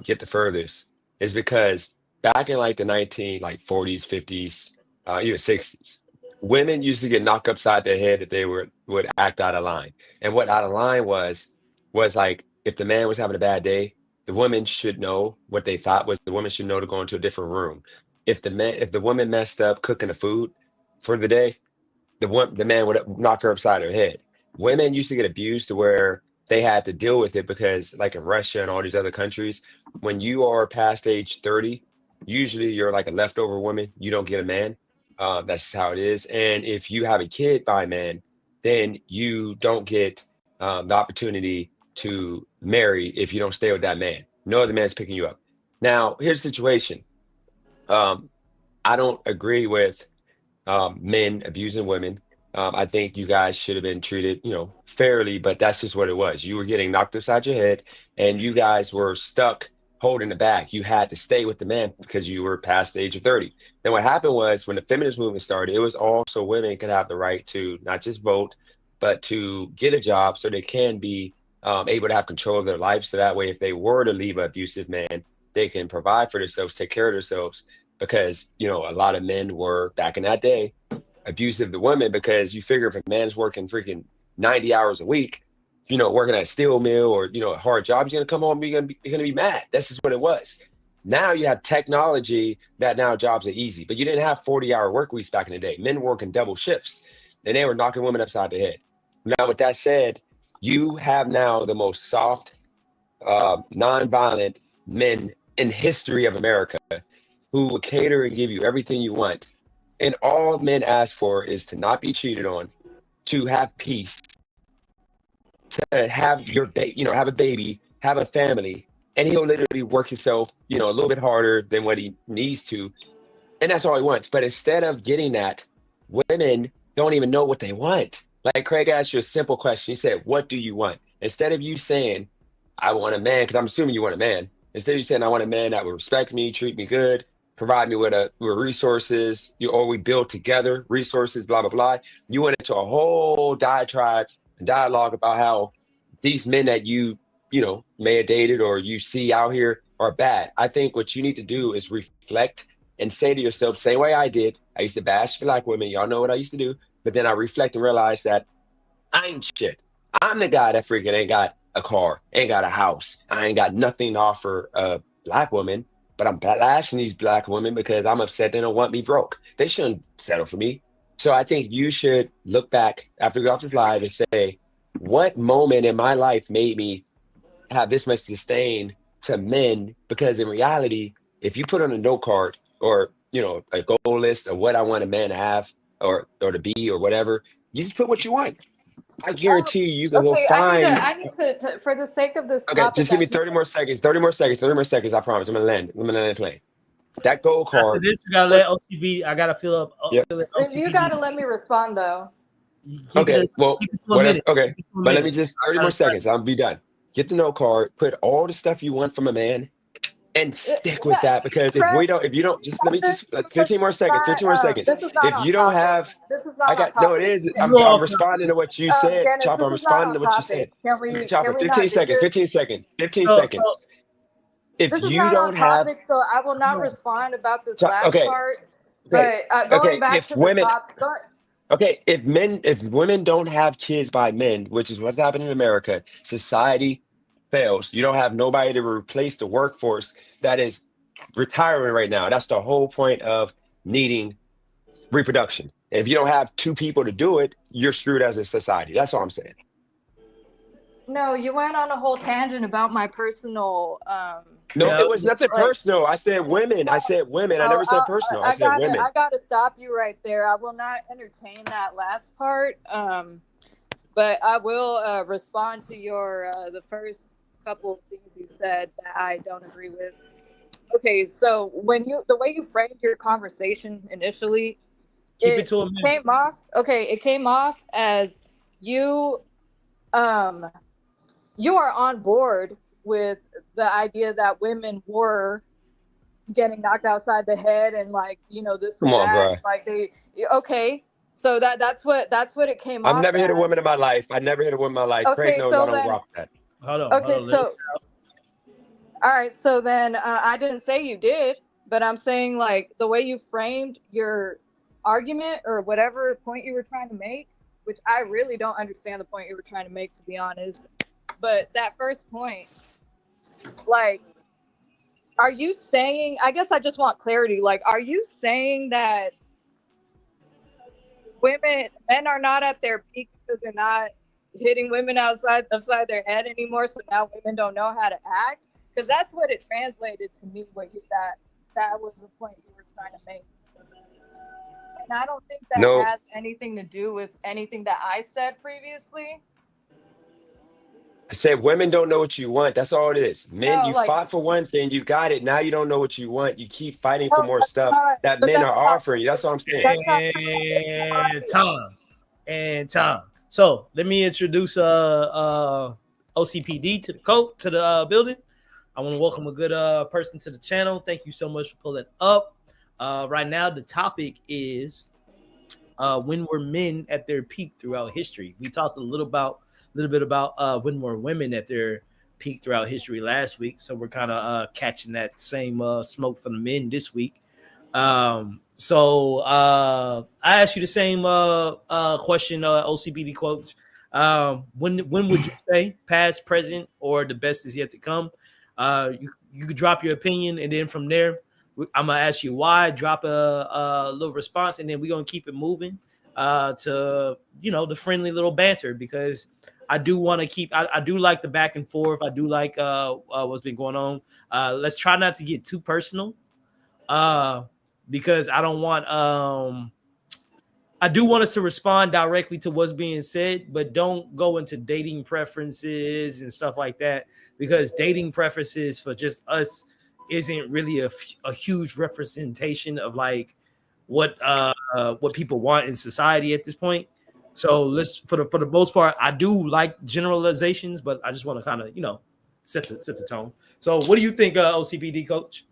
get the furthest, is because back in like the 40s, 50s, even 60s, women used to get knocked upside their head if they would act out of line. And what out of line was like if the man was having a bad day, the woman should know what they thought was the woman should know to go into a different room. If the woman messed up cooking the food for the day, the man would knock her upside her head. Women used to get abused to where they had to deal with it because, like in Russia and all these other countries, when you are past age 30, usually you're like a leftover woman. You don't get a man. That's just how it is. And if you have a kid by a man, then you don't get the opportunity to marry if you don't stay with that man. No other man's picking you up. Now, here's the situation. I don't agree with men abusing women. I think you guys should have been treated, fairly, but that's just what it was. You were getting knocked upside your head, and you guys were stuck holding the bag. You had to stay with the man because you were past the age of 30. Then what happened was when the feminist movement started, it was also women could have the right to not just vote, but to get a job so they can be able to have control of their life. So that way, if they were to leave an abusive man, they can provide for themselves, take care of themselves. Because, a lot of men were, back in that day, abusive to women because you figure if a man's working freaking 90 hours a week, working at a steel mill or, a hard job, you're going to come home and you're going to be mad. That's just what it was. Now you have technology that now jobs are easy, but you didn't have 40-hour work weeks back in the day. Men working double shifts and they were knocking women upside the head. Now, with that said, you have now the most soft, nonviolent men in history of America who will cater and give you everything you want. And all men ask for is to not be cheated on, to have peace, to have your have a baby, have a family, and he'll literally work himself, a little bit harder than what he needs to. And that's all he wants. But instead of getting that, women don't even know what they want. Like Craig asked you a simple question. He said, what do you want? Instead of you saying, I want a man, because I'm assuming you want a man. Instead of you saying, I want a man that will respect me, treat me good, provide me with resources, or we build together resources, blah, blah, blah. You went into a whole diatribe and dialogue about how these men that you may have dated or you see out here are bad. I think what you need to do is reflect and say to yourself, same way I did. I used to bash black women. Y'all know what I used to do. But then I reflect and realize that I ain't shit. I'm the guy that freaking ain't got a car, ain't got a house. I ain't got nothing to offer a black woman, but I'm bashing these black women because I'm upset they don't want me broke. They shouldn't settle for me. So I think you should look back after we go off this live and say, what moment in my life made me have this much disdain to men? Because in reality, if you put on a note card or, a goal list of what I want a man to have or to be or whatever, you just put what you want. I guarantee you can go find. I need to, for the sake of this. Okay, just give me 30 more seconds. 30 more seconds. I promise. I'm gonna land the plane. That gold card. After this, you gotta let OCB. I gotta fill up. Yep. You gotta let me respond though. Okay. Well, whatever. Okay, but let me just 30 more seconds. I'll be done. Get the note card. Put all the stuff you want from a man, and stick with that. Because if you don't, just let me just 15 more seconds. 15 more seconds. If you don't have, this is not. I got no. It is. I'm responding to what you said, Chopper. I'm responding to what you said. Chopper. 15 seconds. 15 seconds. 15 seconds. If you don't have, so I will not respond about this last part. But going back to women, the topic. Okay, if women don't have kids by men, which is what's happening in America, society fails. You don't have nobody to replace the workforce that is retiring right now. That's the whole point of needing reproduction. If you don't have two people to do it, you're screwed as a society. That's all I'm saying. No, you went on a whole tangent about my personal. No, it was nothing personal. I said women. I never said personal. I said women. I gotta stop you right there. I will not entertain that last part. But I will respond to your the first couple of things you said that I don't agree with. Okay, so the way you framed your conversation initially, it came off. Okay, it came off as you are on board with the idea that women were getting knocked outside the head and this Come on, bro. So that's what it came off. I've never hit a woman in my life. Okay, Craig knows I don't rock that. Hold on. Okay, so all right, so then I didn't say you did, but I'm saying the way you framed your argument or whatever point you were trying to make, which I really don't understand the point you were trying to make, to be honest. But that first point, are you saying, I guess I just want clarity, are you saying that men are not at their peak because they're not hitting women upside their head anymore, so now women don't know how to act? Because that's what it translated to me, that was the point you were trying to make. And I don't think that has anything to do with anything that I said previously. I said women don't know what you want. That's all it is. Men, you fought for one thing, you got it. Now you don't know what you want. You keep fighting for more stuff that men are offering you. That's what I'm saying. And time. So let me introduce OCPD to the building. I want to welcome a good person to the channel. Thank you so much for pulling up. Right now, the topic is when were men at their peak throughout history? We talked a little bit about when were women at their peak throughout history last week. So we're kind of catching that same smoke from the men this week. So I asked you the same question, OCBD coach. When would you say past, present, or the best is yet to come? You could drop your opinion, and then from there, I'm gonna ask you why. Drop a little response, and then we're gonna keep it moving to the friendly little banter, because I do want to keep. I do like the back and forth. I do like what's been going on. Let's try not to get too personal, because I don't want. I do want us to respond directly to what's being said, but don't go into dating preferences and stuff like that, because dating preferences for just us isn't really a huge representation of like what people want in society at this point. So let's for the most part, I do like generalizations, but I just want to kind of set the tone. So what do you think, OCPD coach?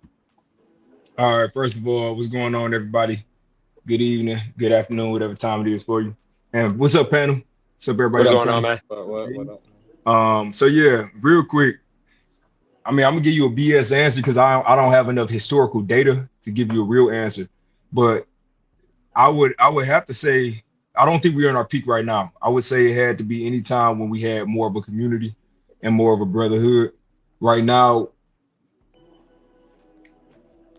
All right, first of all, what's going on, everybody? Good evening, good afternoon, whatever time it is for you. And what's up, panel? What's up, everybody? What's going on, man? What up? So yeah, real quick. I mean, I'm gonna give you a BS answer because I don't have enough historical data to give you a real answer. But I would have to say I don't think we're in our peak right now. I would say it had to be any time when we had more of a community and more of a brotherhood. Right now,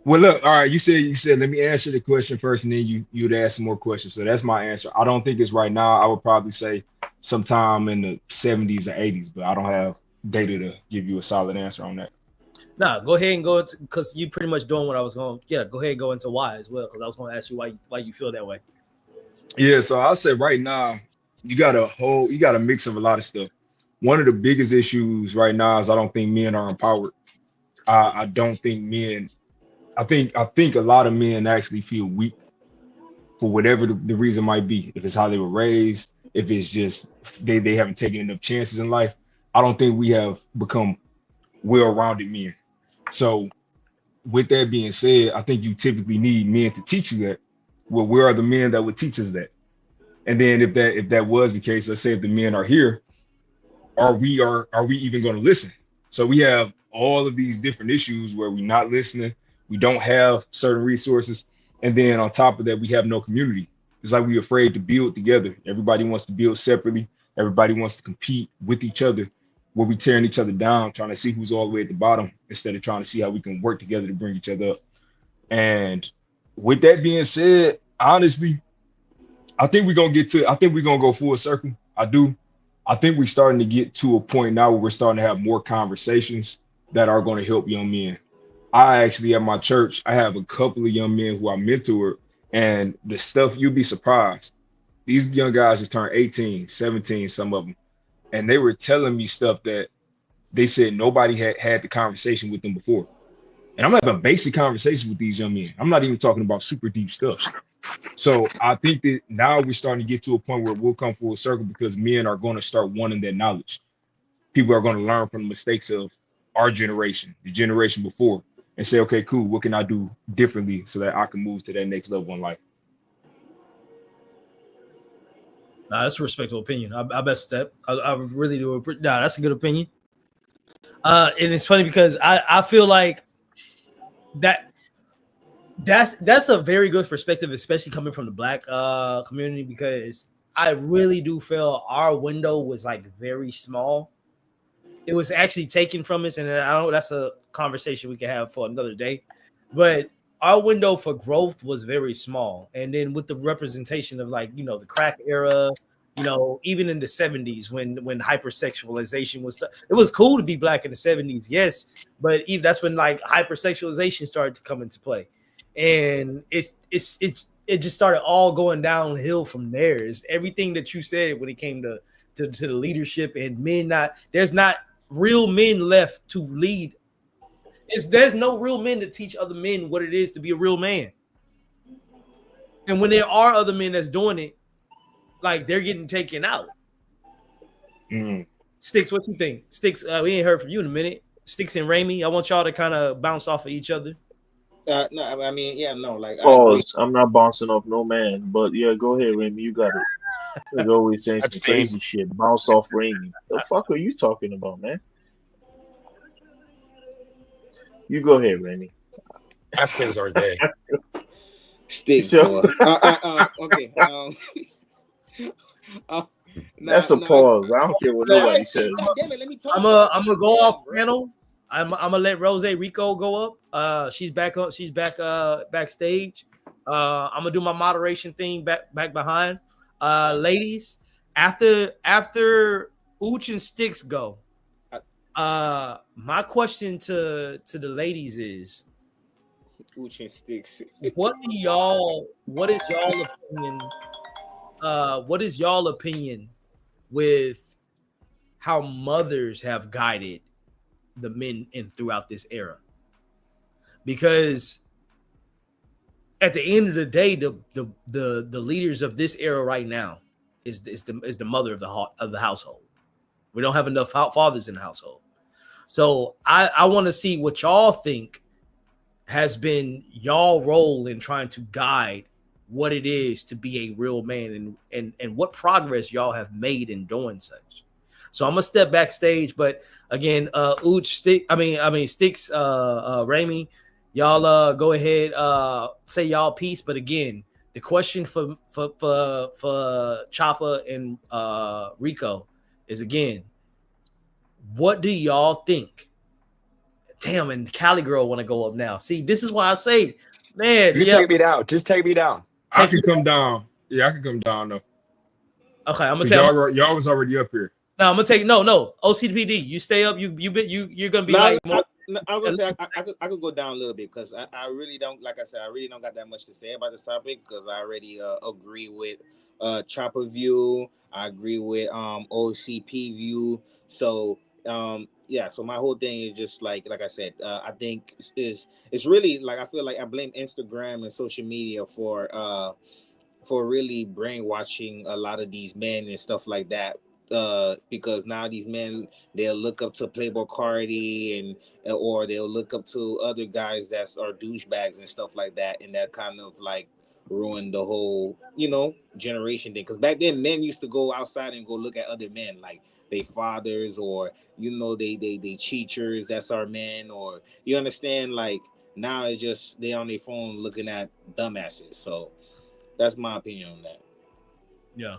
well, look, all right, you said let me answer the question first, and then you'd ask some more questions. So that's my answer. I don't think it's right now. I would probably say sometime in the 70s or 80s, but I don't have data to give you a solid answer on that. Nah, go ahead and go into, because you pretty much doing what I was going. Yeah, go ahead and go into why as well, because I was going to ask you why you feel that way. Yeah, so I'll say right now, you got a mix of a lot of stuff. One of the biggest issues right now is I don't think men are empowered. I don't think men. I think a lot of men actually feel weak for whatever the reason might be. If it's how they were raised, if it's just they haven't taken enough chances in life. I don't think we have become well-rounded men. So with that being said, I think you typically need men to teach you that. Well, where are the men that would teach us that? And then if that was the case, let's say if the men are here, are we even going to listen? So we have all of these different issues where we're not listening, we don't have certain resources, and then on top of that, we have no community. It's like we're afraid to build together. Everybody wants to build separately. Everybody wants to compete with each other, where we tearing each other down, trying to see who's all the way at the bottom, instead of trying to see how we can work together to bring each other up. And with that being said, honestly, I think we're gonna go full circle. I do. I think we're starting to get to a point now where we're starting to have more conversations that are going to help young men. I actually, at my church, I have a couple of young men who I mentored, and the stuff, you'd be surprised. These young guys just turned 18, 17, some of them. And they were telling me stuff that they said nobody had the conversation with them before. And I'm having basic conversations with these young men. I'm not even talking about super deep stuff. So I think that now we're starting to get to a point where we'll come full circle, because men are going to start wanting that knowledge. People are going to learn from the mistakes of our generation, the generation before, and say, okay, cool, what can I do differently so that I can move to that next level in life? That's a respectable opinion. I best step. I really do. That's a good opinion. And it's funny because I feel like that's a very good perspective, especially coming from the Black community, because I really do feel our window was like very small. It was actually taken from us, and I know that's a conversation we can have for another day. But our window for growth was very small. And then with the representation of like, the crack era, even in the 70s when hypersexualization was, it was cool to be Black in the 70s, yes, but even that's when like hypersexualization started to come into play. And it just started all going downhill from there. It's everything that you said when it came to the leadership, and there's not real men left to lead. There's no real men to teach other men what it is to be a real man. And when there are other men that's doing it, like, they're getting taken out. Sticks, what you think? Sticks, we ain't heard from you in a minute. Sticks and Ramey, I want y'all to kind of bounce off of each other. No, I mean, yeah, no, like, Pause. I'm not bouncing off no man, but yeah, go ahead, Ramey. You got it. He's always saying some crazy shit. Bounce off Ramey. The fuck are you talking about, man? You go ahead, Ramey. Africans are gay. Speak. So- Okay. Uh, That's a nah. pause. I don't care what Let- All right, nobody Sticks, says. goddamn it, let me talk. I'm gonna go off Bro. panel. I'm gonna let Rose Rico go up. She's back up. She's back backstage. I'm gonna do my moderation thing back behind. Ladies, after Ooch and Sticks go, my question to the ladies is, Ooch and Sticks. what is y'all opinion? What is y'all opinion with how mothers have guided the men in throughout this era? Because at the end of the day, the leaders of this era right now is the mother of the household. We don't have enough fathers in the household. So I want to see what y'all think has been y'all role in trying to guide what it is to be a real man, and what progress y'all have made in doing such. So I'm gonna step backstage, but again, Sticks, Ramy, y'all go ahead, say y'all piece. But again, the question for Choppa and Rico is, again, what do y'all think? Damn, and Cali Girl want to go up now. See, this is why I say, man, You take me down. Just take me down. I can come down. Yeah, I can come down though. Okay, I'm gonna 'Cause say y'all was already up here. no. I'm gonna take no. OCPD, you stay up. You're gonna be like more. I was gonna say I could go down a little bit because I really don't, like I said, I really don't got that much to say about this topic because I already agree with Chopper view. I agree with OCP view. So yeah, so my whole thing is just like I said, I think it's really like, I feel like I blame Instagram and social media for really brainwashing a lot of these men and stuff like that. Because now these men, they'll look up to Playboy Cardi or they'll look up to other guys that are douchebags and stuff like that, and that kind of like ruined the whole generation thing. Because back then, men used to go outside and go look at other men, like they fathers, or they cheaters. That's our men, or you understand? Like now it's just they on their phone looking at dumbasses. So that's my opinion on that. Yeah.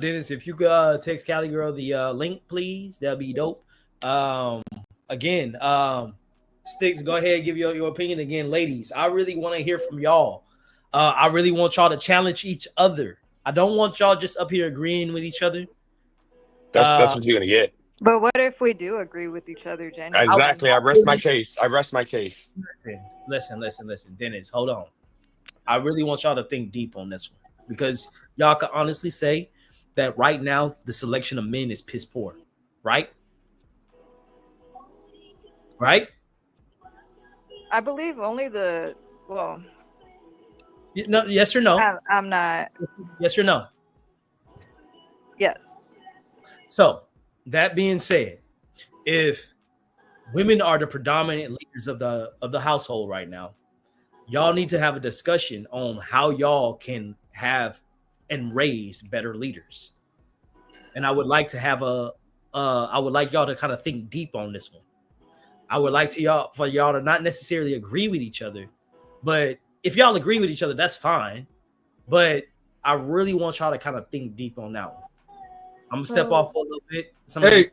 Dennis, if you could text Cali Girl the link, please, that'd be dope. Again, Sticks, go ahead, give your opinion again, ladies. I really want to hear from y'all. I really want y'all to challenge each other. I don't want y'all just up here agreeing with each other. That's what you're gonna get. But what if we do agree with each other genuinely? Exactly. I rest my case. Listen, Dennis, hold on. I really want y'all to think deep on this one, because y'all can honestly say that right now the selection of men is piss poor, right? Right? I believe only Yes or no? I'm not. Yes or no? Yes. So that being said, if women are the predominant leaders of the household right now, y'all need to have a discussion on how y'all can have and raise better leaders. And I would like to have I would like y'all to kind of think deep on this one. I would like for y'all to not necessarily agree with each other, but if y'all agree with each other, that's fine. But I really want y'all to kind of think deep on that one. I'm gonna step off for a little bit. Hey,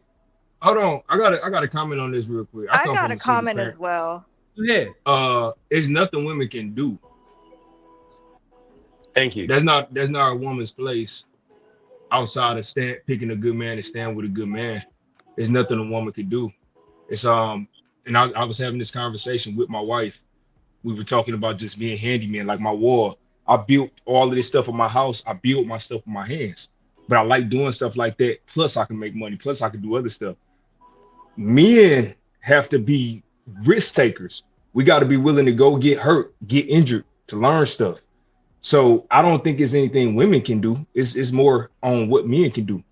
hold on. I got a comment on this real quick. I got a comment as well. Yeah. It's nothing women can do. Thank you. That's not a woman's place outside of picking a good man and stand with a good man. There's nothing a woman could do. It's and I was having this conversation with my wife. We were talking about just being handyman, like my wall. I built all of this stuff in my house. I built my stuff with my hands. But I like doing stuff like that. Plus I can make money. Plus I can do other stuff. Men have to be risk takers. We got to be willing to go get hurt, get injured to learn stuff. So I don't think it's anything women can do. It's more on what men can do.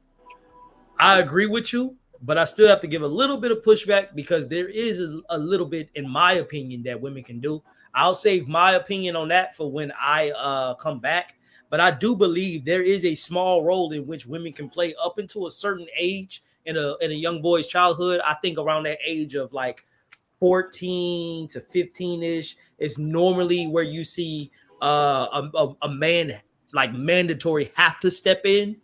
I agree with you, but I still have to give a little bit of pushback, because there is a little bit, in my opinion, that women can do. I'll save my opinion on that for when I come back. But I do believe there is a small role in which women can play up until a certain age in a young boy's childhood. I think around that age of like 14 to 15-ish is normally where you see a man like mandatory have to step in,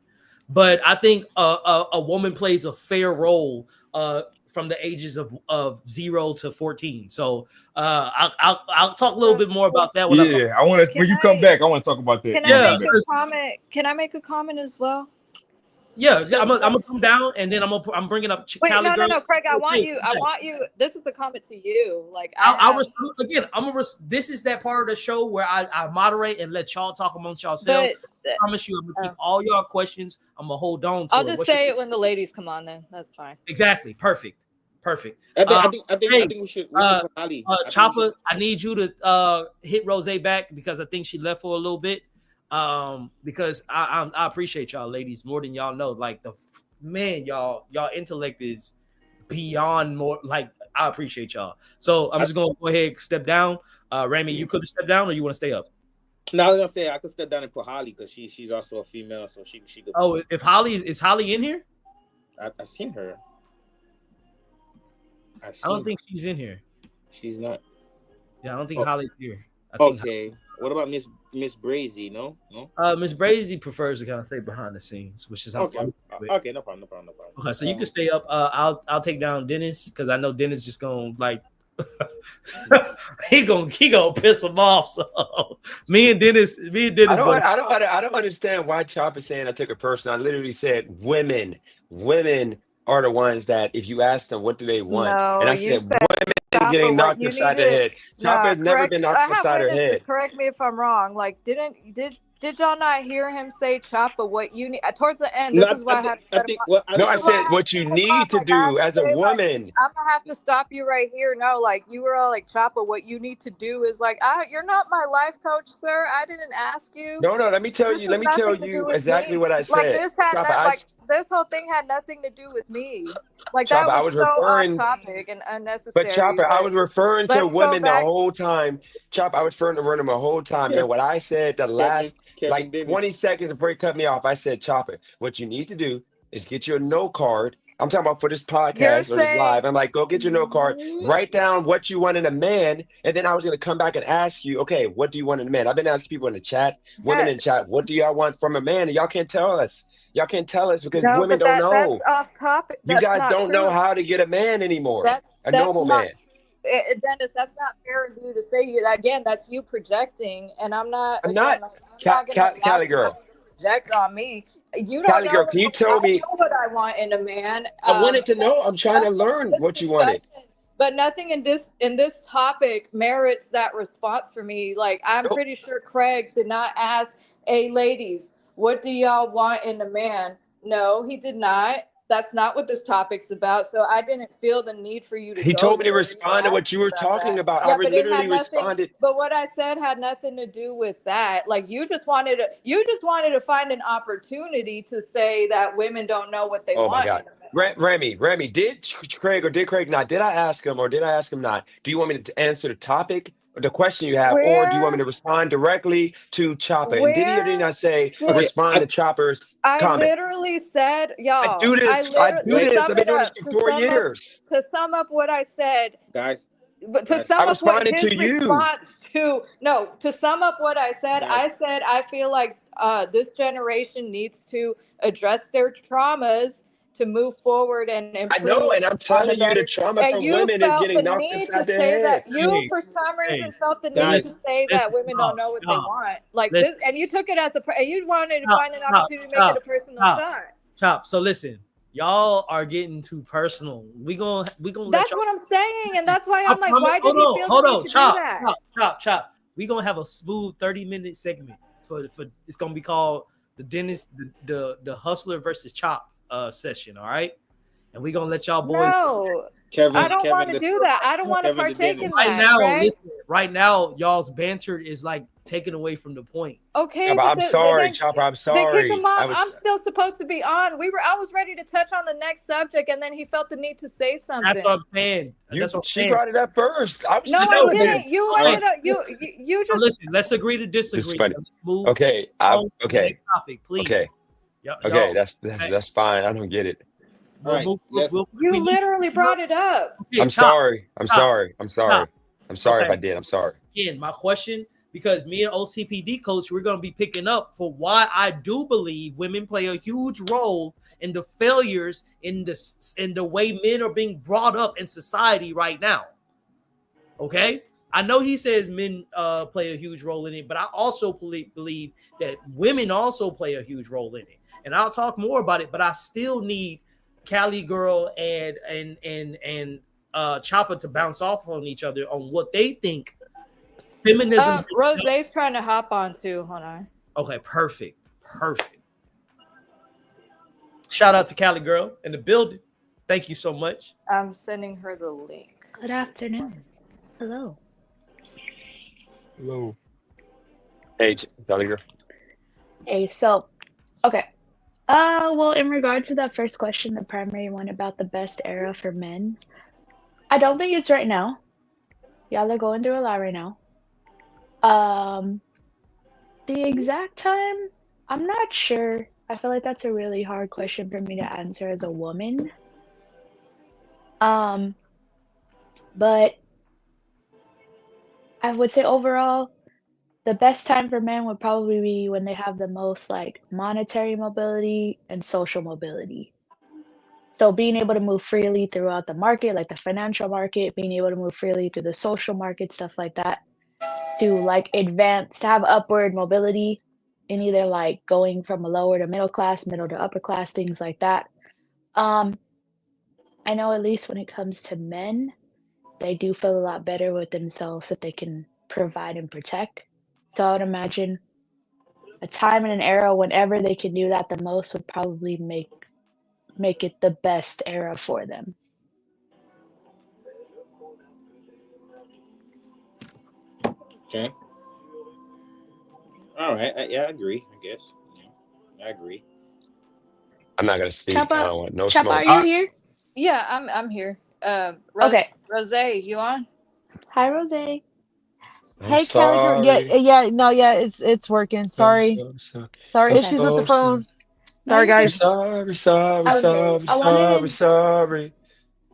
but I think a woman plays a fair role from the ages of 0 to 14. So I'll talk a little bit more about that when Yeah, I want to. When you come back, I want to talk about that. Can When you I come make back. a comment? Can I make a comment as well? Yeah, I'm gonna come down and then I'm bringing up Wait, Cali girl. no, Craig. I want Hey, you. hey. This is a comment to you. Like this is that part of the show where I moderate and let y'all talk amongst yourselves. But I promise you, I'm gonna keep all y'all questions. I'm gonna hold on to I'll it. just say it when the ladies come on. Then that's fine. Exactly. Perfect. I think we should put Ali. Chopper, I need you to hit Rose back because I think she left for a little bit. Because I appreciate y'all ladies more than y'all know. Like y'all intellect is beyond more. Like I appreciate y'all. So I'm just gonna go ahead and step down. Rami, you could have stepped down, or you want to stay up? No, I was gonna say I could step down and put Holly because she's also a female, so she could. Oh, if Holly is Holly in here? I've seen her. I don't think she's in here. She's not. Yeah, I don't think Holly's here. Okay. What about Miss Brazy? No. Miss Brazy prefers to kind of stay behind the scenes, which is okay. Okay, no problem. Okay, so you can stay up. I'll take down Dennis because I know Dennis just gonna like he gonna piss him off. So me and Dennis. I don't understand why Chop is saying I took it personal. I literally said women are the ones that if you ask them what do they want, and I said women getting knocked upside the head. Chop has never been knocked upside her head. Correct me if I'm wrong. Like, did y'all not hear him say, Choppa, what you need? Towards the end, this is why I said what you need to do as a woman. Like, I'm gonna have to stop you right here. No, like you were all like, Choppa, what you need to do is like, you're not my life coach, sir. I didn't ask you. No, let me tell you exactly what I said. Like this whole thing had nothing to do with me. Like Chopper, that was off topic and unnecessary. But Chopper, I was referring to women the whole time. Chopper, I was referring to women the whole time. And what I said the last 20 seconds before he cut me off, I said, Chopper, what you need to do is get your no card. I'm talking about for this podcast or this live. I'm like, go get your no card, write down what you want in a man, and then I was gonna come back and ask you, okay, what do you want in a man? I've been asking people in the chat, women in the chat, what do y'all want from a man? And y'all can't tell us. Y'all can't tell us because women don't know. That's off topic. You guys don't know how to get a man anymore. A normal man. Dennis, that's not fair of you to say. Again, that's you projecting, and I'm not. Cali girl. Project on me. You don't Cali know. Girl, can you tell me what I want in a man? I wanted to know. I'm trying to learn what you wanted. But nothing in this topic merits that response for me. Like I'm pretty sure Craig did not ask, "Hey, ladies, what do y'all want in a man?" No, he did not. That's not what this topic's about. So I didn't feel the need for you to. He told me to respond to what you were talking about. I literally responded. But what I said had nothing to do with that. Like you just wanted to find an opportunity to say that women don't know what they want. Oh my God. Remy, did Craig not? Did I ask him or did I ask him not? Do you want me to answer the topic? The question you have, or do you want me to respond directly to Chopper? And did he or did he not say respond to Chopper's comment? I literally said, y'all. I do this. I've been doing this for 4 years. To sum up what I said, guys. To sum up what his response to sum up what I said, I said I feel like this generation needs to address their traumas to move forward and improve. I know, and I'm telling you, the trauma from women is getting knocked inside their head. For some reason, felt the need to say that women don't know what they want. Like this, and you took it as you wanted to find an opportunity to make it a personal shot. Chop. So listen, y'all are getting too personal. We gonna. That's what I'm saying, and that's why I'm like, why did you feel the need to do that? Chop. We gonna have a smooth 30-minute segment for it's gonna be called the Dennis, the Hustler versus Chop session. All right, and we gonna let y'all boys. No, I don't want to do that. I don't want to partake in that. Right now, y'all's banter is like taken away from the point. Okay, yeah, but I'm sorry, Chopper. I'm sorry. I'm still supposed to be on. I was ready to touch on the next subject, and then he felt the need to say something. That's what I'm saying. She brought it up first. I didn't. You just listen. Let's agree to disagree. Okay. Okay. Topic, please. Okay. Okay, that's fine. I don't get it. You literally brought it up. I'm sorry. I'm sorry if I did. I'm sorry. Again, my question, because me and OCPD coach, we're going to be picking up for why I do believe women play a huge role in the failures in the way men are being brought up in society right now. Okay, I know he says men play a huge role in it, but I also believe that women also play a huge role in it. And I'll talk more about it, but I still need Cali Girl and Chopper to bounce off on each other on what they think feminism. Rose's trying to hop on too. Hold on. Okay, perfect. Shout out to Cali Girl in the building. Thank you so much. I'm sending her the link. Good afternoon. Hello. Hello. Hey, Gallagher. Hey, so, okay. Well, in regards to that first question, the primary one about the best era for men, I don't think it's right now. Y'all are going through a lot right now. The exact time, I'm not sure. I feel like that's a really hard question for me to answer as a woman. But I would say overall, the best time for men would probably be when they have the most like monetary mobility and social mobility. So being able to move freely throughout the market, like the financial market, being able to move freely through the social market, stuff like that, to like advance, to have upward mobility in either like going from a lower to middle class, middle to upper class, things like that. I know at least when it comes to men, they do feel a lot better with themselves that they can provide and protect. So I would imagine a time and an era whenever they can do that the most would probably make it the best era for them. Okay. All right. Yeah, I agree. I guess. Yeah, I agree. I'm not gonna speak. I Choppa, don't want no Choppa, smoke. are you here? Yeah, I'm here. Okay. Rose, you on? Hi, Rose. I'm Hey, Kelly girl. Yeah, sorry. no, yeah, it's working. Sorry. Sorry. Sorry, I'm Okay. issues with the so phone. sorry. No, Sorry, you're I'm good. guys. sorry, sorry, Okay. sorry, I wanted sorry, to sorry.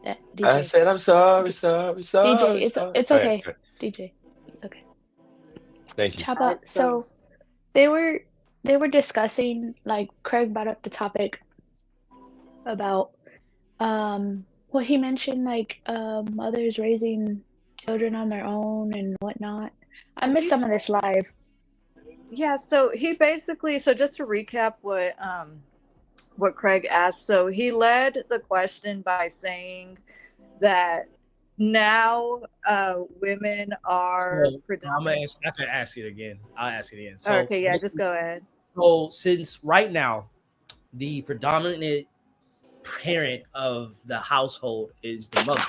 I DJ. said I'm sorry, D- sorry, DJ, sorry, sorry. it's Okay, okay. good. DJ. It's okay. Thank you. All Choppa, right, so so they were discussing, like Craig brought up the topic about well, he mentioned like mothers raising children on their own and whatnot. I missed some of this live. yeah, so he basically, so just to recap what Craig asked, so he led the question by saying that now women are So predominant. I can ask it again. I'll ask it again. So Okay, yeah, just go ahead. So since right now the predominant parent of the household is the mother,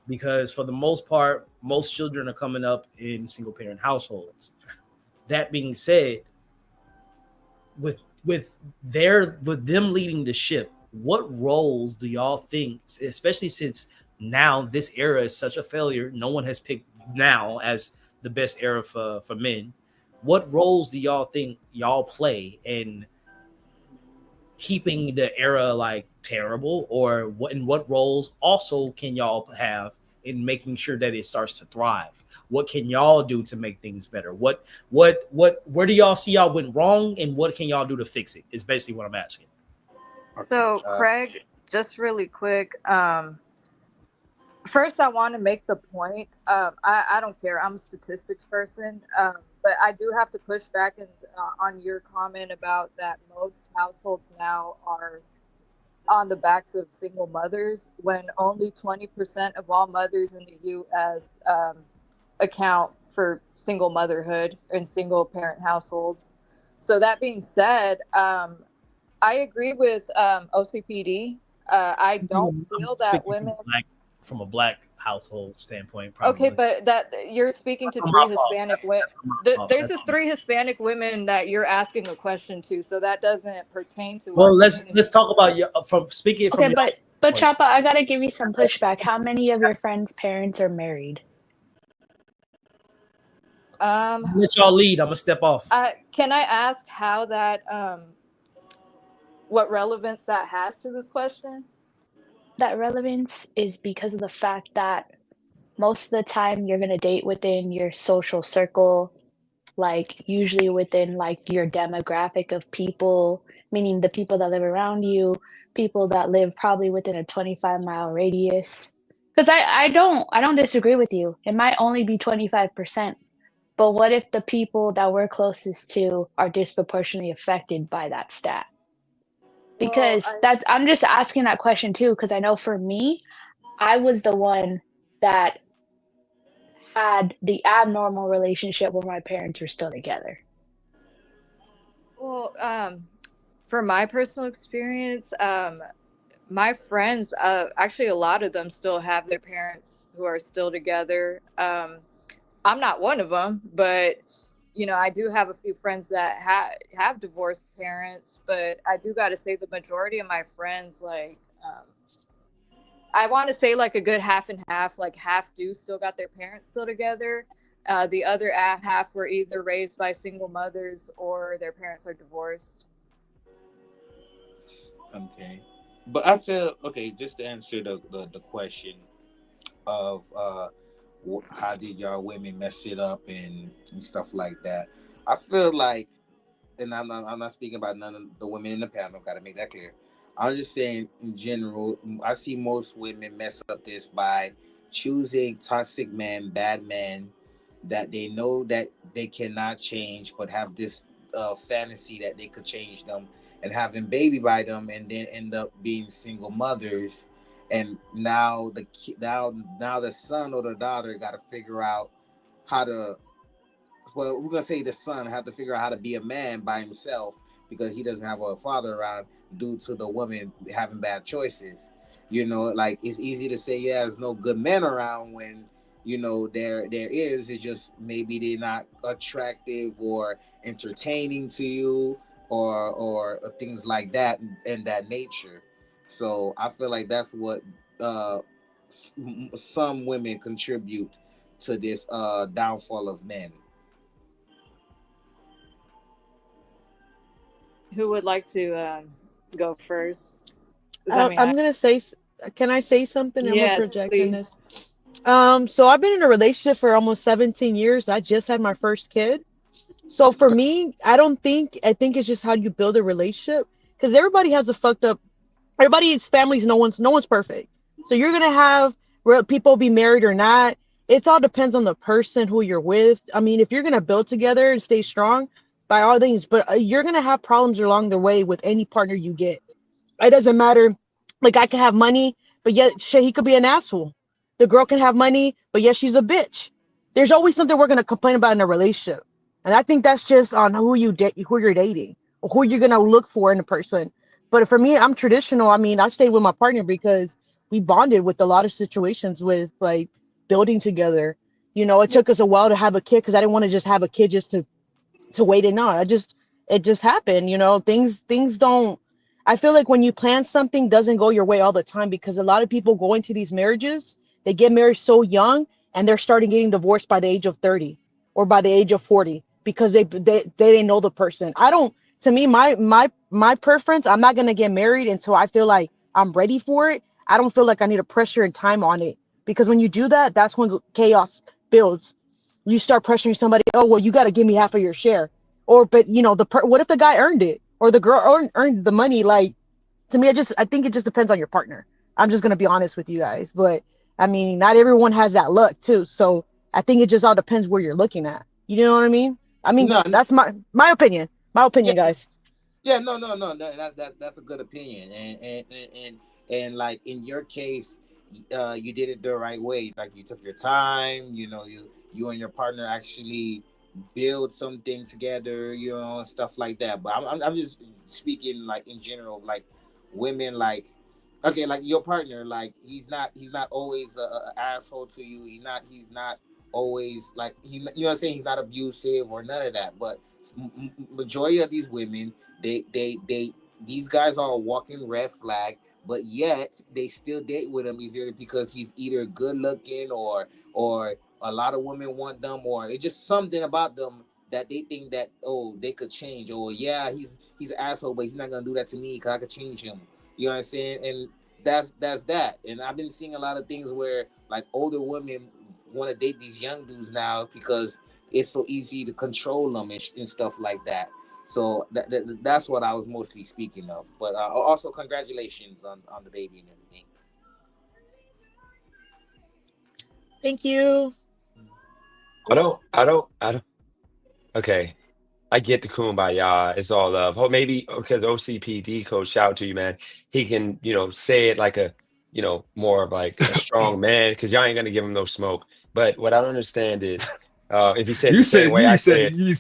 because for the most part, most children are coming up in single parent households. That being said, with them leading the ship, what roles do y'all think, especially since now this era is such a failure, no one has picked now as the best era for men, what roles do y'all think y'all play in keeping the era like terrible, or what roles also can y'all have in making sure that it starts to thrive? What can y'all do to make things better? Where do y'all see y'all went wrong, and what can y'all do to fix it is basically what I'm asking. So Craig, just really quick, first I want to make the point, I don't care, I'm a statistics person, but I do have to push back on your comment about that most households now are on the backs of single mothers, when only 20% of all mothers in the U.S. Account for single motherhood and single parent households. So that being said, I agree with OCPD. I don't feel that women. From a black household standpoint, probably. Okay, but that you're speaking to three Hispanic women. There's just 3 Hispanic women that you're asking a question to, so that doesn't pertain to. Well, let's talk about from speaking from. Okay, but Choppa, I gotta give you some pushback. How many of your friends' parents are married? Let y'all lead. I'm gonna step off. Can I ask how that what relevance that has to this question? That relevance is because of the fact that most of the time you're going to date within your social circle like usually within like your demographic of people, meaning the people that live around you, people that live probably within a 25-mile radius. Because I don't disagree with you. It might only be 25%, but what if the people that we're closest to are disproportionately affected by that stat? Well, Because that I'm just asking that question too, because I know for me, I was the one that had the abnormal relationship where my parents were still together. well, for my personal experience, my friends, actually, a lot of them still have their parents who are still together. I'm not one of them, but I do have a few friends that have divorced parents. But I do got to say, the majority of my friends, like, I want to say like a good half and half, like half do still got their parents still together. The other half were either raised by single mothers or their parents are divorced. Okay. But I feel okay. Just to answer the question of how did y'all women mess it up and stuff like that. I feel like, and I'm not speaking about none of the women in the panel. Got to make that clear. I'm just saying in general. I see most women mess up this by choosing toxic men, bad men that they know that they cannot change, but have this fantasy that they could change them, and having baby by them, and then end up being single mothers. And now now the son or the daughter got to figure out how to, well, we're gonna say the son have to figure out how to be a man by himself because he doesn't have a father around due to the woman having bad choices. Like it's easy to say, yeah, there's no good men around when there is. It's just maybe they're not attractive or entertaining to you or things like that and that nature. So I feel like that's what uh some women contribute to this downfall of men. Who would like to go first? 'Cause, I mean, I'm gonna say, can I say something? I'm gonna yes, project in please. this. So I've been in a relationship for almost 17 years. I just had my first kid. So for me, I think it's just how you build a relationship because everybody has a fucked up, everybody's families, no one's perfect. So you're gonna have real people be married or not. It all depends on the person who you're with. I mean, if you're gonna build together and stay strong, by all things, but you're gonna have problems along the way with any partner you get. It doesn't matter. Like I can have money, but yet shit, he could be an asshole. The girl can have money, but yet she's a bitch. There's always something we're gonna complain about in a relationship, and I think that's just on who you date, who you're dating, or who you're gonna look for in a person. But for me, I'm traditional. I mean, I stayed with my partner because we bonded with a lot of situations with like building together. It Yeah, took us a while to have a kid because I didn't want to just have a kid just to wait it out. It just happened, things don't. I feel like when you plan something doesn't go your way all the time because a lot of people go into these marriages, they get married so young and they're starting getting divorced by the age of 30 or by the age of 40 because they didn't know the person. I don't To me, my preference, I'm not gonna get married until I feel like I'm ready for it. I don't feel like I need a pressure and time on it because when you do that, that's when chaos builds. You start pressuring somebody, oh well, you got to give me half of your share, or but what if the guy earned it or the girl earned the money? Like, to me, I think it just depends on your partner. I'm just gonna be honest with you guys, but I mean, not everyone has that luck too. So I think it just all depends where you're looking at. You know what I mean? I mean, no, that's my opinion. My yeah, opinion, guys. yeah, no, no, no. That's a good opinion, and like in your case, you did it the right way. Like you took your time. You and your partner actually build something together. And stuff like that. But I'm just speaking like in general of like women like. Okay, like your partner, like he's not always a asshole to you. He's not always like what I'm saying. He's not abusive or none of that. But majority of these women, they these guys are a walking red flag, but yet they still date with him either because he's either good looking or a lot of women want them, or it's just something about them that they think that, oh, they could change, or yeah, he's an asshole, but he's not gonna do that to me because I could change him. You know what I'm saying? And that's that. And I've been seeing a lot of things where like older women want to date these young dudes now because it's so easy to control them and stuff like that. So that's what I was mostly speaking of. But also congratulations on the baby and everything. Thank you. I don't. Okay. I get the kumbaya. It's all love. Oh, maybe okay, the OCPD coach, shout out to you, man. He can, say it like a, more of like a strong man, because y'all ain't gonna give him no smoke. But what I don't understand is, if he said You the same said way I say it. you be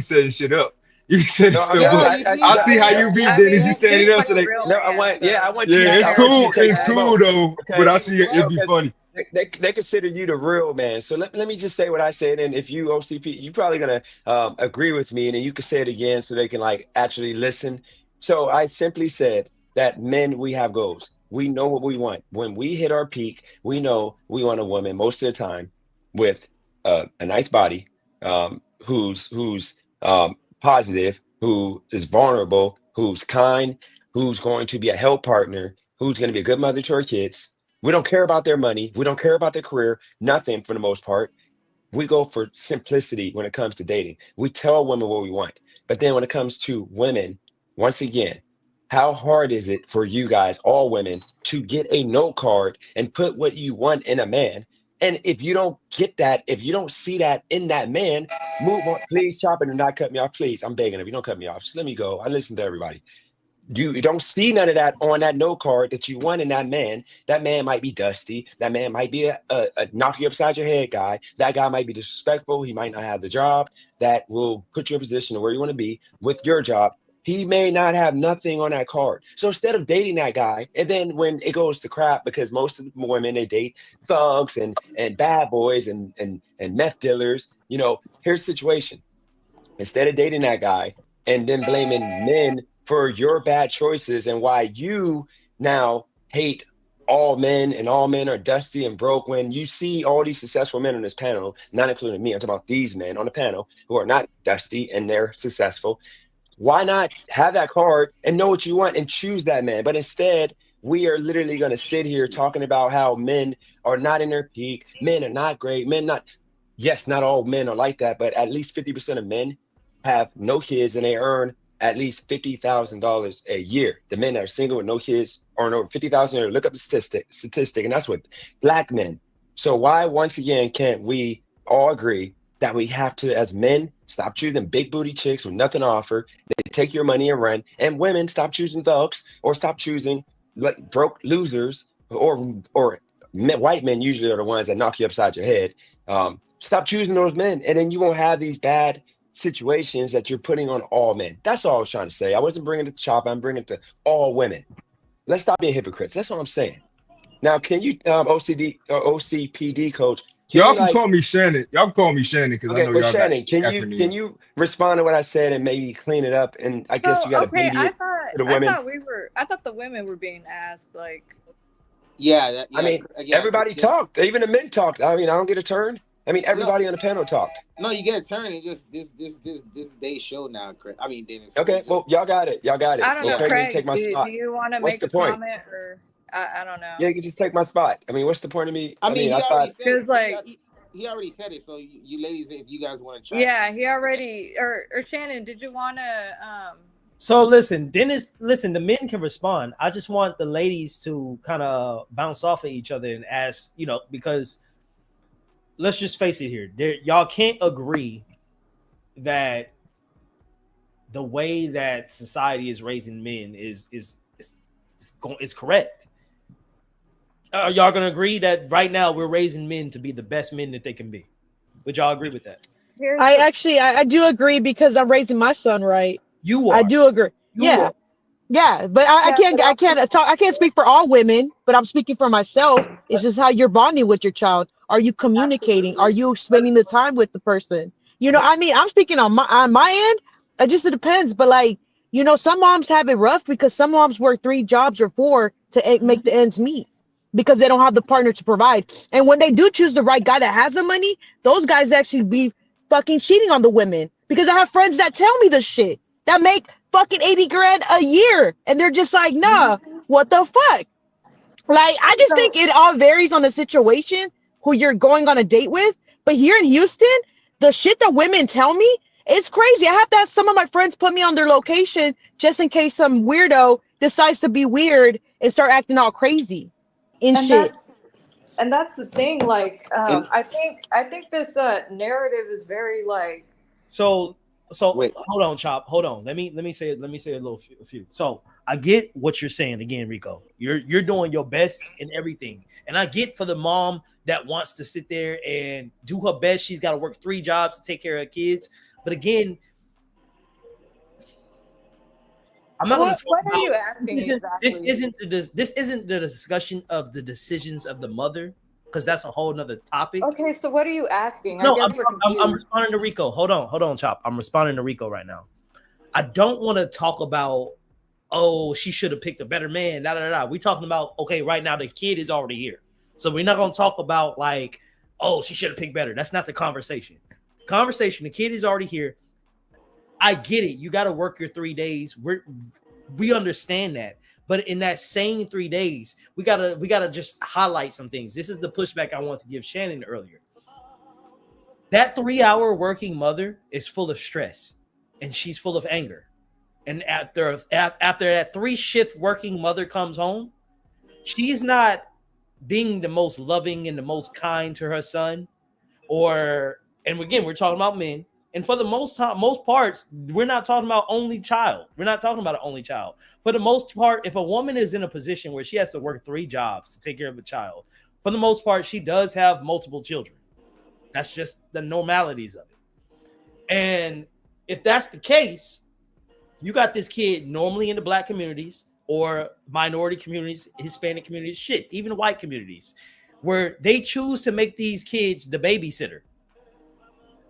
setting shit up. You be setting No, I stuff mean, up. Yeah, you see, I see how no, you be, I Dennis. mean, You he setting it seems up like so a they. real no, man. So I want you, Yeah, that it's I want you cool. to take It's the yeah. cool smoke, though. But okay? I see it'd be Because funny. they consider you the real man. So let me just say what I said, and if you OCP, you probably gonna agree with me, and then you can say it again so they can like actually listen. So I simply said that men, we have goals. We know what we want. When we hit our peak, we know we want a woman most of the time with a nice body, who's positive, who is vulnerable, who's kind, who's going to be a help partner, who's going to be a good mother to our kids. We don't care about their money. We don't care about their career. Nothing for the most part. We go for simplicity when it comes to dating. We tell women what we want. But then when it comes to women, once again, how hard is it for you guys, all women, to get a no card and put what you want in a man? And if you don't get that, if you don't see that in that man, move on. Please, Chop it, and not cut me off. Please, I'm begging. If you don't cut me off, just let me go. I listen to everybody. You don't see none of that on that no card that you want in that man. That man might be dusty. That man might be a knock you upside your head guy. That guy might be disrespectful. He might not have the job that will put you in a position where you want to be with your job. He may not have nothing on that card. So instead of dating that guy, and then when it goes to crap, because most of the women they date thugs and bad boys and meth dealers, here's the situation. Instead of dating that guy and then blaming men for your bad choices and why you now hate all men and all men are dusty and broke, when you see all these successful men on this panel, not including me, I'm talking about these men on the panel who are not dusty and they're successful. Why not have that card and know what you want and choose that man? But instead, we are literally going to sit here talking about how men are not in their peak, men are not great, men not. Yes, not all men are like that, but at least 50% of men have no kids and they earn at least $50,000 a year. The men that are single with no kids earn over 50,000 a year. Look up the statistic, and that's with black men. So why, once again, can't we all agree that we have to, as men, stop choosing big booty chicks with nothing to offer? They take your money and run. And women, stop choosing thugs or stop choosing like broke losers or white men usually are the ones that knock you upside your head. Stop choosing those men, and then you won't have these bad situations that you're putting on all men. That's all I was trying to say. I wasn't bringing it to Chop. I'm bringing it to all women. Let's stop being hypocrites. That's what I'm saying. Now, can you, OCPD coach? Can Y'all you can like? call me Shannon. Y'all can call me Shannon because I Okay, know well, y'all got Shannon, can acronyms. you respond to what I said and maybe clean it up? And I guess So you got to okay, baby it to the women. I thought the women were being asked like. Yeah, I mean, yeah, everybody yes. talked. Even the men talked. I mean, I don't get a turn. I mean, No, everybody on the panel talked. no, you get a turn and just this day show now, Chris. I mean, Dennis. Okay, Just, well, y'all got it. Y'all got it. I don't Well, know, Craig didn't Craig. take my Do spot. you want to What's make the a point? comment or I don't know? Yeah, you can just take my spot. I mean, what's the point of me? I mean, he I already thought. said it. Because So like he already said it. So you ladies, if you guys want to try, yeah, he already or Shannon, did you want to So listen, Dennis, listen, the men can respond. I just want the ladies to kind of bounce off of each other and ask, because let's just face it here. Y'all can't agree that the way that society is raising men is correct. Are y'all gonna agree that right now we're raising men to be the best men that they can be? Would y'all agree with that? here's I the actually I do agree because I'm raising my son right. You I are. do agree. You Yeah. are. Yeah, but I yeah, can't but I also can't talk I can't speak for all women, but I'm speaking for myself. It's just how you're bonding with your child. Are you communicating? Are absolutely. you But spending the time with the person? I mean, I'm speaking on my end. It depends, but like, some moms have it rough because some moms work 3 jobs or 4 to make the ends meet because they don't have the partner to provide. And when they do choose the right guy that has the money, those guys actually be fucking cheating on the women because I have friends that tell me the shit that make fucking 80 grand a year and they're just like, nah, what the fuck? Like, I just so think it all varies on the situation, who you're going on a date with. But here in Houston, the shit that women tell me, it's crazy. I have to have some of my friends put me on their location just in case some weirdo decides to be weird and start acting all crazy and And shit. that's the thing. Like, And I think this narrative is very like. So wait, hold on, Chop. Hold on. Let me say a little few. So I get what you're saying again, Rico. You're doing your best in everything, and I get for the mom that wants to sit there and do her best. She's got to work 3 jobs to take care of her kids. But again, I'm not going to talk What are about you asking this. exactly? Isn't the discussion of the decisions of the mother, because that's a whole nother topic. Okay, so what are you asking? I No, guess we're I'm confused. responding to Rico. Hold on, Chop. I'm responding to Rico right now. I don't want to talk about, oh, she should have picked a better man. We're talking about, okay, right now the kid is already here. So we're not going to talk about like, oh, she should have picked better. That's not the conversation. The kid is already here. I get it. You got to work your 3 days. We understand that. But in that same 3 days, we gotta just highlight some things. This is the pushback I want to give Shannon earlier. That 3-hour working mother is full of stress, and she's full of anger. And after that 3-shift working mother comes home, she's not being the most loving and the most kind to her son. And again, we're talking about men. And for the most parts, we're not talking about only child. We're not talking about an only child. For the most part, if a woman is in a position where she has to work 3 jobs to take care of a child, for the most part, she does have multiple children. That's just the normalities of it. And if that's the case, you got this kid normally in the Black communities or minority communities, Hispanic communities, shit, even white communities, where they choose to make these kids the babysitter.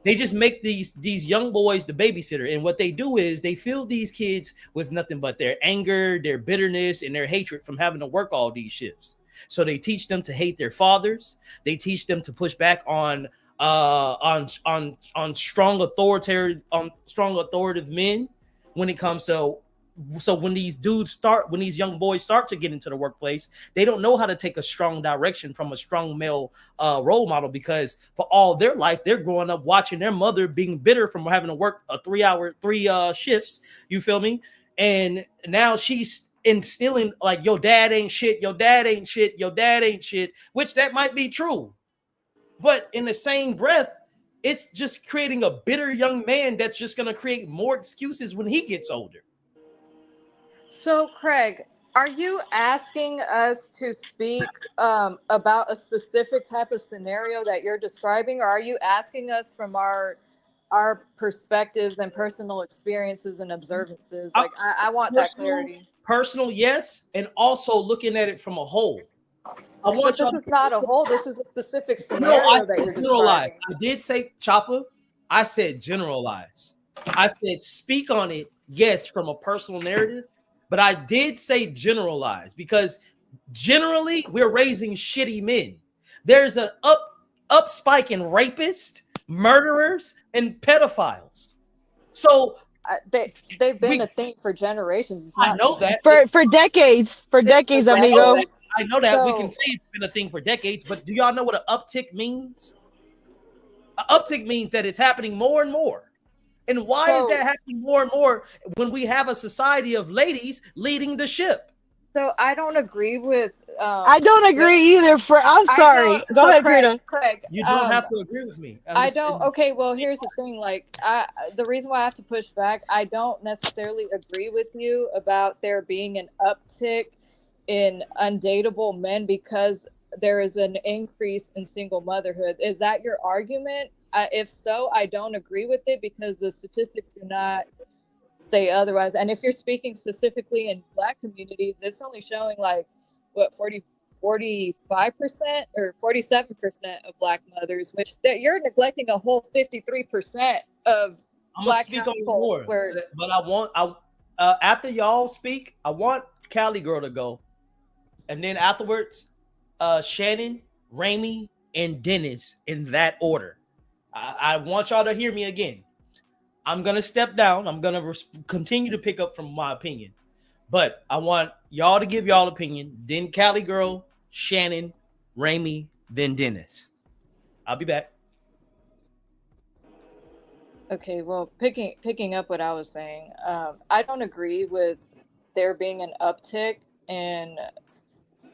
They just make these young boys the babysitter. And what they do is they fill these kids with nothing but their anger, their bitterness, and their hatred from having to work all these shifts. So they teach them to hate their fathers. They teach them to push back on strong authoritative men when it comes to. So when these young boys start to get into the workplace, they don't know how to take a strong direction from a strong male role model, because for all their life, they're growing up watching their mother being bitter from having to work a 3 shifts. You feel me? And now she's instilling like, your dad ain't shit. Your dad ain't shit. Your dad ain't shit, which that might be true. But in the same breath, it's just creating a bitter young man that's just going to create more excuses when he gets older. So, Craig, are you asking us to speak about a specific type of scenario that you're describing, or are you asking us from our perspectives and personal experiences and observances? Like, I want that clarity. Personal, yes, and also looking at it from a whole. But this is not a whole. This is a specific No, scenario I that said you're generalize. describing. I did say, Chopper. I said generalize. I said speak on it, yes, from a personal narrative, but I did say generalize, because generally we're raising shitty men. There's an up spike in rapists, murderers, and pedophiles. So They've been a thing for generations. It's I not know that. For decades, amigo. I know that. So, we can say it's been a thing for decades, but do y'all know what an uptick means? An uptick means that it's happening more and more. And why is that happening more and more when we have a society of ladies leading the ship? So I don't agree with. I don't agree either. I'm sorry. Go ahead, Krita. Craig. You don't have to agree with me. I don't. Okay, well, here's the thing. Like, the reason why I have to push back, I don't necessarily agree with you about there being an uptick in undateable men because there is an increase in single motherhood. Is that your argument? If so, I don't agree with it because the statistics do not say otherwise. And if you're speaking specifically in Black communities, it's only showing like what 45% or 47% of Black mothers, which you're neglecting a whole 53% of Black households. But I want after y'all speak, I want Cali girl to go, and then afterwards, Shannon, Ramey, and Dennis in that order. I want y'all to hear me again. I'm going to step down. I'm going to continue to pick up from my opinion. But I want y'all to give y'all opinion. Then Cali girl, Shannon, Ramey, then Dennis. I'll be back. Okay, well, picking up what I was saying, I don't agree with there being an uptick in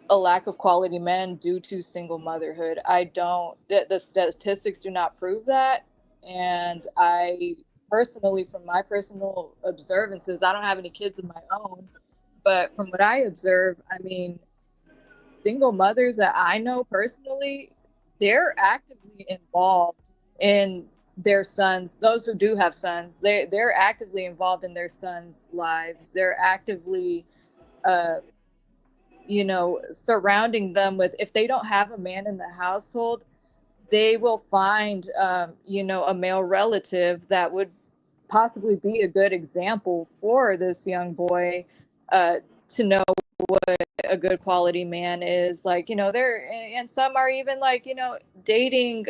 a lack of quality men due to single motherhood. I don't, the statistics do not prove that. And I personally, from my personal observances, I don't have any kids of my own, but from what I observe, I mean, single mothers that I know personally, they're actively involved in their sons. Those who do have sons, they're actively involved in their sons' lives. They're actively, uh, surrounding them with. If they don't have a man in the household, they will find, a male relative that would possibly be a good example for this young boy, uh, to know a good quality man is like. There, and some are even like, dating,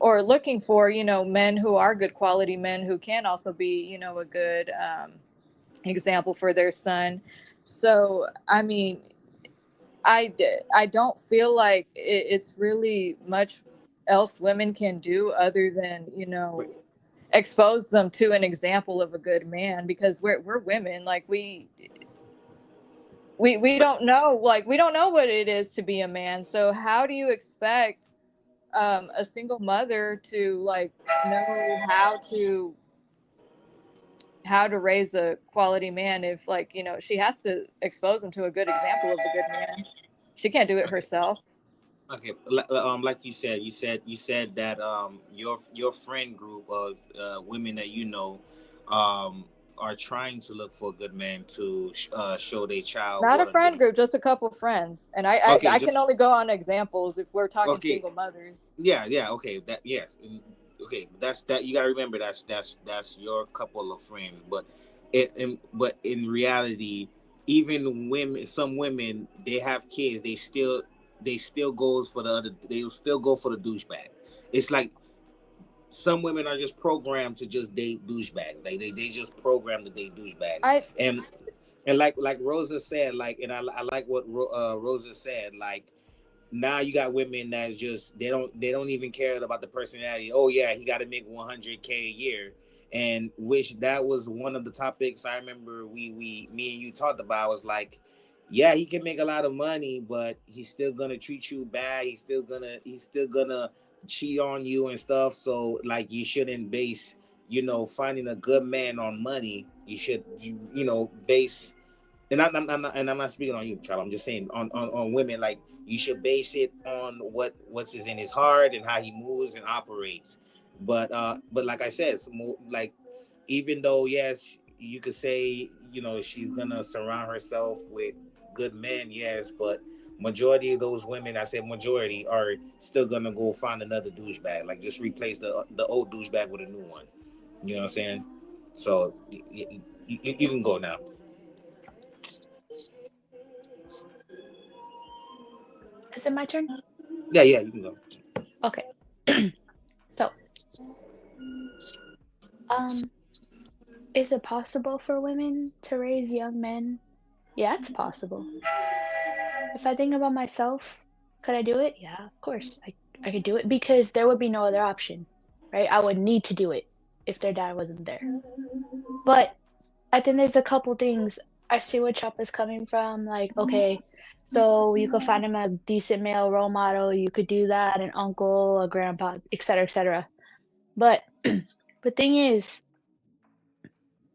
or looking for, men who are good quality men who can also be, a good, example for their son. So I mean, I don't feel like it's really much else women can do other than, expose them to an example of a good man, because we're women. Like, we don't know, like, we don't know what it is to be a man. So how do you expect, a single mother to, like, know how to raise a quality man if, like, she has to expose him to a good example of a good man? She can't do it Okay. herself. Okay, like you said that your friend group of women that um are trying to look for a good man to show their child Not a what a friend good. group, just a couple friends. And Okay, I can just only go on examples if we're talking okay. single mothers. Yeah, okay, that yes, okay, that you gotta remember that's your couple of friends, but but in reality, even women, some women, they have kids, they still goes for the other, they will still go for the douchebag. It's like some women are just programmed to just date douchebags. They just programmed to date douchebags, I and like Rosa said, like, and I like what Rosa said, like now you got women that's just they don't even care about the personality. Oh yeah, he got to make 100K a year, and which that was one of the topics I remember we me and you talked about. Was like, yeah, he can make a lot of money, but he's still gonna treat you bad. He's still gonna cheat on you and stuff. So like you shouldn't base finding a good man on money. You should base, and I'm not speaking on you, Charlie. I'm just saying on women, like you should base it on what's is in his heart and how he moves and operates. But like I said, like even though yes, you could say she's gonna surround herself with good men, yes, but majority of those women, I said majority, are still gonna go find another douchebag. Like just replace the old douchebag with a new one. You know what I'm saying? So you can go now. Is it my turn? Yeah, you can go. Okay. So, um, is it possible for women to raise young men? Yeah, it's possible. If I think about myself, could I do it? Yeah, of course. I could do it because there would be no other option, right? I would need to do it if their dad wasn't there. But I think there's a couple things. I see where Chop is coming from. Like, okay, so you could find him a decent male role model. You could do that, an uncle, a grandpa, etc., etc. But the thing is,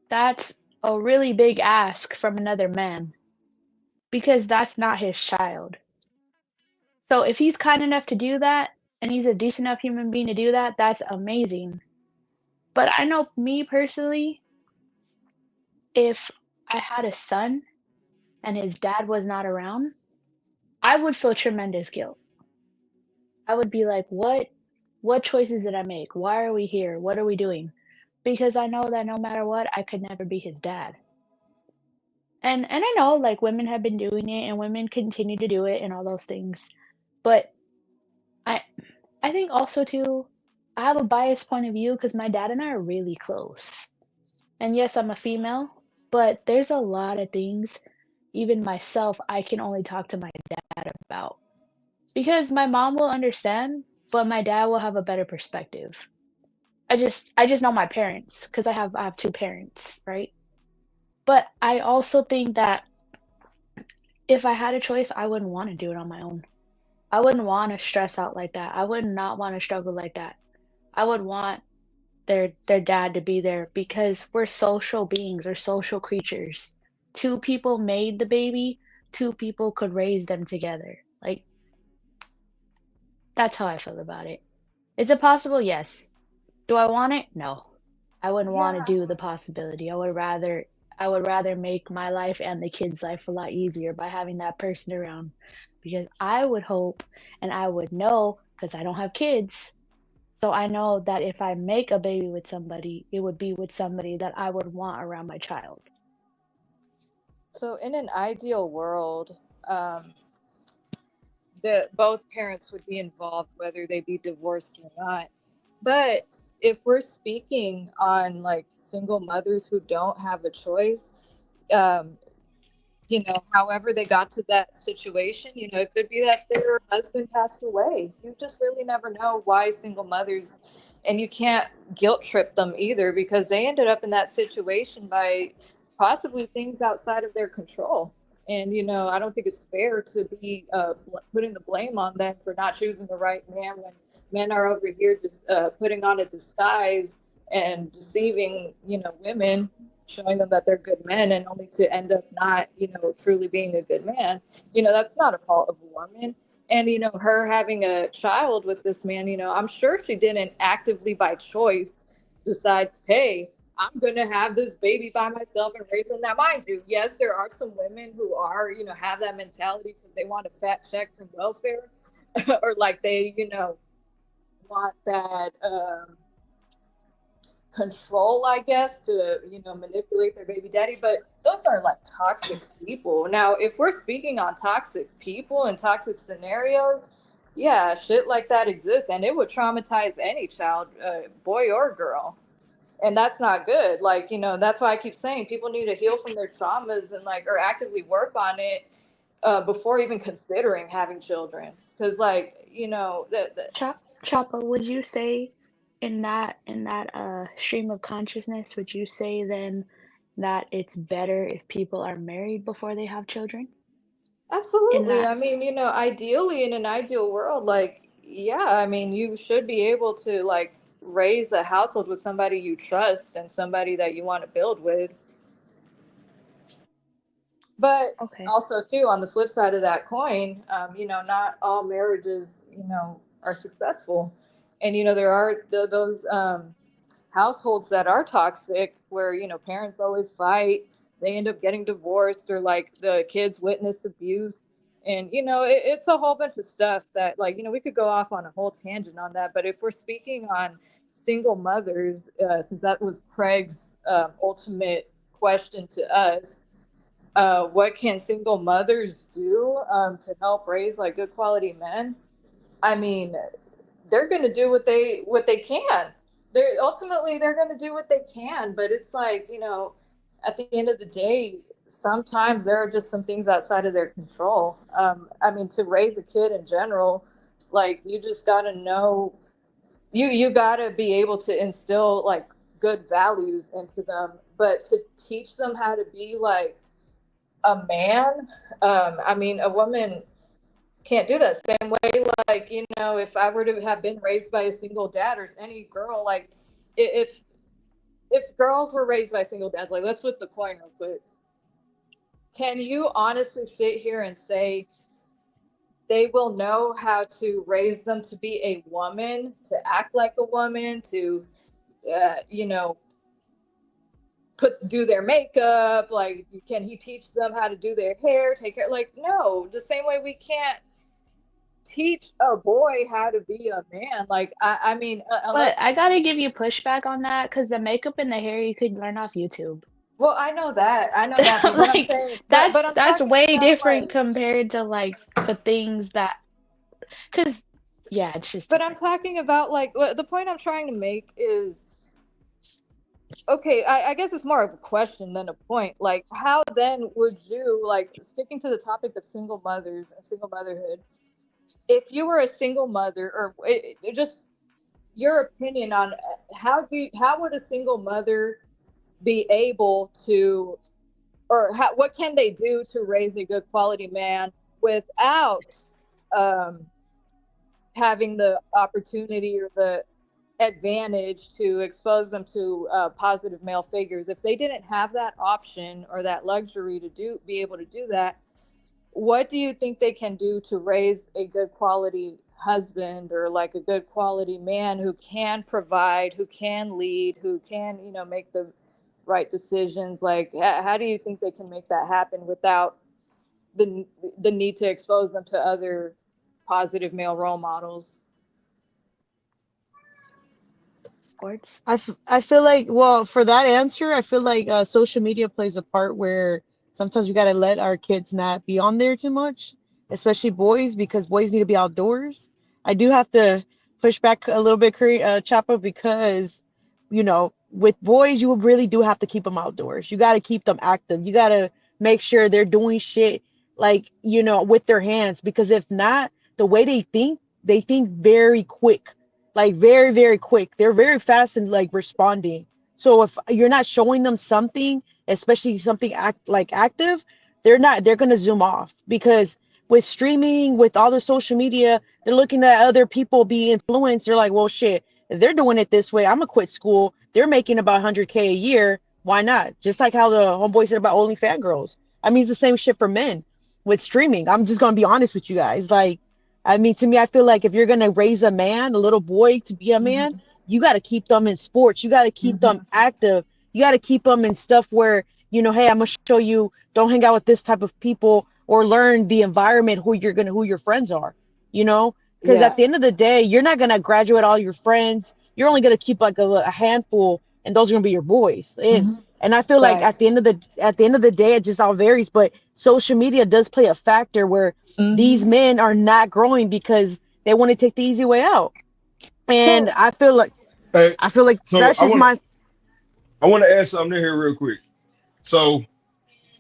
that's a really big ask from another man because that's not his child. So if he's kind enough to do that and he's a decent enough human being to do that, that's amazing. But I know me personally, if I had a son and his dad was not around, I would feel tremendous guilt. I would be like, what choices did I make? Why are we here? What are we doing? Because I know that no matter what, I could never be his dad. And I know like women have been doing it and women continue to do it and all those things. But I I think also too, I have a biased point of view because my dad and I are really close. And yes, I'm a female, but there's a lot of things, even myself, I can only talk to my dad about. Because my mom will understand, but my dad will have a better perspective. I just know my parents because I have two parents, right? But I also think that if I had a choice, I wouldn't want to do it on my own. I wouldn't want to stress out like that. I would not want to struggle like that. I would want their dad to be there because we're social beings, we're social creatures. Two people made the baby, two people could raise them together. Like that's how I feel about it. Is it possible? Yes. Do I want it? No. I wouldn't want to Yeah. do the possibility. I would rather make my life and the kid's life a lot easier by having that person around because I would hope and I would know because I don't have kids. So I know that if I make a baby with somebody, it would be with somebody that I would want around my child. So in an ideal world, um, the both parents would be involved, whether they be divorced or not. But if we're speaking on like single mothers who don't have a choice, um, however they got to that situation, it could be that their husband passed away. You just really never know why single mothers, and you can't guilt trip them either because they ended up in that situation by possibly things outside of their control. And, I don't think it's fair to be putting the blame on them for not choosing the right man when men are over here just putting on a disguise and deceiving, women, showing them that they're good men and only to end up not, truly being a good man. That's not a fault of a woman. And, her having a child with this man, I'm sure she didn't actively by choice decide, hey, I'm going to have this baby by myself and raise him. Now, mind you, yes, there are some women who are, have that mentality because they want a fat check from welfare or like they, want that, control, I guess, to manipulate their baby daddy. But those are like toxic people. Now, if we're speaking on toxic people and toxic scenarios, yeah, shit like that exists, and it would traumatize any child, boy or girl. And that's not good. Like, that's why I keep saying people need to heal from their traumas and like or actively work on it before even considering having children. Because like, that Choppa, would you say in that stream of consciousness, would you say then that it's better if people are married before they have children? In absolutely. that I mean, ideally in an ideal world, like, yeah, I mean, you should be able to like raise a household with somebody you trust and somebody that you want to build with. But okay. also, too, on the flip side of that coin, not all marriages, are successful. And, there are those households that are toxic where, parents always fight, they end up getting divorced, or like the kids witness abuse. And, it's a whole bunch of stuff that, like, we could go off on a whole tangent on that. But if we're speaking on single mothers, since that was Craig's ultimate question to us, what can single mothers do to help raise like good quality men? I mean, they're going to do what they can. They're going to do what they can, but it's like, at the end of the day, sometimes there are just some things outside of their control. I mean, to raise a kid in general, like you just got to know, you got to be able to instill like good values into them, but to teach them how to be like a man, I mean, a woman can't do that same way. Like, if I were to have been raised by a single dad or any girl, like if girls were raised by single dads, like let's flip the coin real quick. Can you honestly sit here and say they will know how to raise them to be a woman, to act like a woman, to uh, you know do their makeup? Like, can he teach them how to do their hair, take care? Like, no, the same way we can't teach a boy how to be a man. Like, I mean, But unless I gotta give you pushback on that because the makeup and the hair you could learn off YouTube. well, I know that, but what I'm Like saying, but that's I'm that's talking way about different like, compared to like the things that because yeah, it's just but I'm different. talking about like the point I'm trying to make is okay. I guess it's more of a question than a point. Like, how then would you, like, sticking to the topic of single mothers and single motherhood, if you were a single mother, or just your opinion on how would a single mother be able to, or what can they do to raise a good quality man without um, having the opportunity or the advantage to expose them to positive male figures? If they didn't have that option or that luxury to be able to do that, what do you think they can do to raise a good quality husband, or like a good quality man who can provide, who can lead, who can, make the right decisions? Like, how do you think they can make that happen without the need to expose them to other positive male role models? Sports. I feel like, well, for that answer, I feel like social media plays a part where sometimes we got to let our kids not be on there too much, especially boys, because boys need to be outdoors. I do have to push back a little bit, Chopper, because, with boys, you really do have to keep them outdoors. You got to keep them active. You got to make sure they're doing shit like, with their hands, because if not, the way they think very quick, like very, very quick. They're very fast in like responding. So if you're not showing them something, especially something active, they're gonna zoom off, because with streaming, with all the social media, they're looking at other people be influenced. They're like, well, shit, if they're doing it this way, I'm gonna quit school. They're making about 100K a year. Why not? Just like how the homeboy said about only fangirls. I mean, it's the same shit for men with streaming. I'm just gonna be honest with you guys. Like, I mean, to me, I feel like if you're gonna raise a man, a little boy to be a man, Mm-hmm. you got to keep them in sports. You got to keep them Mm-hmm. active. You got to keep them in stuff where, hey, I'm gonna show you, don't hang out with this type of people, or learn the environment, who your friends are. Because at Yeah. the end of the day, you're not gonna graduate all your friends. You're only gonna keep like a handful, and those are gonna be your boys. And Mm-hmm. and I feel like Facts. at the end of the day, it just all varies. But social media does play a factor where these Mm-hmm. men are not growing because they want to take the easy way out. And So, Hey, I feel like so that's just my. I want to add something in here real quick. So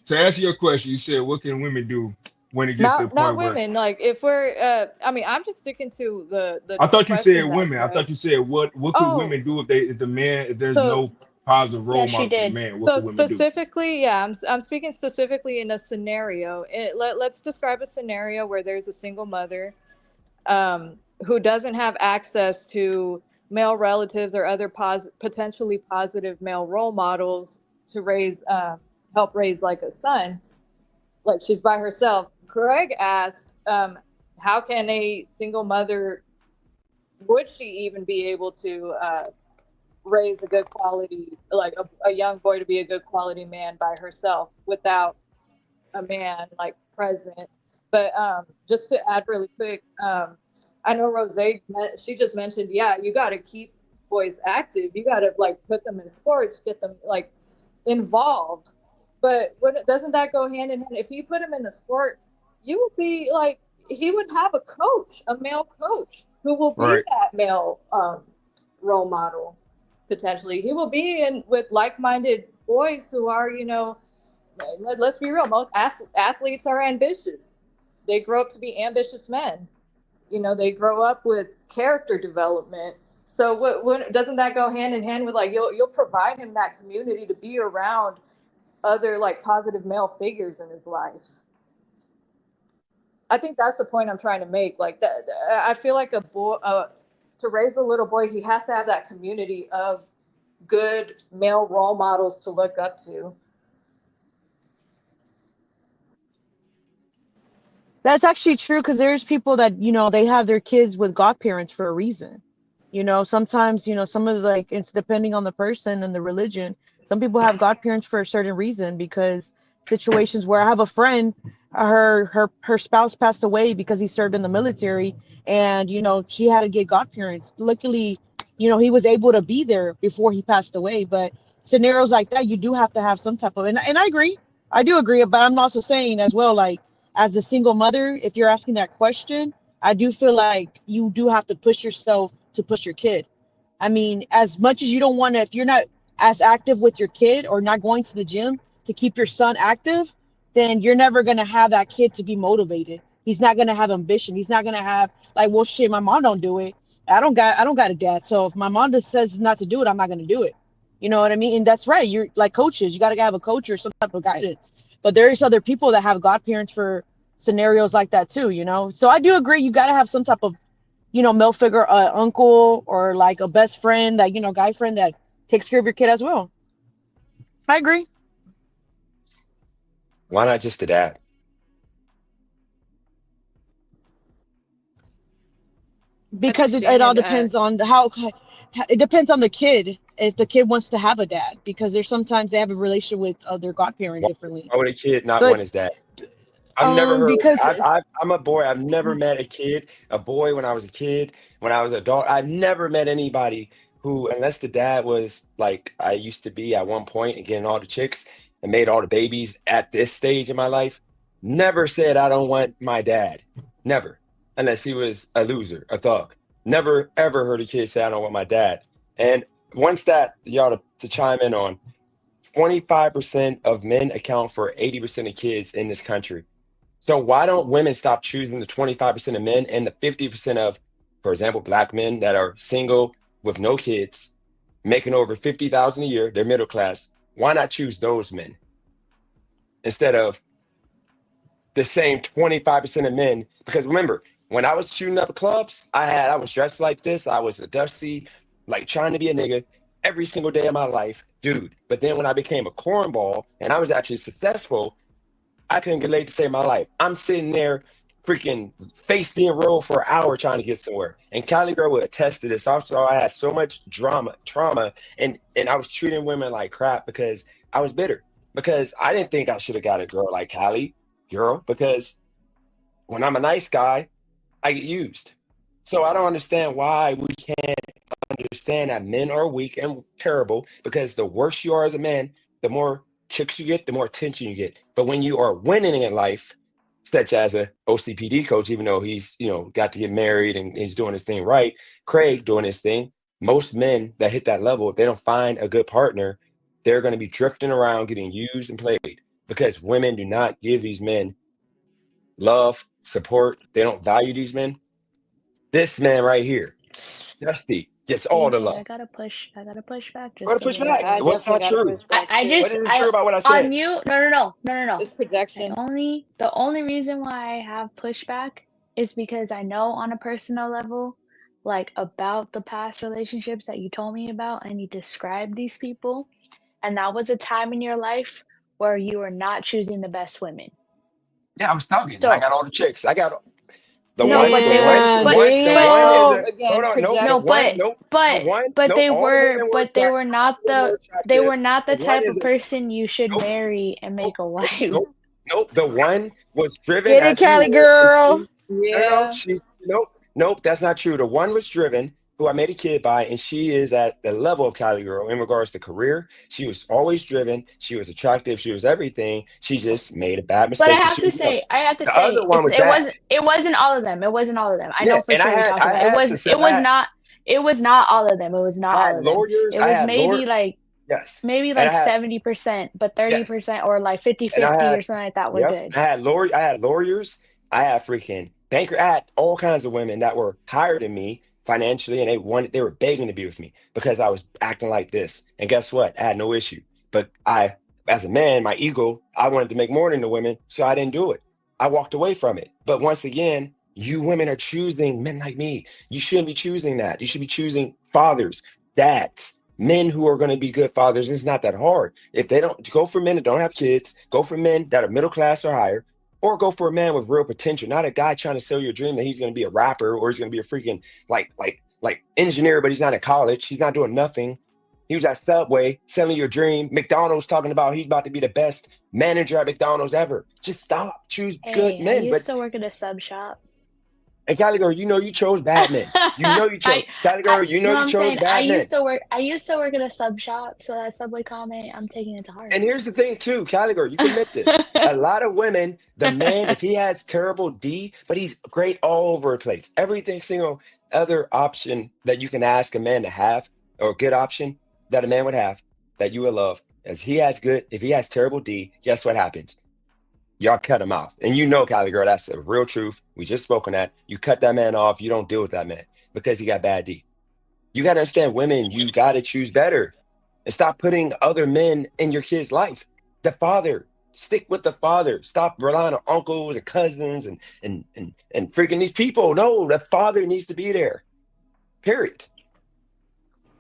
to answer your question, you said what can women do when it gets to the not point where, women. Like, if we're, I mean, I'm just sticking to the I thought you said question that women. you I had. thought you said what could Oh, women do if there's so no positive Yeah, role she model for the did. man? What so could women do? specifically, yeah, I'm speaking specifically in a scenario. Let's describe a scenario where there's a single mother who doesn't have access to male relatives or other potentially positive male role models to help raise like a son. Like, she's by herself. Craig asked, how can a single mother, would she even be able to raise a good quality, like a young boy to be a good quality man by herself without a man like present? But just to add really quick, I know Rose, she just mentioned, yeah, you got to keep boys active. You got to like put them in sports, get them like involved. But doesn't that go hand in hand? If you put him in the sport, you would be like, he would have a coach, a male coach, who will be Right. that male role model. Potentially, he will be in with like-minded boys who are, let's be real. Most athletes are ambitious. They grow up to be ambitious men. They grow up with character development. So what doesn't that go hand in hand with, like, you'll provide him that community to be around other like positive male figures in his life? I think that's the point I'm trying to make. Like, that, I feel like a boy, to raise a little boy, he has to have that community of good male role models to look up to. That's actually true, because there's people that, they have their kids with godparents for a reason. Sometimes, some of the, like, it's depending on the person and the religion. Some people have godparents for a certain reason, because situations where I have a friend, her spouse passed away because he served in the military, and she had to get godparents. Luckily, he was able to be there before he passed away. But scenarios like that, you do have to have some type of, and I agree, I do agree, but I'm also saying as well, like, as a single mother, if you're asking that question, I do feel like you do have to push yourself to push your kid. I mean, as much as you don't want to, if you're not as active with your kid or not going to the gym to keep your son active, then you're never going to have that kid to be motivated. He's not going to have ambition. He's not going to have, like, well, shit, my mom don't do it. I don't got a dad. So if my mom just says not to do it, I'm not gonna do it. You know what I mean? And that's right. You're like coaches. You got to have a coach or some type of guidance. But there's other people that have godparents for scenarios like that too. You know. So I do agree. You got to have some type of, male figure, uncle or like a best friend, that guy friend that takes care of your kid as well. I agree. Why not just the dad? Because it all Understanding that. depends on how it depends on the kid, if the kid wants to have a dad, because there's sometimes they have a relationship with their godparent Why, differently. why would a kid not Good. want his dad? I've never heard. Because I'm a boy. I've never met a kid, a boy when I was a kid, when I was an adult. I've never met anybody who, unless the dad was like I used to be at one point and getting all the chicks and made all the babies at this stage in my life, never said I don't want my dad. Never. Unless he was a loser, a thug. Never ever heard a kid say I don't want my dad. And one stat y'all to chime in on, 25% of men account for 80% of kids in this country. So why don't women stop choosing the 25% of men and the 50% of, for example, black men that are single with no kids, making over 50,000 a year, they're middle class. Why not choose those men instead of the same 25% of men? Because remember, when I was shooting up clubs, I was dressed like this. I was a dusty, like trying to be a nigga every single day of my life, dude. But then when I became a cornball and I was actually successful, I couldn't get laid to save my life. I'm sitting there, freaking face being rolled for an hour trying to get somewhere. And Cali girl would attest to this. Also, I had so much trauma, and I was treating women like crap because I was bitter. Because I didn't think I should have got a girl like Cali girl, because when I'm a nice guy, I get used. So I don't understand why we can't understand that men are weak and terrible, because the worse you are as a man, the more chicks you get, the more attention you get. But when you are winning in life, such as a OCPD coach, even though he's, got to get married and he's doing his thing right, Craig doing his thing, most men that hit that level, if they don't find a good partner, they're going to be drifting around getting used and played, because women do not give these men love, support. They don't value these men. This man right here, Dusty, gets all the DJ, love. I gotta push back What just to a push little back? I bit. What's definitely not got to true? push back too. What isn't true about what I On said? you, no. It's projection. The only reason why I have pushback is because I know on a personal level, like about the past relationships that you told me about and you described these people, and that was a time in your life where you were not choosing the best women. Yeah, I was talking. I So got all the chicks. I got the no, one, but the they were, one, the damn, but one, the one is damn. a hold Again, on. Nope, the no, projection. one, but nope, the but one, but nope. they All the were women were but they attractive. were All not the women were they attractive. were not The the one type of isn't. person you should Nope, marry and nope, make a nope, wife. nope, nope. The one was driven Get it, as you Cali were, and girl. she. No. Yeah. She's nope, nope. That's not true. The one was driven, who I made a kid by, and she is at the level of Cali girl in regards to career. She was always driven. She was attractive. She was everything. She just made a bad But mistake because she was young. I have to The other say, one was bad. it wasn't all of them. It wasn't all of them. I Yeah, know for and sure you're talking I about. had to It sell. was not. It was not all of them. It was not I all had of them. lawyers. It I was had lawyer. Yes, maybe and like I had 70%, but yes, 30% or like 50 and I 50 had or something like that was yep. good. I had lawyer. I had lawyers. I had freaking banker. I had all kinds of women that were higher than me financially, and they were begging to be with me because I was acting like this. And guess what? I had no issue. But as a man, my ego, I wanted to make more than the women, so I didn't do it. I walked away from it. But once again, you women are choosing men like me. You shouldn't be choosing that. You should be choosing fathers, dads, men who are going to be good fathers. It's not that hard. If they don't go for men that don't have kids, go for men that are middle class or higher, or go for a man with real potential, not a guy trying to sell you a dream that he's going to be a rapper or he's going to be a freaking like engineer, but he's not in college. He's not doing nothing. He was at Subway selling your dream. McDonald's talking about he's about to be the best manager at McDonald's ever. Just stop. Choose good Hey, I men. But used to work at a sub shop. and Cali girl, you chose bad men. You know you chose Cali girl. No, You I'm chose saying bad men. I used to work at a sub shop, so that Subway comment, I'm taking it to heart. And here's the thing too, Cali girl, you can admit this. A lot of women, the man, if he has terrible D, but he's great all over the place. Everything single other option that you can ask a man to have, or a good option that a man would have, that you would love, as he has good, if he has terrible D, guess what happens? y'all cut him off. And you know, Cali girl, that's the real truth. We just spoken that. You cut that man off. You don't deal with that man because he got bad D. You got to understand, women, you got to choose better and stop putting other men in your kid's life. The father, stick with the father. Stop relying on uncles and cousins and freaking these people. No, the father needs to be there. Period.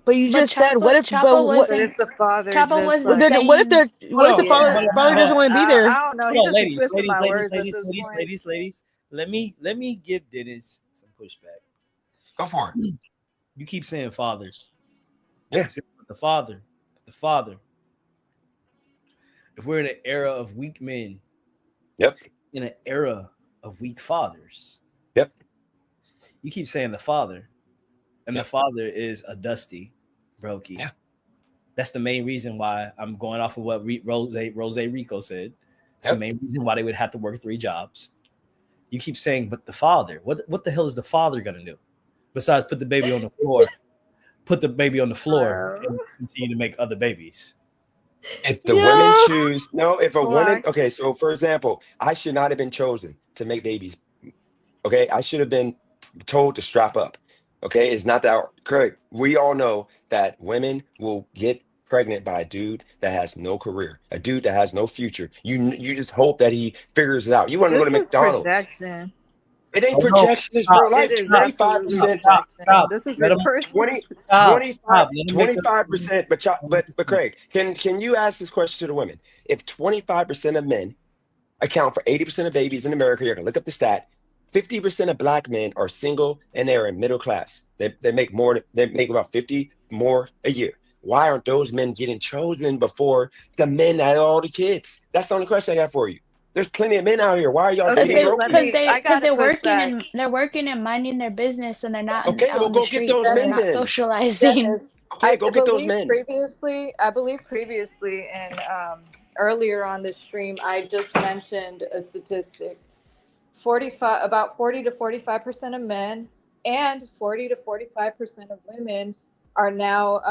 But you But just said, what if? Choppa But what? But wasn't. if the father Choppa just wasn't What like, if saying. they're? What if the Hold on, father hold on, father hold doesn't on. want to be there? I don't know. He Hold on, just be ladies, twisting ladies, my ladies, words at ladies, this ladies, point. ladies. Let me give Dennis some pushback. Go for it. You keep saying fathers. Yeah. You keep saying the father. If we're in an era of weak men, Yep. in an era of weak fathers, Yep. you keep saying the father, and Yep. the father is a dusty brokey. Yeah. That's the main reason why I'm going off of what Rose Rico said. It's Yep. the main reason why they would have to work 3 jobs. You keep saying, but the father, what the hell is the father gonna do besides put the baby on the floor, and continue to make other babies? If the women Yeah. choose, no, if a woman, Why? okay, so for example, I should not have been chosen to make babies. Okay, I should have been told to strap up. Okay, it's not that correct. We all know that women will get pregnant by a dude that has no career, a dude that has no future. You just hope that he figures it out. You want to go to This is McDonald's. projection. It ain't Hold on, projection, it's stop, real life. It is absolutely stop, 25%, stop, projection. stop. This is Let your him 20, personal. stop, 25, stop. Let him make a 25%, but Craig, can you ask this question to the women? If 25% of men account for 80% of babies in America, you're gonna look up the stat. 50% of black men are single and they're in middle class. They make more, they make about 50 more a year. Why aren't those men getting chosen before the men that had all the kids? That's the only question I got for you. There's plenty of men out here. Why are y'all Because dating Okay, they, let brokey? because me. they, I because gotta they're push working back. and they're working and minding their business, and they're not Okay, out well on the go get those streets, and they're men Dennis, not then. socializing. Dennis, Okay, go get those men. I believe previously, and earlier on this stream, I just mentioned a statistic: 45, about 40 to 45% of men and 40 to 45% of women are now.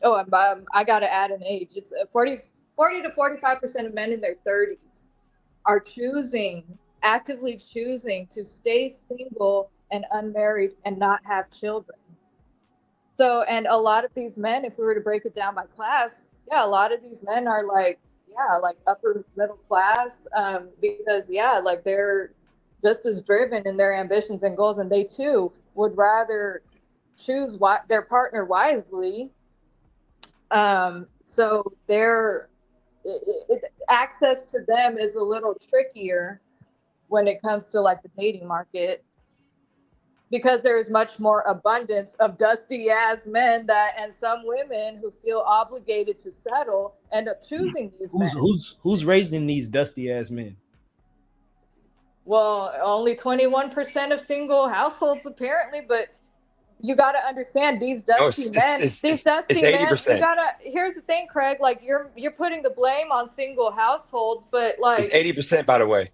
I got to add an age. It's 40 to 45% of men in their 30s are actively choosing to stay single and unmarried and not have children. So, and a lot of these men, if we were to break it down by class, yeah, a lot of these men are like, yeah, like upper middle class, because yeah, like they're just as driven in their ambitions and goals, and they too would rather choose their partner wisely. So access to them is a little trickier when it comes to like the dating market, because there's much more abundance of dusty ass men and some women who feel obligated to settle end up choosing these men. Who's raising these dusty ass men? Well, only 21% of single households apparently, but you got to understand these No, dusty men. These dusty men. You 80%. gotta. Here's the thing, Craig. Like you're putting the blame on single households, but It's like 80%, by the way,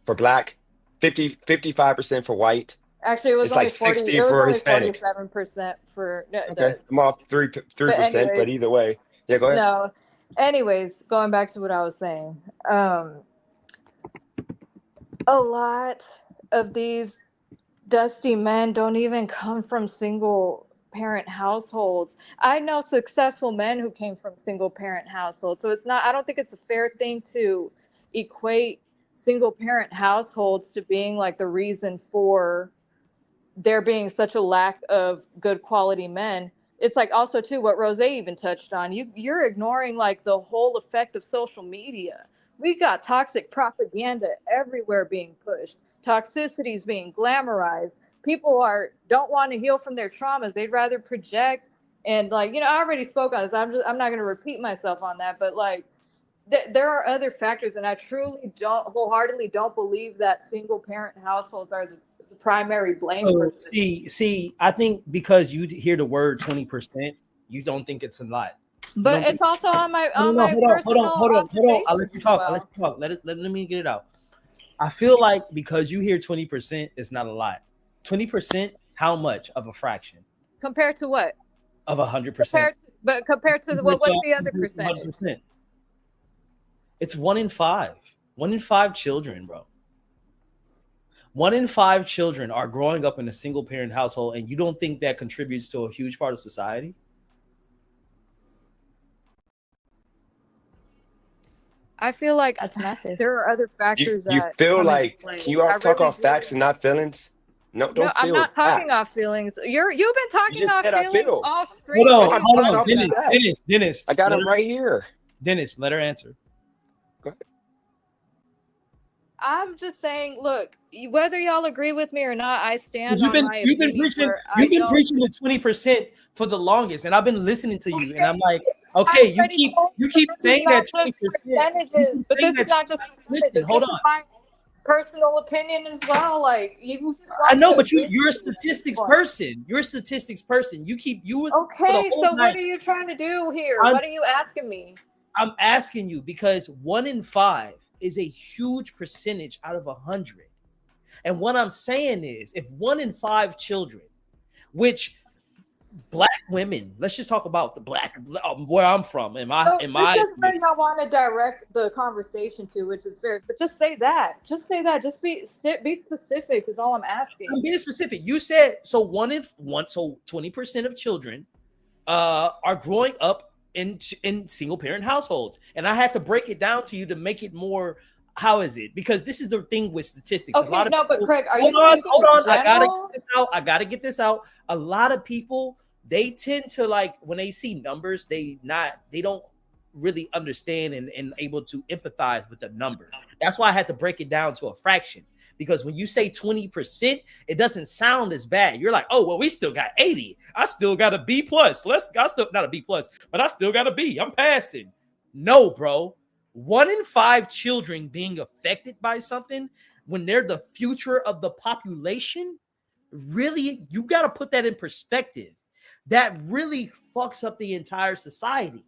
for black, 55% for white. actually, it was It's only like 40. 60 It was for only Hispanic. 47% for Okay, the. I'm off 3 But 3%, but anyways, either way, yeah, go ahead. no. Anyways, going back to what I was saying. A lot of these dusty men don't even come from single parent households. I know successful men who came from single parent households. So it's not, I don't think it's a fair thing to equate single parent households to being like the reason for there being such a lack of good quality men. It's like also too what Rose even touched on. You're ignoring like the whole effect of social media. We got toxic propaganda everywhere being pushed. Toxicity is being glamorized. People don't want to heal from their traumas. They'd rather project, and like, I already spoke on this. I'm not going to repeat myself on that, but like there are other factors, and I truly wholeheartedly don't believe that single parent households are the primary blame for So this. see, I think because you hear the word 20%, you don't think it's a lot. You But don't think it's also on no, my personal hold on. I'll let observations you as talk. well. Let me get it out. I feel like because you hear 20%, it's not a lot. 20% is how much of a fraction Compared to what? of 100%? Compared to what's the other percentage? 100%. It's 1 in 5. 1 in 5 children, bro. 1 in 5 children are growing up in a single parent household, and you don't think that contributes to a huge part of society? I feel like That's massive. there are other factors You that feel come into like, play. can you all I talk really off do. facts and not feelings? No, No, don't I'm feel not talking facts. off feelings. You've been You talking just off said I feelings feel. off stream. Hold What on, are you I'm hold going on, off the talking Dennis, about? stats. Dennis, I got let them her, right here. Dennis, let her answer. Go ahead. I'm just saying, look, whether y'all agree with me or not, I stand Because on my opinion where I don't. preaching the 20% for the longest, and I've been listening to you, and I'm like, I okay, already told you you, but keep this is saying not that just 20%. You percentages. keep But saying this is that. not just Listen, percentages. hold This is on. my personal opinion as well. Like you just I want me know, to but agree you're a with you at this statistics point. person. You're a statistics person. You was for the Okay, whole so what night. are you trying to do here? I'm What are you asking me? I'm asking you because 1 in 5 is a huge percentage out of 100. And what I'm saying is, if 1 in 5 children, which black women, let's just talk about the black where I'm from. So In this my is where y'all want to direct the conversation to, which is fair. But just say that. Just say that. Just be specific is all I'm asking. I'm being specific. You said so 20% of children are growing up in single parent households, and I had to break it down to you to make it more. How is it? Because this is the thing with statistics. A Okay, lot of no, but people. Craig, are you speaking Hold in on. I gotta general? get this out. I gotta get this out. A lot of people, they tend to, like, when they see numbers, they don't really understand and able to empathize with the number. That's why I had to break it down to a fraction. Because when you say 20%, it doesn't sound as bad. You're like, oh, well, we still got 80. I still got a B plus. I still not a B plus, but I still got a B. I'm passing. No, bro. 1 in 5 children being affected by something when they're the future of the population, really, you got to put that in perspective. That really fucks up the entire society.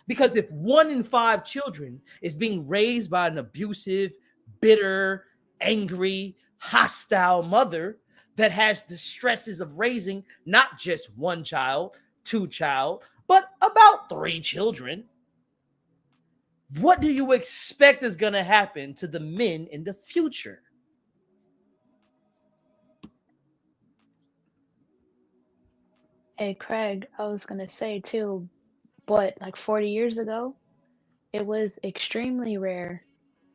Because if 1 in 5 children is being raised by an abusive, bitter, angry, hostile mother that has the stresses of raising not just one child, 2 child, but about 3 children, what do you expect is going to happen to the men in the future? Hey, Craig, I was gonna say too, but like 40 years ago, it was extremely rare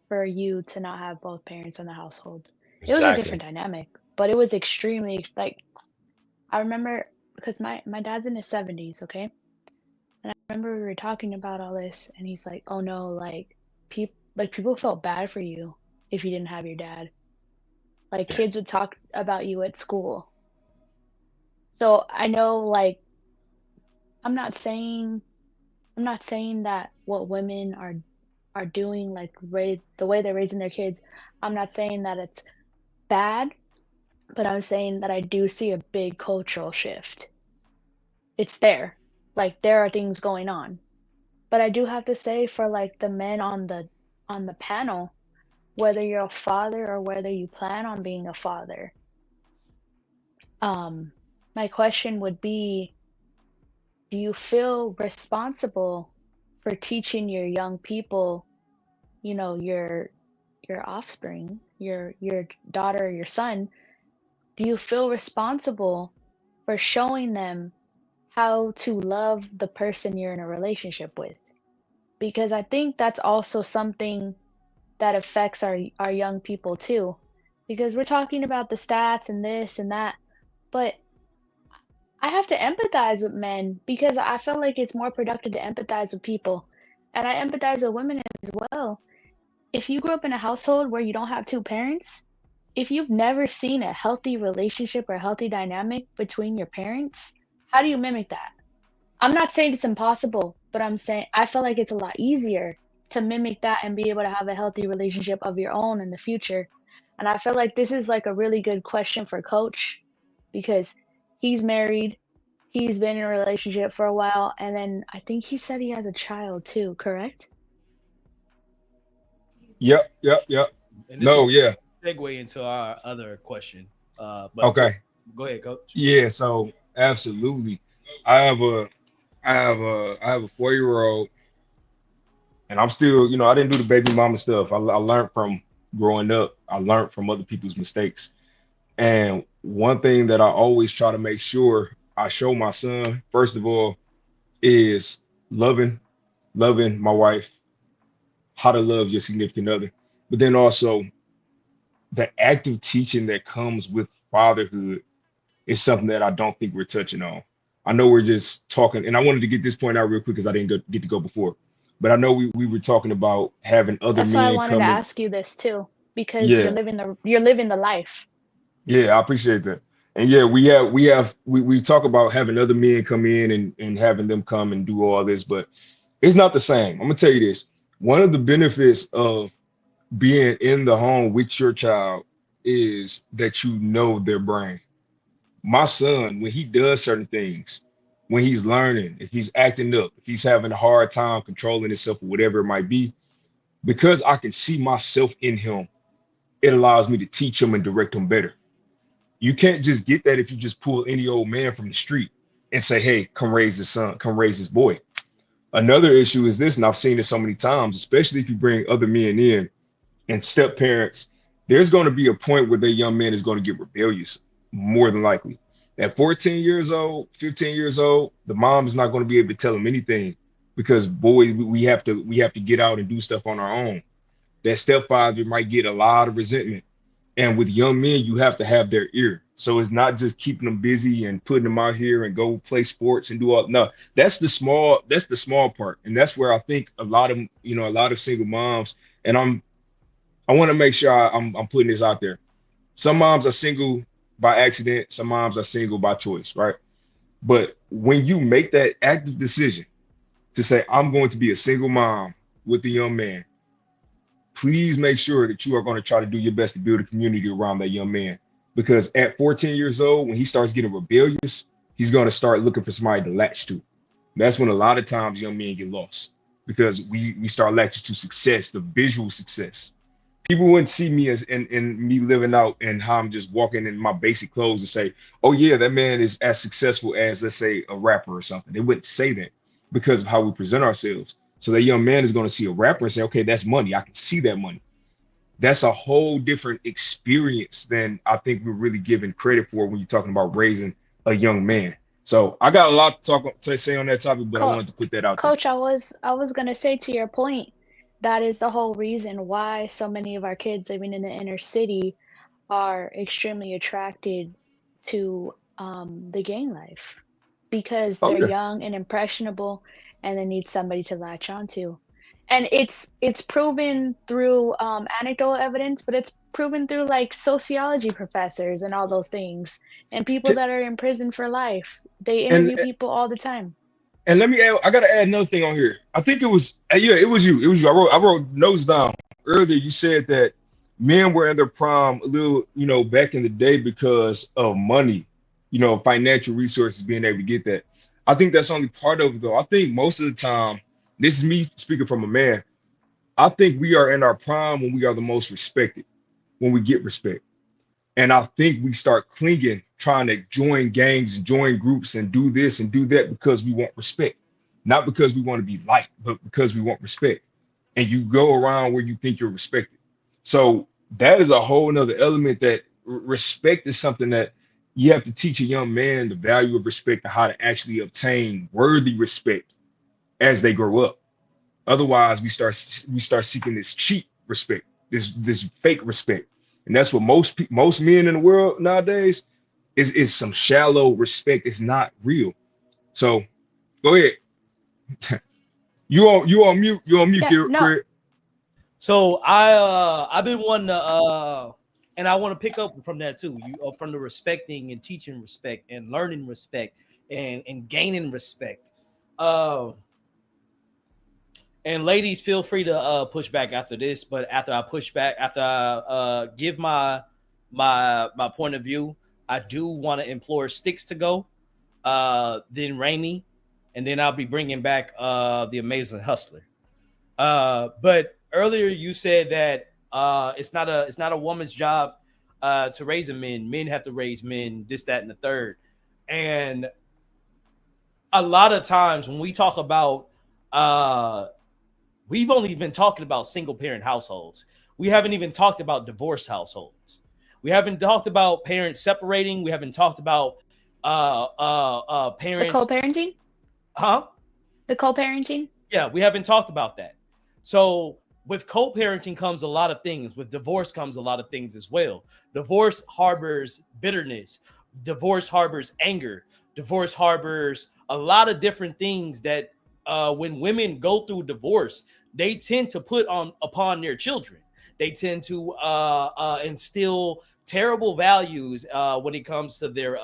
for you to not have both parents in the household. It was a different Exactly. dynamic, but it was extremely like I remember because my dad's in his 70s, okay? And I remember we were talking about all this, and he's like, "Oh no, like people felt bad for you if you didn't have your dad. Like Yeah. kids would talk about you at school." So I know, like, I'm not saying I'm not saying that what women are doing, like the way they're raising their kids, I'm not saying that it's bad, but I'm saying that I do see a big cultural shift. It's there. Like there are things going on. But I do have to say for like the men on the panel, whether you're a father or whether you plan on being a father, um, my question would be, do you feel responsible for teaching your young people, you know, your offspring, your daughter or your son, do you feel responsible for showing them how to love the person you're in a relationship with? Because I think that's also something that affects our young people too. Because we're talking about the stats and this and that, but I have to empathize with men because I feel like it's more productive to empathize with people. And I empathize with women as well. If you grew up in a household where you don't have two parents, if you've never seen a healthy relationship or a healthy dynamic between your parents, how do you mimic that? I'm not saying it's impossible, but I'm saying I feel like it's a lot easier to mimic that and be able to have a healthy relationship of your own in the future. And I feel like this is like a really good question for Coach because he's married, he's been in a relationship for a while, and then I think he said he has a child too, correct? Yep. And this will No, yeah. segue into our other question. But Okay. go ahead, coach. Yeah, so absolutely. I have a I have a 4-year-old And I'm still, I didn't do the baby mama stuff. I learned from growing up. I learned from other people's mistakes. And one thing that I always try to make sure I show my son, first of all, is loving my wife, how to love your significant other, but then also the active teaching that comes with fatherhood is something that I don't think we're touching on. I know we're just talking, and I wanted to get this point out real quick because I didn't get to go before, but I know we were talking about having other That's why I men wanted to come in. ask you this too, because Yeah, you're living the life. yeah, I appreciate that. And yeah, we talk about having other men come in and having them come and do all this, but it's not the same. I'm gonna tell you this. One of the benefits of being in the home with your child is that you know their brain. My son, when he does certain things, when he's learning, if he's acting up, if he's having a hard time controlling himself or whatever it might be, because I can see myself in him, it allows me to teach him and direct him better. You can't just get that if you just pull any old man from the street and say, hey, come raise his son, come raise his boy. Another issue is this, and I've seen it so many times, especially if you bring other men in and step parents, there's going to be a point where their young man is going to get rebellious, more than likely. At 14 years old, 15 years old, the mom is not going to be able to tell him anything because boy, we have to get out and do stuff on our own. That stepfather might get a lot of resentment. And with young men, you have to have their ear. So it's not just keeping them busy and putting them out here and go play sports and do all. No, that's the small part. And that's where I think a lot of single moms, and I want to make sure I'm putting this out there. Some moms are single by accident, some moms are single by choice, right? But when you make that active decision to say, I'm going to be a single mom with a young man, please make sure that you are going to try to do your best to build a community around that young man. Because at 14 years old, when he starts getting rebellious, he's going to start looking for somebody to latch to. That's when a lot of times young men get lost because we start latching to success, the visual success. People wouldn't see me as in me living out and how I'm just walking in my basic clothes and say, oh yeah, that man is as successful as, let's say, a rapper or something. They wouldn't say that because of how we present ourselves. So that young man is going to see a rapper and say, okay, that's money. I can see that money. That's a whole different experience than I think we're really giving credit for when you're talking about raising a young man. So I got a lot to say on that topic, but I Co- wanted to put that out there. Coach, I was gonna say to your point, that is the whole reason why so many of our kids living in the inner city are extremely attracted to the gang life because Oh they're yeah. young and impressionable and they need somebody to latch onto. And it's proven through anecdotal evidence, but it's proven through like sociology professors and all those things and people that are in prison for life. They And interview people all the time. And let me add, I gotta add another thing on here. I think it was, yeah, it was you. It was you. I wrote notes down earlier. You said that men were in their prime a little, back in the day because of money, financial resources, being able to get that. I think that's only part of it though. I think most of the time, this is me speaking from a man. I think we are in our prime when we are the most respected, when we get respect. And I think we start clinging, trying to join gangs and join groups and do this and do that because we want respect. Not because we want to be liked, but because we want respect. And you go around where you think you're respected. So that is a whole nother element that respect is something that you have to teach a young man the value of respect and how to actually obtain worthy respect as they grow up. Otherwise, we start seeking this cheap respect, this fake respect, and that's what most men in the world nowadays is some shallow respect. It's not real. So go ahead. You on mute, Yeah, no, Greg. So I've been wanting to and I want to pick up from that too. You from the respecting and teaching respect and learning respect and gaining respect. Uh, and ladies, feel free to push back after this. But after I push back, after I give my point of view, I do want to implore Sticks to go, then Rainy, and then I'll be bringing back the Amazing Hustler. But earlier you said that it's not a woman's job to raise a men. Men have to raise men. This, that, and the third. And a lot of times when we talk about we've only been talking about single parent households. We haven't even talked about divorced households. We haven't talked about parents separating. We haven't talked about The parents, co-parenting? huh? The co-parenting? Yeah, we haven't talked about that. So with co-parenting comes a lot of things. With divorce comes a lot of things as well. Divorce harbors bitterness. Divorce harbors anger. Divorce harbors a lot of different things that when women go through divorce, they tend to put on upon their children. They tend to instill terrible values when it comes to their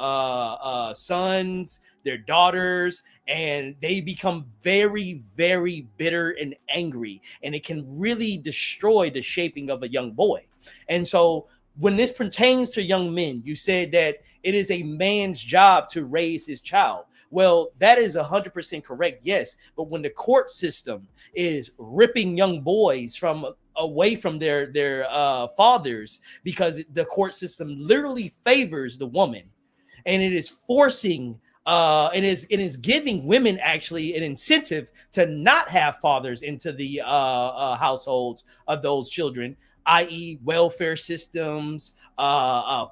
sons, their daughters, and they become very, very bitter and angry, and it can really destroy the shaping of a young boy. And so when this pertains to young men, you said that it is a man's job to raise his child. Well, that is 100% correct, yes. But when the court system is ripping young boys from away from their fathers, because the court system literally favors the woman, and it is forcing it is giving women actually an incentive to not have fathers into the households of those children, i.e., welfare systems,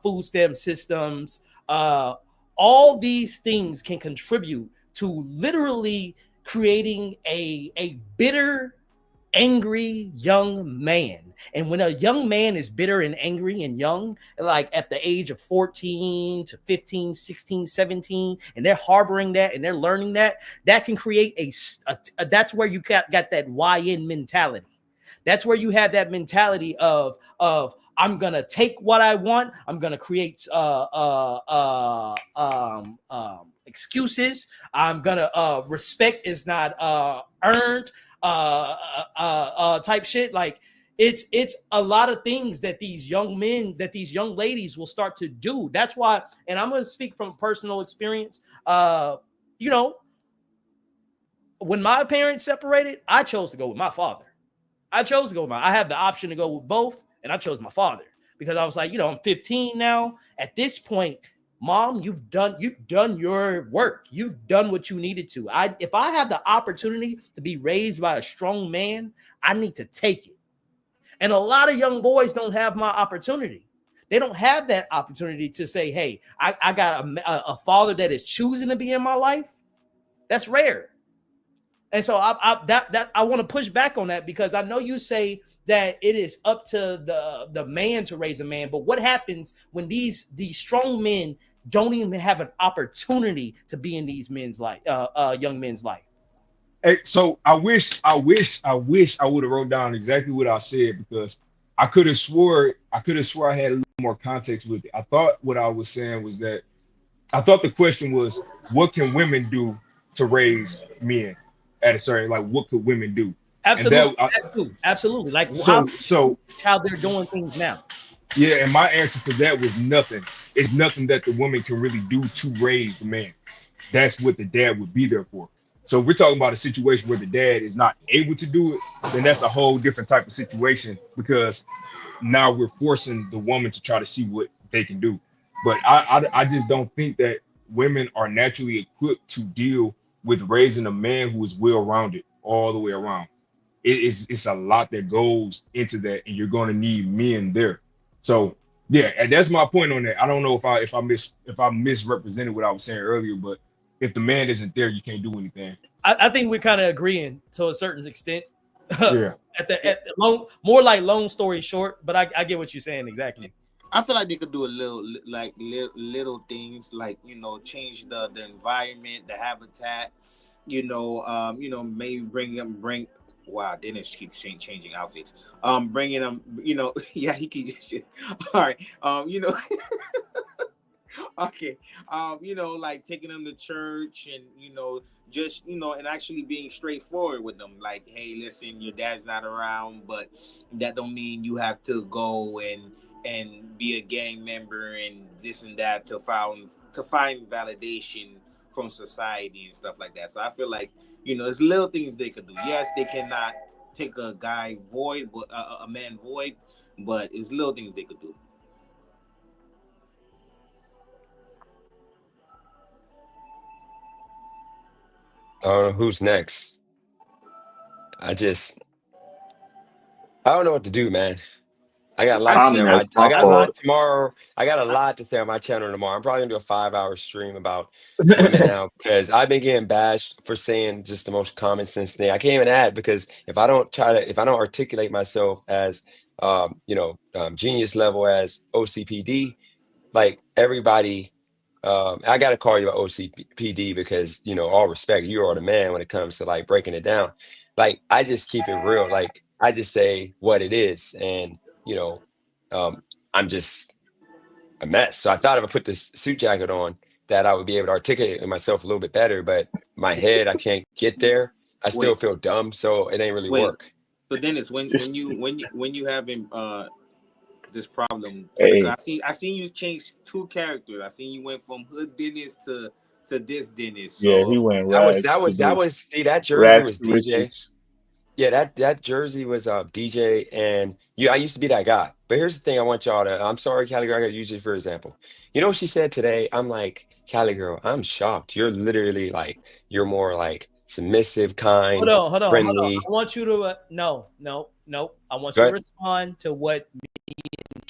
food stamp systems. All these things can contribute to literally creating a bitter, angry young man. And when a young man is bitter and angry and young, like at the age of 14 to 15, 16, 17, and they're harboring that and they're learning that, that can create that's where you got that YN mentality. That's where you have that mentality of I'm gonna take what I want. I'm gonna create excuses. I'm gonna respect is not earned. Type shit. Like it's a lot of things that these young men, that these young ladies will start to do. That's why, and I'm gonna speak from personal experience. You know, when my parents separated, I chose to go with my father. I chose to go with I had the option to go with both, and I chose my father because I was like, I'm 15 now. At this point, Mom, you've done your work. You've done what you needed to. If I have the opportunity to be raised by a strong man, I need to take it. And a lot of young boys don't have my opportunity. They don't have that opportunity to say, hey, I got a father that is choosing to be in my life. That's rare. And so I want to push back on that, because I know you say that it is up to the man to raise a man, but what happens when these strong men don't even have an opportunity to be in these men's life, young men's life? Hey, so I wish I would have wrote down exactly what I said, because I could have swore I had a little more context with it. I thought what I was saying was that I thought the question was, what can women do to raise men at a certain, like, what could women do? Absolutely, And absolutely. Like how they're doing things now. Yeah, and my answer to that was nothing. It's nothing that the woman can really do to raise the man. That's what the dad would be there for. So if we're talking about a situation where the dad is not able to do it, then that's a whole different type of situation, because now we're forcing the woman to try to see what they can do. But I just don't think that women are naturally equipped to deal with raising a man who is well-rounded all the way around. It's a lot that goes into that, and you're going to need men there. So yeah, and that's my point on that. I don't know if I misrepresented what I was saying earlier, but if the man isn't there, you can't do anything. I think we're kind of agreeing to a certain extent. Yeah. More like long story short, but I get what you're saying exactly. I feel like they could do a little things like, change the environment, the habitat, maybe bring. Wow, Dennis keeps changing outfits. Bringing them, yeah, he keeps. All right, okay, like taking them to church, and just and actually being straightforward with them, like, hey, listen, your dad's not around, but that don't mean you have to go and be a gang member and this and that to find validation from society and stuff like that. So I feel like, there's little things they could do. Yes, they cannot take a guy void, but a man void, but it's little things they could do. Who's next? I don't know what to do, man. I got a I lot to say see. on That's my. my I got a I lot fault. tomorrow. I got a lot to say on my channel tomorrow. I'm probably gonna do a 5-hour stream about women now because I've been getting bashed for saying just the most common sense thing. I can't even add because if I don't articulate myself as, genius level as OCPD, like everybody, I got to call you an OCPD because all respect, you are the man when it comes to like breaking it down. Like I just keep it real. Like I just say what it is, and you know, I'm just a mess. So I thought if I put this suit jacket on, that I would be able to articulate myself a little bit better. But my head, I can't get there. I still Wait, feel dumb, so it ain't really wait. work. So Dennis, when Just you having this problem, because hey, I seen you change two characters. I seen you went from hood Dennis to this Dennis. yeah, he So went That was rags to this, see, that jersey rags was to DJ. riches. Yeah, that jersey was DJ, and I used to be that guy. But here's the thing, I want y'all to. I'm sorry, Cali girl, I got to use you for example. You know what she said today? I'm like, Cali girl, I'm shocked. You're literally like, you're more like submissive, Hold kind, on, hold on, hold on. friendly. I want you to no, no, no. I want you to Right? respond to what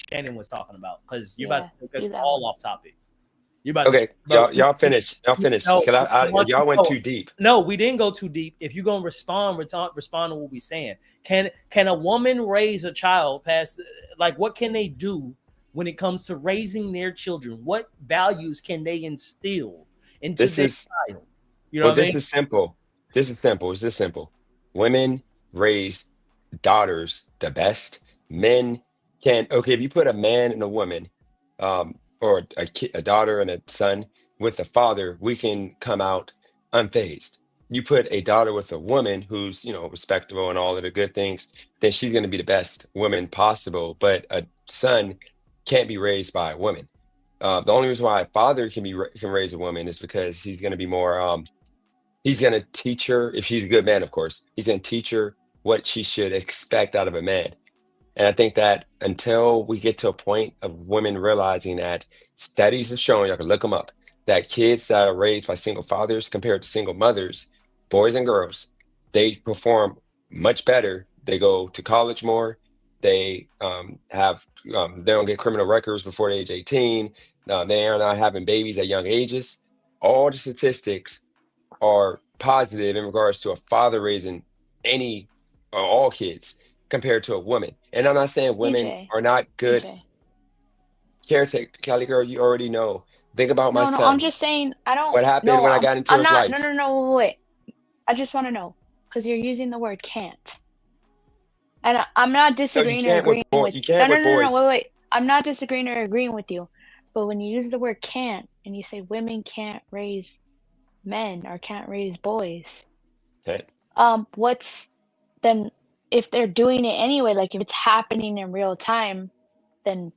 Shannon was talking about because you're about Yeah, to take us do that all one. off topic. You're about to, Okay, but y'all finish. Y'all finish. no, Cause I want you. y'all went No, too deep. no, we didn't go too deep. If you're gonna respond to what we're saying. Can a woman raise a child past like what can they do when it comes to raising their children? What values can they instill into This their is child? You know Well, what I this mean? is simple. This is simple. It's this simple. Women raise daughters the best. Men can, okay, if you put a man and a woman, or a daughter and a son with a father, we can come out unfazed. You put a daughter with a woman who's, respectable and all of the good things, then she's going to be the best woman possible. But a son can't be raised by a woman. The only reason why a father can raise a woman is because he's going to be more he's going to teach her, if she's a good man, of course, he's going to teach her what she should expect out of a man. And I think that until we get to a point of women realizing that studies have shown, y'all can look them up, that kids that are raised by single fathers compared to single mothers, boys and girls, they perform much better. They go to college more. They they don't get criminal records before the age 18. They are not having babies at young ages. All the statistics are positive in regards to a father raising any or all kids compared to a woman. And I'm not saying women DJ, are not good DJ. caretaker. Cali girl, you already know. Think about my No, no, I'm son. just saying I don't. What happened No, when I got into I'm his not. No, life? no, no. Wait. I just want to know because you're using the word can't, and I'm not No, you disagreeing or can't with agreeing boy. with. You No, can't no, with no, no, no. boys. Wait, wait. I'm not disagreeing or agreeing with you, but when you use the word can't and you say women can't raise men or can't raise boys, Okay. what's then if they're doing it anyway? Like if it's happening in real time, then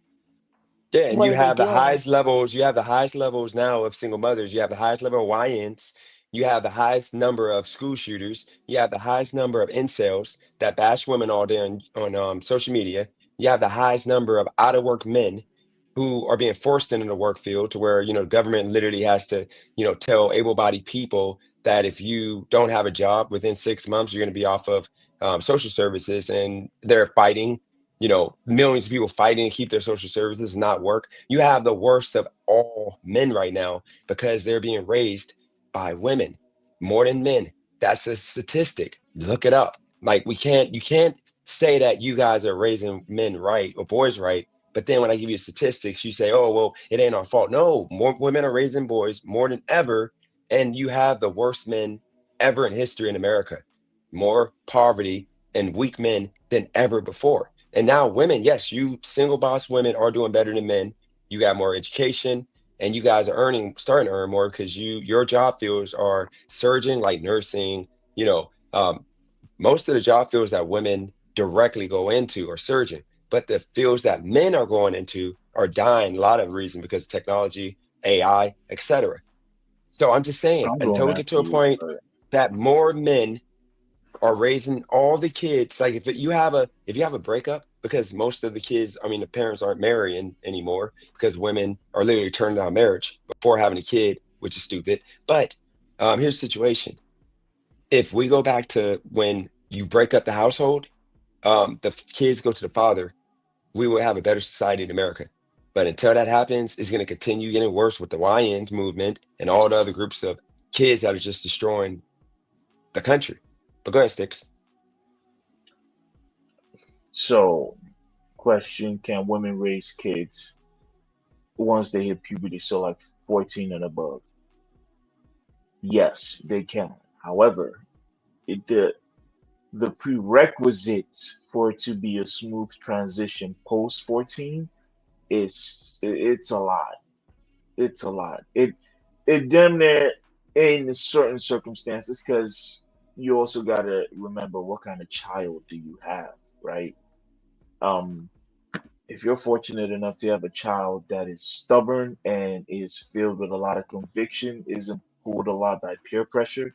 Yeah, and what you are they have the doing? highest levels. You have the highest levels now of single mothers. You have the highest level of YNs. You have the highest number of school shooters. You have the highest number of incels that bash women all day on social media. You have the highest number of out of work men who are being forced into the work field to where the government literally has to tell able-bodied people that if you don't have a job within 6 months, you're going to be off of social services, and they're fighting millions of people fighting to keep their social services and not work. You have the worst of all men right now because they're being raised by women more than men. That's a statistic. Look it up. Like you can't say that you guys are raising men right or boys right, but then when I give you statistics, you say, oh, well, it ain't our fault. No, more women are raising boys more than ever. And you have the worst men ever in history in America. More poverty and weak men than ever before. And now women, yes, you single boss women are doing better than men. You got more education and you guys are starting to earn more because your job fields are surging, like nursing, most of the job fields that women directly go into are surging, but the fields that men are going into are dying a lot of reasons because of technology, AI, etc. So I'm just saying, I'm until going we get to after a you, point but that more men are raising all the kids, like if you have a breakup, because most of the kids, I mean, the parents aren't marrying anymore because women are literally turning down marriage before having a kid, which is stupid. But here's the situation: if we go back to when you break up the household, the kids go to the father, we will have a better society in America. But until that happens, it's going to continue getting worse with the YN movement and all the other groups of kids that are just destroying the country. But go ahead, Sticks. So, question: can women raise kids once they hit puberty? So, like 14 and above? Yes, they can. However, it the prerequisites for it to be a smooth transition post 14 is it's a lot. It's a lot. It damn near in certain circumstances because you also gotta remember what kind of child do you have, right? Um, if you're fortunate enough to have a child that is stubborn and is filled with a lot of conviction, isn't pulled a lot by peer pressure,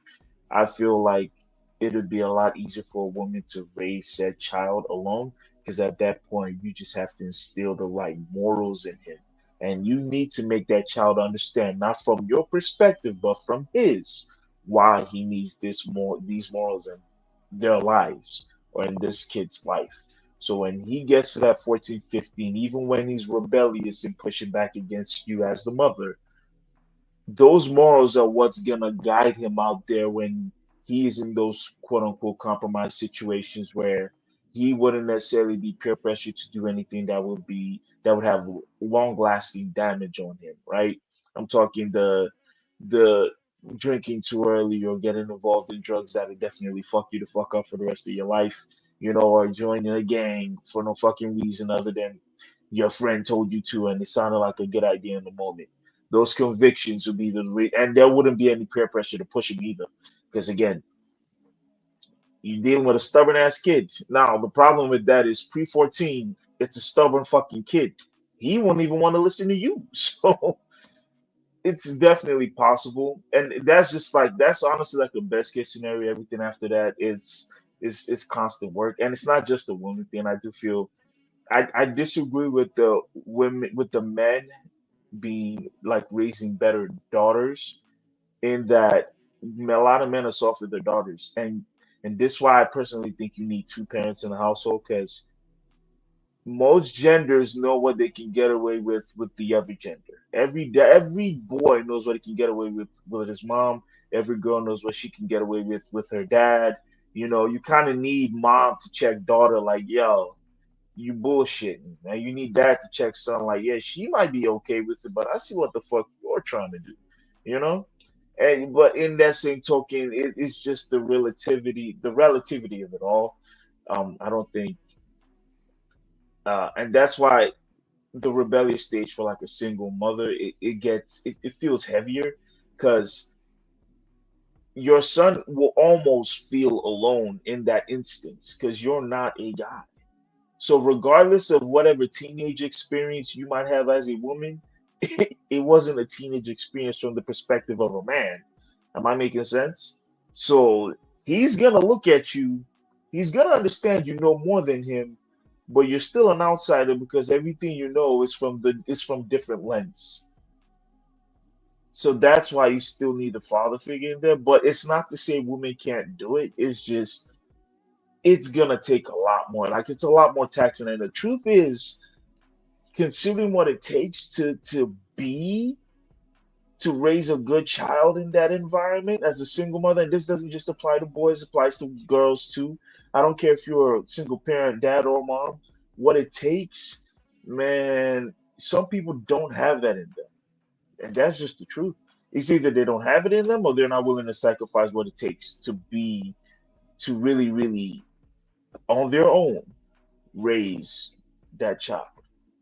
I feel like it would be a lot easier for a woman to raise said child alone because at that point you just have to instill the right morals in him. And you need to make that child understand, not from your perspective, but from his, why he needs these morals in their lives or in this kid's life. So when he gets to that 14, 15, even when he's rebellious and pushing back against you as the mother, those morals are what's gonna guide him out there when he is in those quote unquote compromised situations where he wouldn't necessarily be peer pressured to do anything that would have long lasting damage on him, right? I'm talking the drinking too early or getting involved in drugs that would definitely fuck you to fuck up for the rest of your life, or joining a gang for no fucking reason other than your friend told you to and it sounded like a good idea in the moment. Those convictions would be and there wouldn't be any peer pressure to push him either. Because again, you're dealing with a stubborn ass kid. Now, the problem with that is pre 14, it's a stubborn fucking kid. He won't even want to listen to you. So it's definitely possible. And that's honestly like the best case scenario. Everything after that is constant work. And it's not just a woman thing. I do feel I disagree with the women with the men being like raising better daughters in that a lot of men are soft with their daughters and this is why I personally think you need two parents in the household because most genders know what they can get away with the other gender. Every boy knows what he can get away with his mom. Every girl knows what she can get away with her dad. You kind of need mom to check daughter like, yo, you bullshitting. Now you need dad to check son like, yeah, she might be okay with it, but I see what the fuck you're trying to do, you know? And but in that same token, it's just the relativity of it all. I don't think and that's why the rebellious stage for like a single mother, it feels heavier because your son will almost feel alone in that instance because you're not a guy. So regardless of whatever teenage experience you might have as a woman, it wasn't a teenage experience from the perspective of a man. Am I making sense? So he's gonna look at you, he's gonna understand you know more than him, but you're still an outsider because everything you know is from different lens. So that's why you still need a father figure in there. But it's not to say women can't do it. It's just it's gonna take a lot more. Like it's a lot more taxing. And the truth is, considering what it takes to raise a good child in that environment as a single mother, and this doesn't just apply to boys, it applies to girls too. I don't care if you're a single parent, dad or mom, what it takes, man, some people don't have that in them. And that's just the truth. It's either they don't have it in them or they're not willing to sacrifice what it takes to really, really on their own raise that child,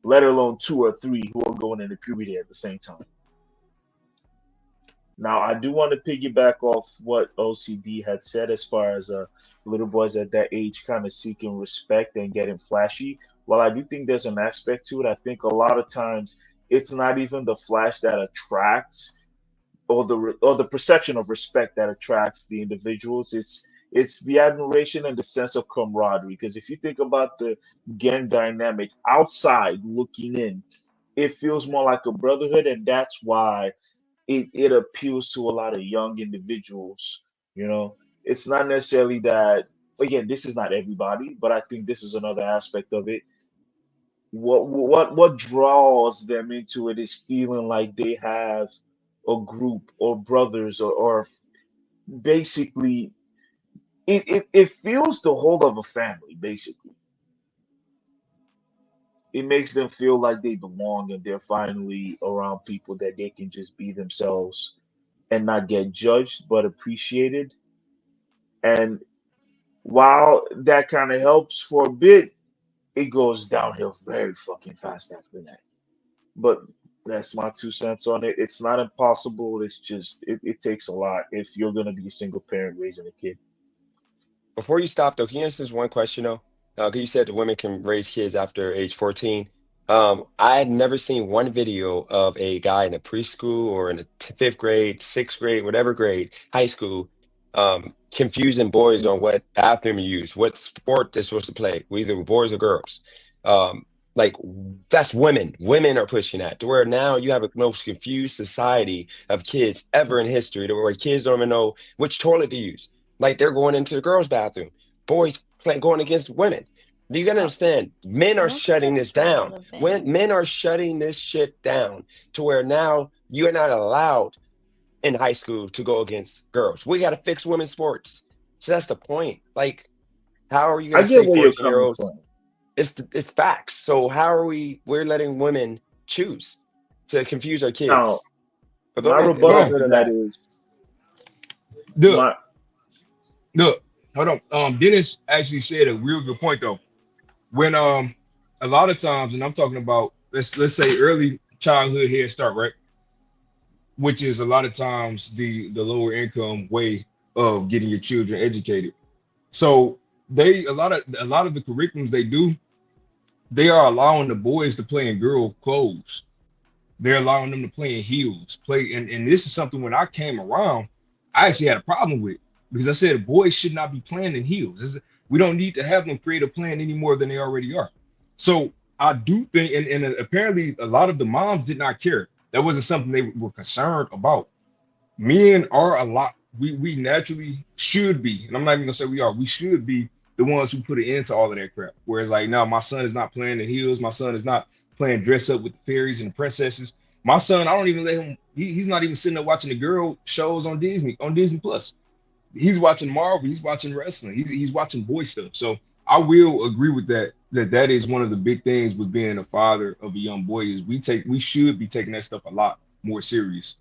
let alone two or three who are going into puberty at the same time. Now, I do want to piggyback off what OCD had said as far as little boys at that age kind of seeking respect and getting flashy. While I do think there's an aspect to it, I think a lot of times it's not even the flash that attracts or the perception of respect that attracts the individuals. It's the admiration and the sense of camaraderie. Because if you think about the gang dynamic outside looking in, it feels more like a brotherhood, and that's why it appeals to a lot of young individuals. It's not necessarily that. again, this is not everybody, but I think this is another aspect of it. What draws them into it is feeling like they have a group or brothers or basically it feels the whole of a family, basically. It makes them feel like they belong and they're finally around people that they can just be themselves and not get judged but appreciated. And while that kind of helps for a bit, it goes downhill very fucking fast after that. But that's my 2 cents on it. It's not impossible. It's just it takes a lot if you're gonna be a single parent raising a kid. Before you stop though, can you answer this one question though? 'Cause you said the women can raise kids after age 14. I had never seen one video of a guy in a preschool or in the fifth grade, sixth grade, whatever grade, high school, confusing boys on what bathroom you use, what sport they're supposed to play, either with boys or girls. Like that's women. Women are pushing that to where now you have a most confused society of kids ever in history, to where kids don't even know which toilet to use. Like they're going into the girls' bathroom. Boys playing going against women. You gotta understand, men I are don't think shutting that's this down. relevant. When men are shutting this shit down to where now you're not allowed in high school to go against girls. We gotta fix women's sports. So that's the point. Like, how are you I gonna get say where you're 14 year coming olds? from. It's facts. So how are we're letting women choose to confuse our Now, kids? But go my ahead, Hold rebuttal on. go to to that that. is Look, my look, hold on. Dennis actually said a real good point though. When a lot of times, and I'm talking about let's say early childhood head start, right? Which is a lot of times the lower income way of getting your children educated. So they a lot of the curriculums they do, they are allowing the boys to play in girl clothes. They're allowing them to play in heels. Play and this is something when I came around, I actually had a problem with because I said boys should not be playing in heels. We don't need to have them create a plan any more than they already are. So I do think, and apparently a lot of the moms did not care. That wasn't something they were concerned about. Men are a lot. We naturally should be, and I'm not even gonna say we are. We should be the ones who put an end to all of that crap. Whereas like now, my son is not playing in heels. My son is not playing dress up with the fairies and the princesses. My son, I don't even let him. He's not even sitting there watching the girl shows on Disney Plus. He's watching Marvel. He's watching wrestling. He's watching boy stuff. So I will agree with that. That is one of the big things with being a father of a young boy is we should be taking that stuff a lot more serious.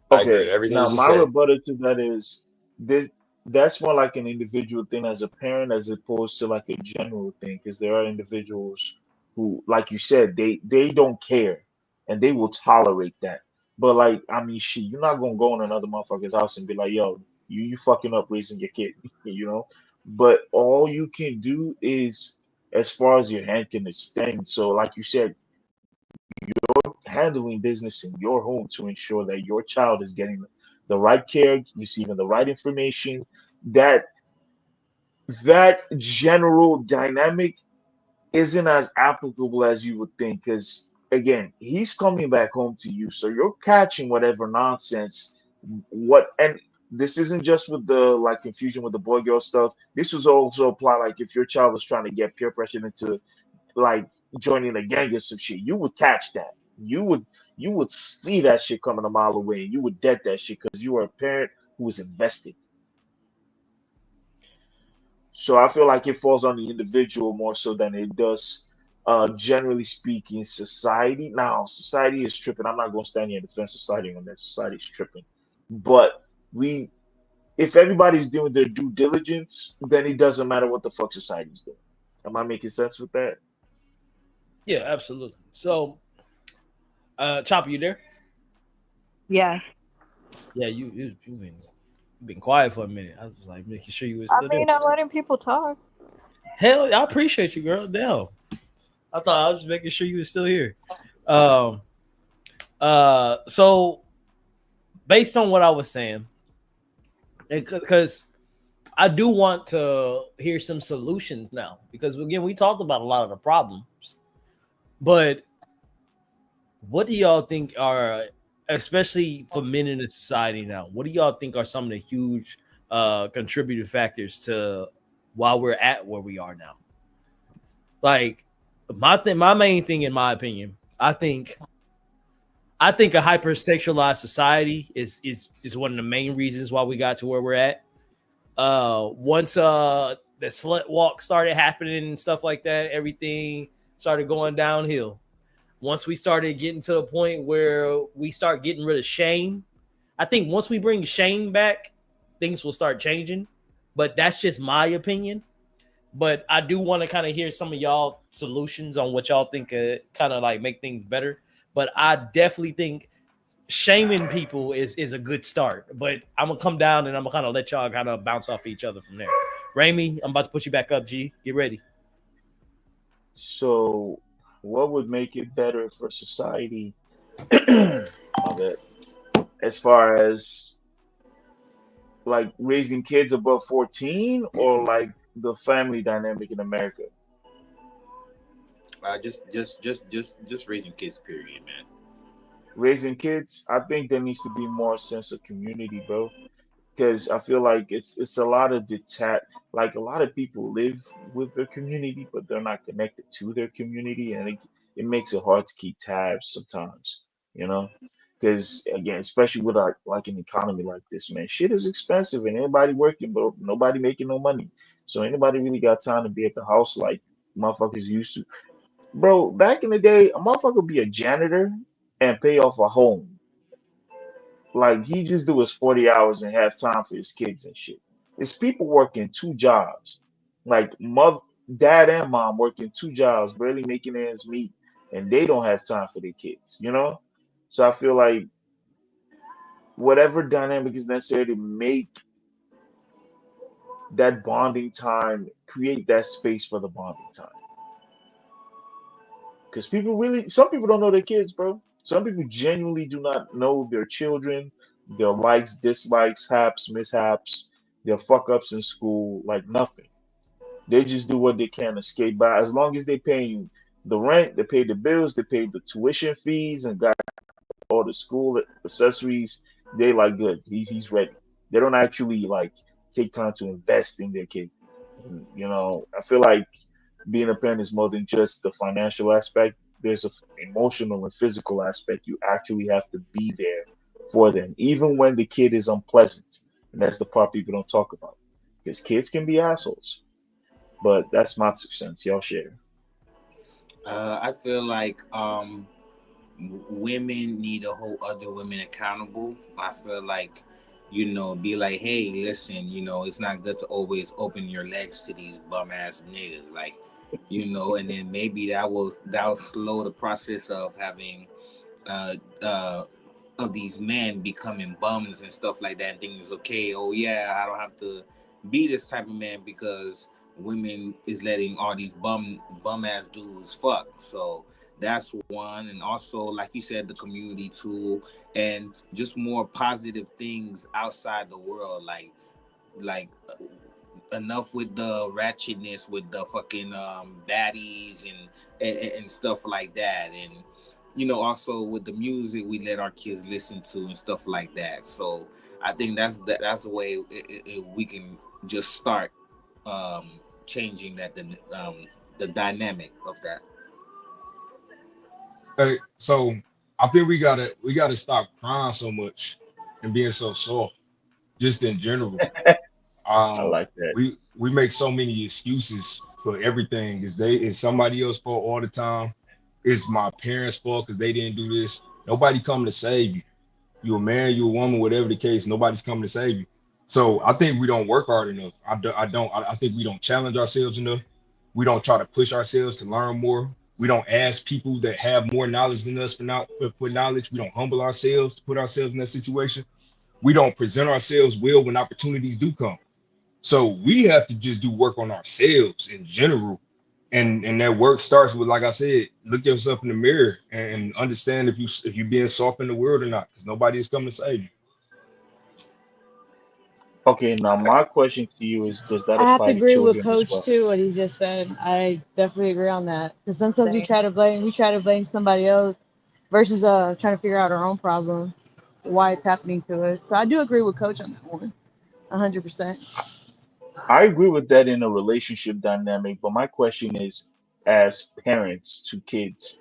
I agree with okay. everything you Now, just my said. rebuttal to that is this. That's more like an individual thing as a parent, as opposed to like a general thing, because there are individuals who, like you said, they don't care and they will tolerate that. But like, I mean, shit, you're not gonna go in another motherfucker's house and be like, "Yo, you fucking up raising your kid," you know. But all you can do is, as far as your hand can extend. So, like you said, handling business in your home to ensure that your child is getting the right care, receiving the right information. That that general dynamic isn't as applicable as you would think, because again, he's coming back home to you, so you're catching whatever nonsense. What and this isn't just with the like confusion with the boy girl stuff. This was also apply like if your child was trying to get peer pressured into like joining a gang or some shit, you would catch that. You would see that shit coming a mile away. You would dead that shit because you are a parent who is invested. So I feel like it falls on the individual more so than it does, generally speaking, society. Now, society is tripping. I'm not going to stand here and defend society on that. Society is tripping. But we, if everybody's doing their due diligence, then it doesn't matter what the fuck society's doing. Am I making sense with that? Yeah, absolutely. So, Chopper, you there? Yeah. Yeah, you've been quiet for a minute. I was like making sure you were I still there. mean, I'm letting people talk. Hell, I appreciate you, girl. Damn. I thought I was just making sure you were still here. Um, so based on what I was saying, because I do want to hear some solutions now, because again, we talked about a lot of the problems, but what do y'all think are, especially for men in the society now, what do y'all think are some of the huge contributing factors to why we're at where we are now. Like my main thing, in my opinion, I think a hypersexualized society is one of the main reasons why we got to where we're at. Once the slut walk started happening and stuff like that, everything started going downhill. Once we started getting to the point where we start getting rid of shame, I think once we bring shame back, things will start changing. But that's just my opinion. But I do want to kind of hear some of y'all solutions on what y'all think kind of like make things better. But I definitely think shaming people is a good start. But I'm gonna come down and I'm gonna kind of let y'all kind of bounce off each other from there. Raimi, I'm about to put you back up. G, get ready. So, what would make it better for society? My bad. As far as like raising kids above 14, or like the family dynamic in America? Just raising kids. Period, man. Raising kids, I think there needs to be more sense of community, bro. Because I feel like it's a lot of detached. Like a lot of people live with their community, but they're not connected to their community, and it makes it hard to keep tabs sometimes. You know, because again, especially with like an economy like this, man, shit is expensive, and anybody working, but nobody making no money. So anybody really got time to be at the house like motherfuckers used to? Bro, back in the day, a motherfucker would be a janitor and pay off a home. Like he just do his 40 hours and have time for his kids and shit. It's people working two jobs, like mother, dad and mom working two jobs, barely making ends meet, and they don't have time for their kids, you know? So I feel like whatever dynamic is necessary to make that bonding time, create that space for the bonding time. Because people really, some people don't know their kids, bro. Some people genuinely do not know their children, their likes, dislikes, haps, mishaps, their fuck ups in school, like nothing. They just do what they can to skate by. As long as they paying the rent, they pay the bills, they pay the tuition fees, and got all the school accessories, they like good. He's ready. They don't actually like take time to invest in their kid. And, you know, I feel like being a parent is more than just the financial aspect. There's a emotional and physical aspect. You actually have to be there for them, even when the kid is unpleasant. And that's the part people don't talk about. Because kids can be assholes. But that's my 2 cents. Y'all share. I feel like women need to hold other women accountable. I feel like, be like, hey, listen, it's not good to always open your legs to these bum ass niggas, like, and then maybe that'll slow the process of having uh uh of these men becoming bums and stuff like that, and thinking it's okay. Oh yeah, I don't have to be this type of man because women is letting all these bum ass dudes fuck. So that's one. And also, like you said, the community too, and just more positive things outside the world, like enough with the ratchetness with the fucking baddies and stuff like that. And also with the music we let our kids listen to and stuff like that. So I think that's the way we can just start changing the dynamic of that. Hey, so I think we gotta stop crying so much and being so soft, just in general. I Um, like that. we make so many excuses for everything. It's somebody else's fault all the time. It's my parents' fault because they didn't do this. Nobody coming to save you. You a man, you a woman, whatever the case. Nobody's coming to save you. So I think we don't work hard enough. I think we don't challenge ourselves enough. We don't try to push ourselves to learn more. We don't ask people that have more knowledge than us for knowledge. We don't humble ourselves to put ourselves in that situation. We don't present ourselves well when opportunities do come. So we have to just do work on ourselves in general. And that work starts with, like I said, look yourself in the mirror and understand if you're being soft in the world or not, because nobody is coming to save you. Okay, now my question to you is, does that I have to apply to agree with children as Coach well? too. What he just said, I definitely agree on that. Because sometimes Same. we try to blame somebody else versus trying to figure out our own problem, why it's happening to us. So I do agree with Coach on that one. 100%. I agree with that in a relationship dynamic, but my question is, as parents to kids,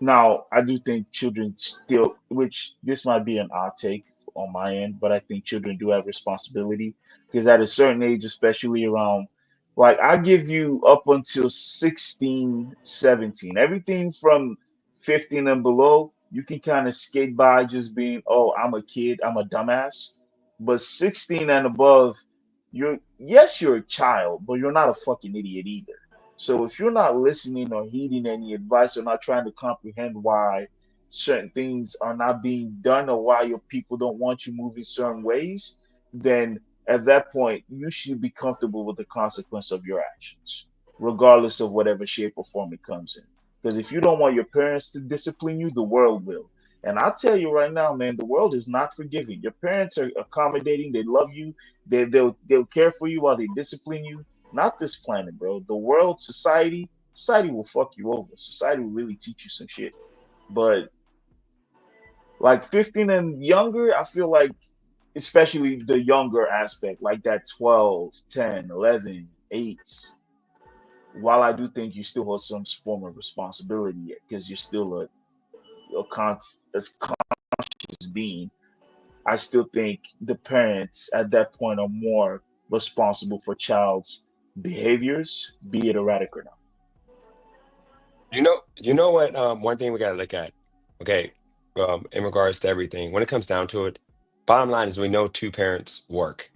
now, I do think children still, which this might be an odd take on my end, but I think children do have responsibility because at a certain age, especially around, like, I give you up until 16, 17. Everything from 15 and below, you can kind of skate by just being, oh, I'm a kid, I'm a dumbass. But 16 and above, yes, you're a child, but you're not a fucking idiot either. So if you're not listening or heeding any advice or not trying to comprehend why certain things are not being done or why your people don't want you moving certain ways, then at that point you should be comfortable with the consequence of your actions, regardless of whatever shape or form it comes in. Because if you don't want your parents to discipline you, the world will. And I'll tell you right now, man, the world is not forgiving. Your parents are accommodating, they love you, they'll care for you while they discipline you. Not this planet, bro. The world, society will fuck you over. Society will really teach you some shit. But like 15 and younger, I feel like, especially the younger aspect, like that 12, 10, 11, 8, while I do think you still have some form of responsibility because you're still a conscious being, I still think the parents at that point are more responsible for child's behaviors, be it erratic or not. You know what? One thing we gotta look at, okay, in regards to everything, when it comes down to it, bottom line is we know two parents work.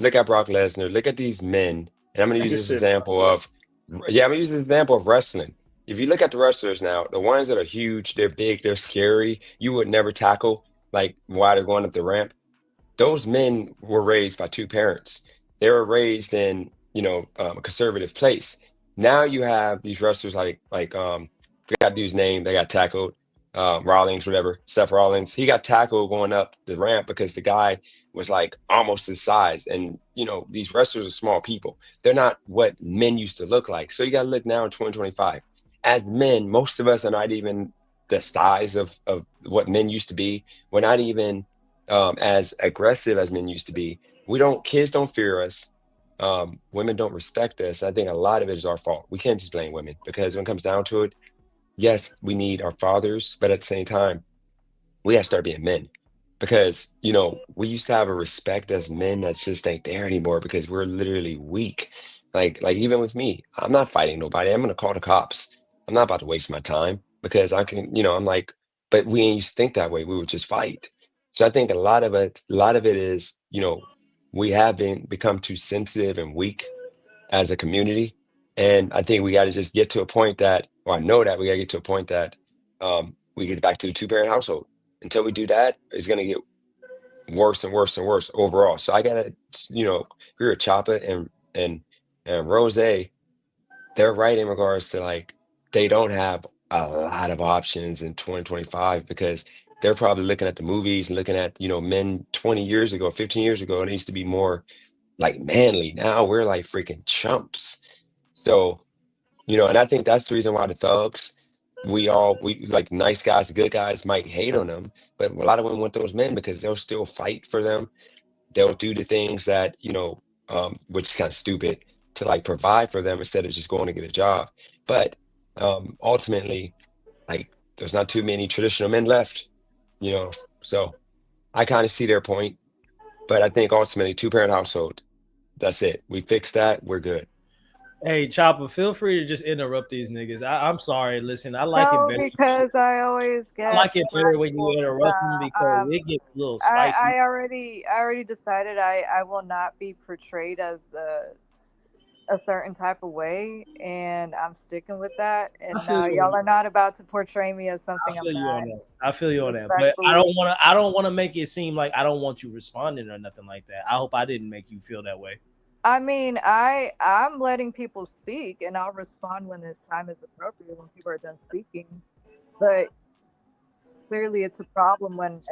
Look at Brock Lesnar. Look at these men, and I'm gonna use Nigga this said Brock example of, Lesnar. yeah, I'm gonna use the example of wrestling. If you look at the wrestlers now, the ones that are huge, they're big, they're scary, you would never tackle like while they're going up the ramp. Those men were raised by two parents. They were raised in, a conservative place. Now you have these wrestlers like forgot dude's name. They got tackled. Rawlings, whatever. Seth Rawlings. He got tackled going up the ramp because the guy was like almost his size. And these wrestlers are small people. They're not what men used to look like. So you got to look now in 2025. As men, most of us are not even the size of what men used to be. We're not even as aggressive as men used to be. Kids don't fear us. Women don't respect us. I think a lot of it is our fault. We can't just blame women because when it comes down to it, yes, we need our fathers, but at the same time, we got to start being men because we used to have a respect as men that's just ain't there anymore because we're literally weak. Like even with me, I'm not fighting nobody. I'm gonna call the cops. I'm not about to waste my time because I can, I'm like, but we ain't used to think that way. We would just fight. So I think a lot of it is, we have become too sensitive and weak as a community. And I think we got to just get to a point that, or I know that we got to get to a point that we get back to the two-parent household. Until we do that, it's going to get worse and worse and worse overall. So I got to, agree with Choppa and Rose. They're right in regards to like they don't have a lot of options in 2025 because they're probably looking at the movies and looking at men 20 years ago, 15 years ago, and it used to be more like manly. Now we're like freaking chumps. So, and I think that's the reason why the thugs, we like nice guys, the good guys might hate on them, but a lot of women want those men because they'll still fight for them. They'll do the things that, which is kind of stupid to like provide for them instead of just going to get a job. But ultimately, like there's not too many traditional men left, you know. So I kind of see their point, but I think ultimately two-parent household, that's it. We fix that, we're good. Hey, Chopper, feel free to just interrupt these niggas. I'm sorry. Listen, I like it No, better. because I always I get like it better when you prideful. interrupt them because it gets a little spicy. I already decided I will not be portrayed as a certain type of way, and I'm sticking with that. I And feel now you on y'all are that. not about to portray me as I something I'm feel you on not, that. I feel you on that. But I respectfully. don't want to. I don't want to make it seem like I don't want you responding or nothing like that. I hope I didn't make you feel that way. I mean, I'm letting people speak, and I'll respond when the time is appropriate when people are done speaking. But clearly, it's a problem when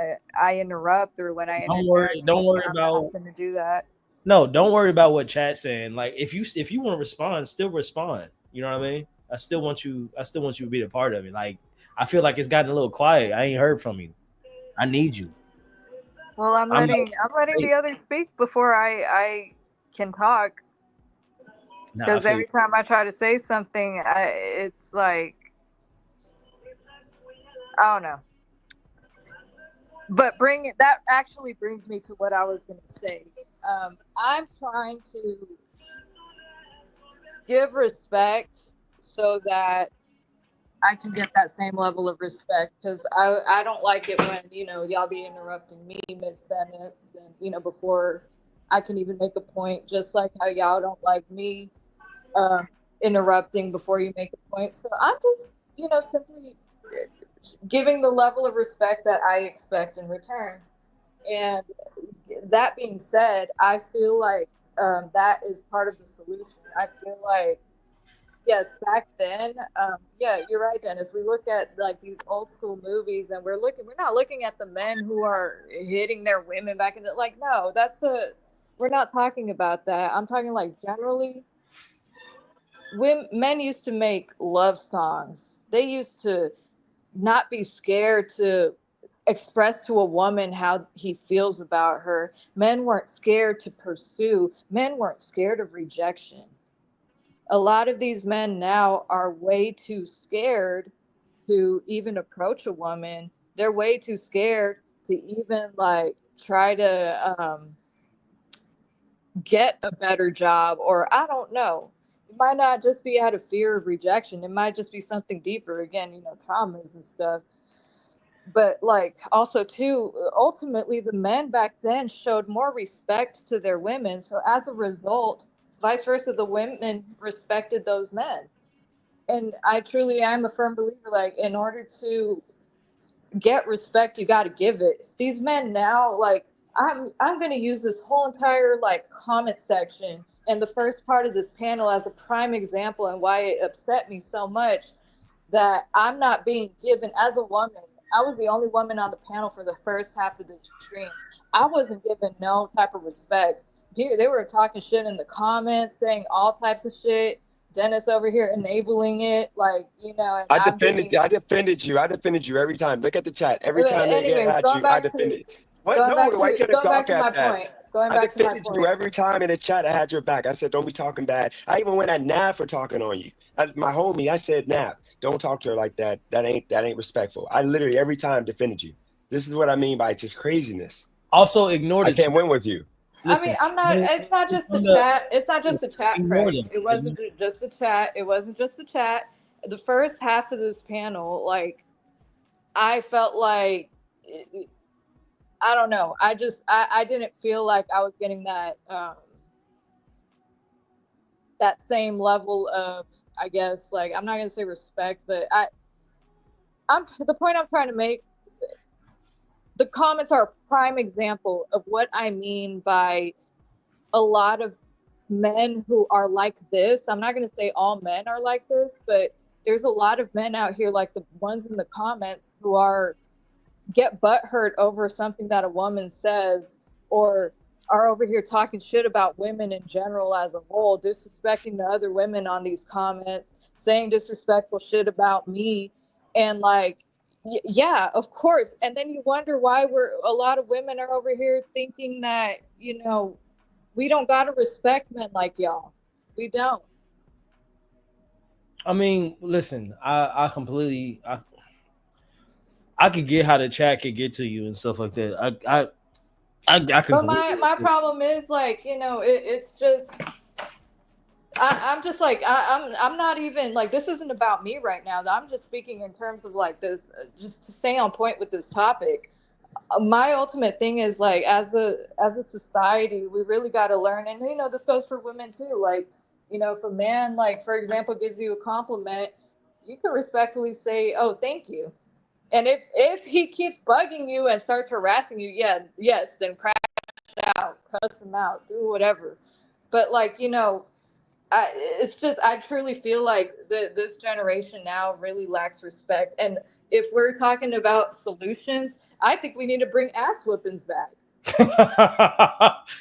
I interrupt or when I Don't interject. worry. Don't worry I'm about. not going to do that. No, don't worry about what chat's saying. Like if you want to respond, still respond. You know what I mean? I still want you. I still want you to be a part of it. Like I feel like it's gotten a little quiet. I ain't heard from you. I need you. Well, I'm I'm letting the others speak before I can talk. nah, I Because feel every time I try to say something, it's like, I don't know. But that actually brings me to what I was going to say. I'm trying to give respect so that I can get that same level of respect, because I don't like it when, y'all be interrupting me mid sentence and, before I can even make a point, just like how y'all don't like me uh, interrupting before you make a point. So I'm just, simply giving the level of respect that I expect in return. And that being said, I feel like that is part of the solution. I feel like, yes, back then, yeah, you're right, Dennis. We look at like these old school movies, and we're not looking at the men who are hitting their women back in the, like, no, we're not talking about that. I'm talking like generally, men used to make love songs. They used to not be scared to express to a woman how he feels about her. Men weren't scared to pursue. Men weren't scared of rejection. A lot of these men now are way too scared to even approach a woman. They're way too scared to even like try to get a better job, or I don't know. It might not just be out of fear of rejection. It might just be something deeper. Again, traumas and stuff. But like also too, ultimately the men back then showed more respect to their women. So as a result, vice versa, the women respected those men. And I truly am a firm believer, like, in order to get respect, you got to give it. These men now, like, I'm going to use this whole entire like comment section and the first part of this panel as a prime example, and why it upset me so much that I'm not being given, as a woman. I was the only woman on the panel for the first half of the stream. I wasn't given no type of respect. They were talking shit in the comments, saying all types of shit. Dennis over here enabling it, like, and I'm being. I defended you. I defended you every time. Look at the chat. Every time they get Anyways, at you, I defended. What? No, why can't I going back talk to at my that? point. Going I back to my defended you point. every time in the chat. I had your back. I said, don't be talking bad. I even went at Nav for talking on you. My homie, I said, Nav, don't talk to her like that. That ain't respectful. I literally every time defended you. This is what I mean by just craziness. Also, ignore I the chat. can't win with you. Listen, I'm not. It's not just the chat. It's not just the chat, ignore Craig. them. It wasn't just the chat. It wasn't just the chat. The first half of this panel, like, I felt like, I don't know. I didn't feel like I was getting that that same level of, I guess, like, I'm not gonna say respect, but I'm the point I'm trying to make. The comments are a prime example of what I mean by a lot of men who are like this. I'm not going to say all men are like this, but there's a lot of men out here like the ones in the comments who get butthurt over something that a woman says, or are over here talking shit about women in general as a whole, disrespecting the other women on these comments, saying disrespectful shit about me. And like, yeah, of course. And then you wonder why a lot of women are over here thinking that, we don't gotta respect men like y'all. We don't. I mean, listen, I completely, I could get how the chat could get to you and stuff like that. I can But completely. my problem is, like, it's just, I'm just like, I'm not even like, this isn't about me right now. I'm just speaking in terms of like this, just to stay on point with this topic. My ultimate thing is, like, as a society, we really got to learn, and this goes for women too. Like, if a man, like, for example, gives you a compliment, you can respectfully say, "Oh, thank you." And if he keeps bugging you and starts harassing you, yes, then crash out, cuss him out, do whatever. But like, it's just, I truly feel like this generation now really lacks respect. And if we're talking about solutions, I think we need to bring ass whoopings back.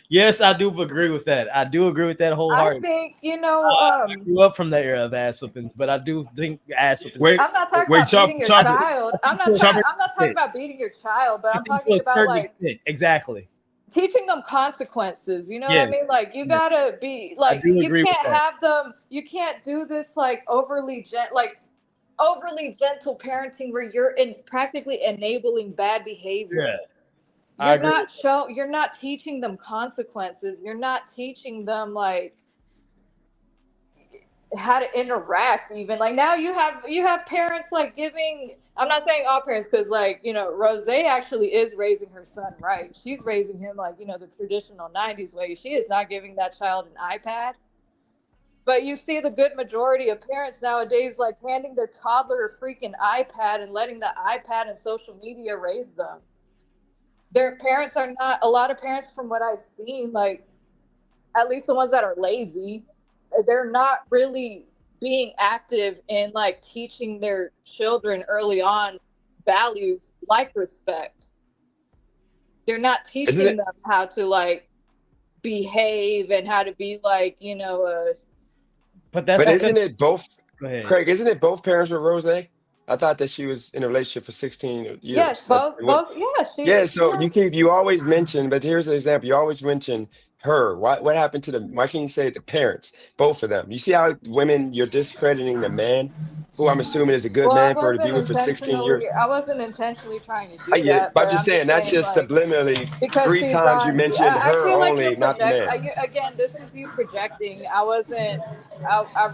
Yes, I do agree with that. I do agree with that I wholeheartedly. think, I grew up from the era of ass whoopings, but I do think ass whoopings. Wait, I'm not talking wait, about beating your chopper, child. I'm not chopper. talking about beating your child, but I I'm think to talking a about certain like extent, exactly. teaching them consequences. You know what I mean? Yes, Like you yes, gotta be I like do you agree with can't that. have them. You can't do this like overly gentle parenting where you're in practically enabling bad behavior. Yeah, I agree with that. You're not teaching them consequences. You're not teaching them like how to interact even. Like now you have parents like giving, I'm not saying all parents because like, you know, Rose actually is raising her son right. She's raising him like, you know, the traditional 90s way. She is not giving that child an iPad. But you see the good majority of parents nowadays like handing their toddler a freaking iPad and letting the iPad and social media raise them. Their parents are not, a lot of parents from what I've seen, like at least the ones that are lazy, they're not really being active in like teaching their children early on values like respect. They're not Isn't teaching it? them how to like behave and how to be like, you know, But that's But a because isn't it both, go ahead. Craig? Isn't it both parents with Rose? I thought that she was in a relationship for 16 yes, years. both, yeah, Yeah, she so has. you always mention, but here's an example. You always mention her. What happened to why can't you say the parents, both of them? You see how women, you're discrediting the man, who I'm assuming is a good Well, man for to be with for 16 years. I wasn't intentionally trying to I do get it, that, but I'm but just I'm saying just that's saying just like subliminally because three she's times you on, mentioned I her feel like you're only, not the project man. again, this is you projecting. I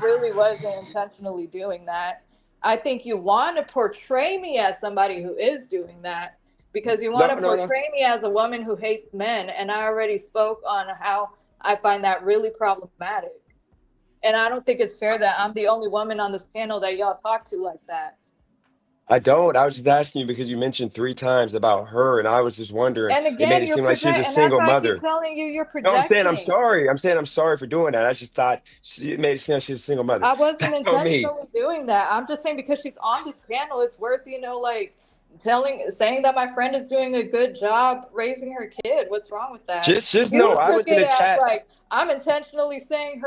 really wasn't intentionally doing that. I think you want to portray me as somebody who is doing that because you want No, to no, no. portray me as a woman who hates men, and I already spoke on how I find that really problematic. And I don't think it's fair that I'm the only woman on this panel that y'all talk to like that. I don't. I was just asking you because you mentioned three times about her, and I was just wondering. And It made again, it you're seem like she was a project, and that's single why I keep mother. telling you you're No, I'm saying I'm projecting. sorry. I'm saying I'm sorry for doing that. I just thought it made it seem like she's a single mother. I wasn't That's on me. intentionally doing that. I'm just saying because she's on this panel, it's worth, you know, like saying that my friend is doing a good job raising her kid. What's wrong with that? Just You know I took was in it the as chat. like I'm intentionally saying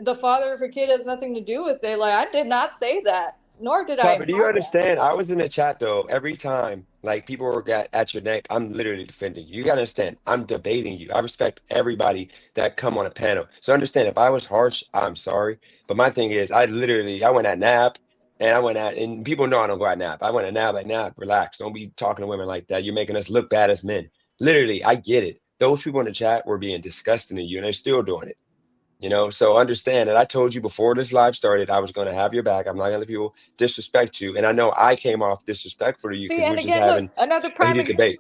the father of her kid has nothing to do with it. Like I did not say that, nor did I Chopper, do you imply that. understand? I was in the chat though. Every time like people were at your neck, I'm literally defending you. You gotta understand. I'm debating you. I respect everybody that come on a panel. So understand if I was harsh, I'm sorry. But my thing is I went at nap and and people know I don't go at nap. I went at nap like nap, relax. Don't be talking to women like that. You're making us look bad as men. Literally, I get it. Those people in the chat were being disgusting to you and they're still doing it. So understand that I told you before this live started, I was going to have your back. I'm not going to let people disrespect you. And I know I came off disrespectful to you See, because we're and just again, look, having another a prime heated example. debate.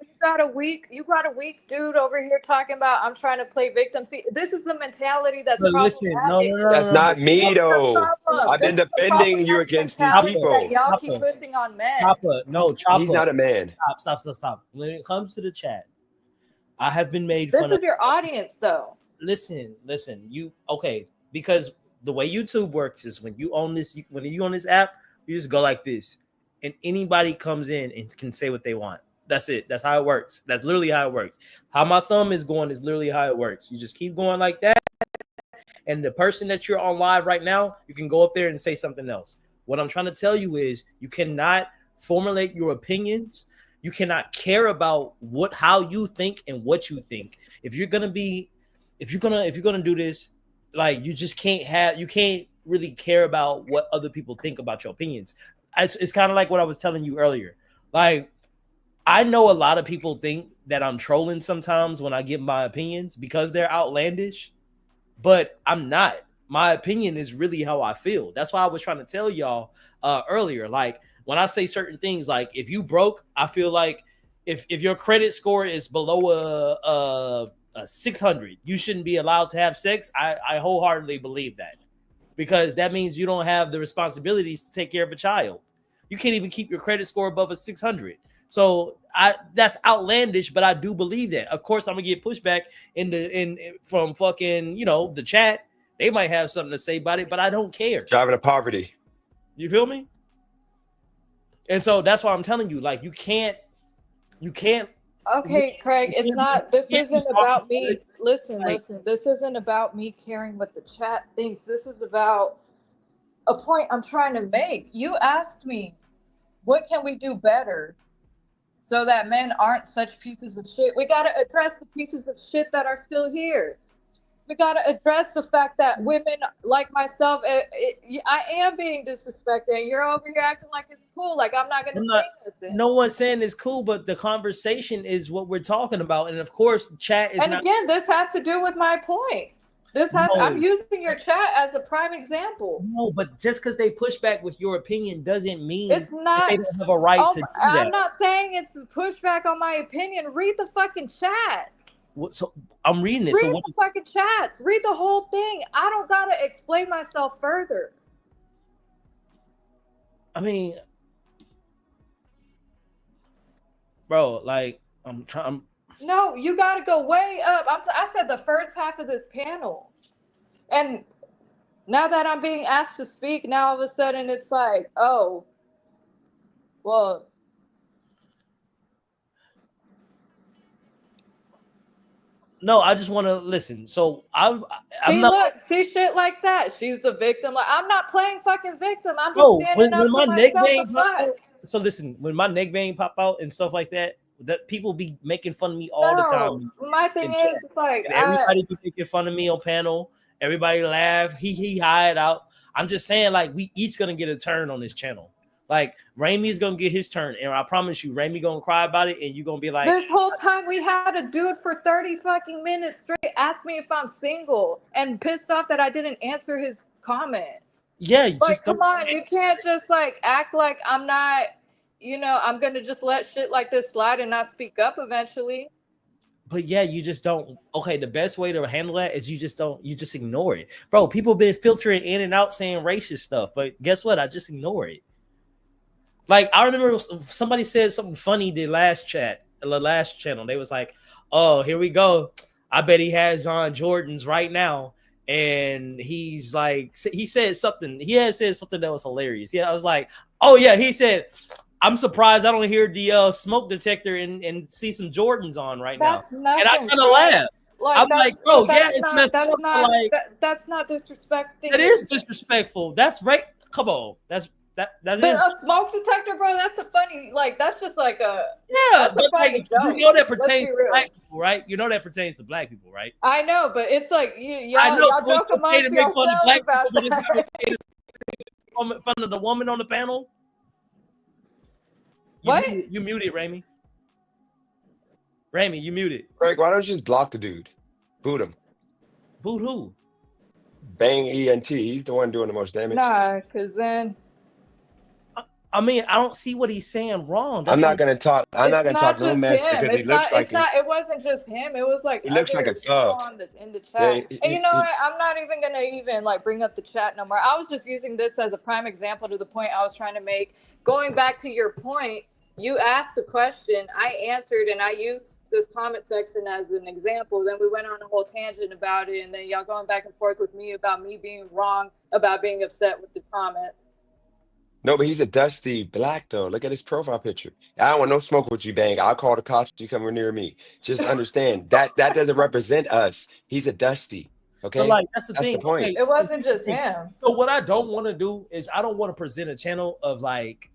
You got a weak dude over here talking about I'm trying to play victim. See, this is the mentality that's But listen, no, no, problematic. no, That's no, no. not me, This is the though. problem. I've This been is the defending you problematic against these mentality that people. y'all keep Chopper, pushing on men. Chopper, no, He's Chopper. not a man. Stop. When it comes to the chat, I have been made This fun of. is your audience, though. Listen, you okay? Because the way YouTube works is when you own this app, you just go like this, and anybody comes in and can say what they want. That's it. That's how it works. That's literally how it works. How my thumb is going is literally how it works. You just keep going like that, and the person that you're on live right now, you can go up there and say something else. What I'm trying to tell you is you cannot formulate your opinions. You cannot care about how you think and what you think. If you're gonna do this, like you can't really care about what other people think about your opinions. It's kind of like what I was telling you earlier. Like I know a lot of people think that I'm trolling sometimes when I give my opinions because they're outlandish, but I'm not. My opinion is really how I feel. That's why I was trying to tell y'all earlier. Like when I say certain things, like if you broke, I feel like if your credit score is below a 600, you shouldn't be allowed to have sex. I wholeheartedly believe that because that means you don't have the responsibilities to take care of a child. You can't even keep your credit score above a 600. So that's outlandish, but I do believe that. Of course, I'm gonna get pushback from fucking the chat. They might have something to say about it, but I don't care. Driving to poverty. You feel me? And so that's why I'm telling you, like you can't Okay, Craig, it's not, this Can't be isn't talking about me. this, Listen, like, listen. This isn't about me caring what the chat thinks. This is about a point I'm trying to make. You asked me, what can we do better so that men aren't such pieces of shit? We got to address the pieces of shit that are still here. We got to address the fact that women like myself, I am being disrespected, and you're over here acting like it's cool. Like I'm not going to I'm say not, nothing. no one's saying it's cool, but the conversation is what we're talking about. And of course, chat is And not. again, this has to do with my point. I'm No, using your chat as a prime example. no, but just because they push back with your opinion doesn't mean It's that not. they don't have a right to do I'm that. not saying it's pushback on my opinion. Read the fucking chats. So I'm reading it. Read So what the is, fucking chats. Read the whole thing. I don't gotta explain myself further. I mean, bro, like I'm trying. No, you gotta go way up. I said the first half of this panel, and now that I'm being asked to speak, now all of a sudden it's like, oh, well. No, I just want to listen. So I'm See, not. look, see shit like that. She's the victim. Like I'm not playing fucking victim. I'm just Oh, standing up when for my neck myself. vein The pop fuck. out, so listen, when my neck vein pop out and stuff like that, that people be making fun of me all the No, time my thing in chat. is, it's like And everybody be making fun of me on panel. Everybody laugh, he hide out. I'm just saying, like, we each gonna get a turn on this channel. Like Ramey's gonna get his turn, and I promise you, Ramey gonna cry about it, and you gonna be like, this whole time we had a dude for 30 fucking minutes straight ask me if I'm single and pissed off that I didn't answer his comment. yeah, Like, just come on, you can't just like act like I'm not, I'm gonna just let shit like this slide and not speak up eventually. But yeah, you just don't. Okay, the best way to handle that is you just ignore it, bro. People been filtering in and out saying racist stuff, but guess what? I just ignore it. Like I remember somebody said something funny the last channel. They was like, "Oh, here we go. I bet he has on Jordans right now." And he's like, he said something. He had said something that was hilarious. Yeah, I was like, "Oh yeah." He said, "I'm surprised I don't hear the smoke detector and see some Jordans on right That's now." nothing. And I kind of laughed. I'm like, "Bro, yeah, it's messed up." Like that's not disrespecting. that is disrespectful. That's right. Come on, that is a smoke detector, bro. That's a funny, like that's just like a but like joke. you know that pertains to black people, right? You know that pertains to black people, right? I know, but it's like I know, y'all joke amongst yourselves about that. It's okay fun of the woman on the panel. You muted, Ramey. Ramey, you muted. Craig, why don't you just block the dude? Boot him. Boot who? Bang ENT. He's the one doing the most damage. Nah, because then I mean, I don't see what he's saying wrong. I'm not gonna talk. I'm not gonna talk no mess him. because he looks like it wasn't just him. It was like he looks like a thug in the chat. Yeah, and you know what? I'm not even gonna like bring up the chat no more. I was just using this as a prime example to the point I was trying to make. Going back to your point, you asked a question, I answered, and I used this comment section as an example. Then we went on a whole tangent about it, and then y'all going back and forth with me about me being wrong about being upset with the comments. No, but he's a dusty black though. Look at his profile picture. I don't want no smoke with you, Bang. I'll call the cops if you come near me. Just understand that doesn't represent us. He's a dusty. Okay, but like that's the thing. The point. Okay, it wasn't just him. So what I don't want to do is I don't want to present a channel of like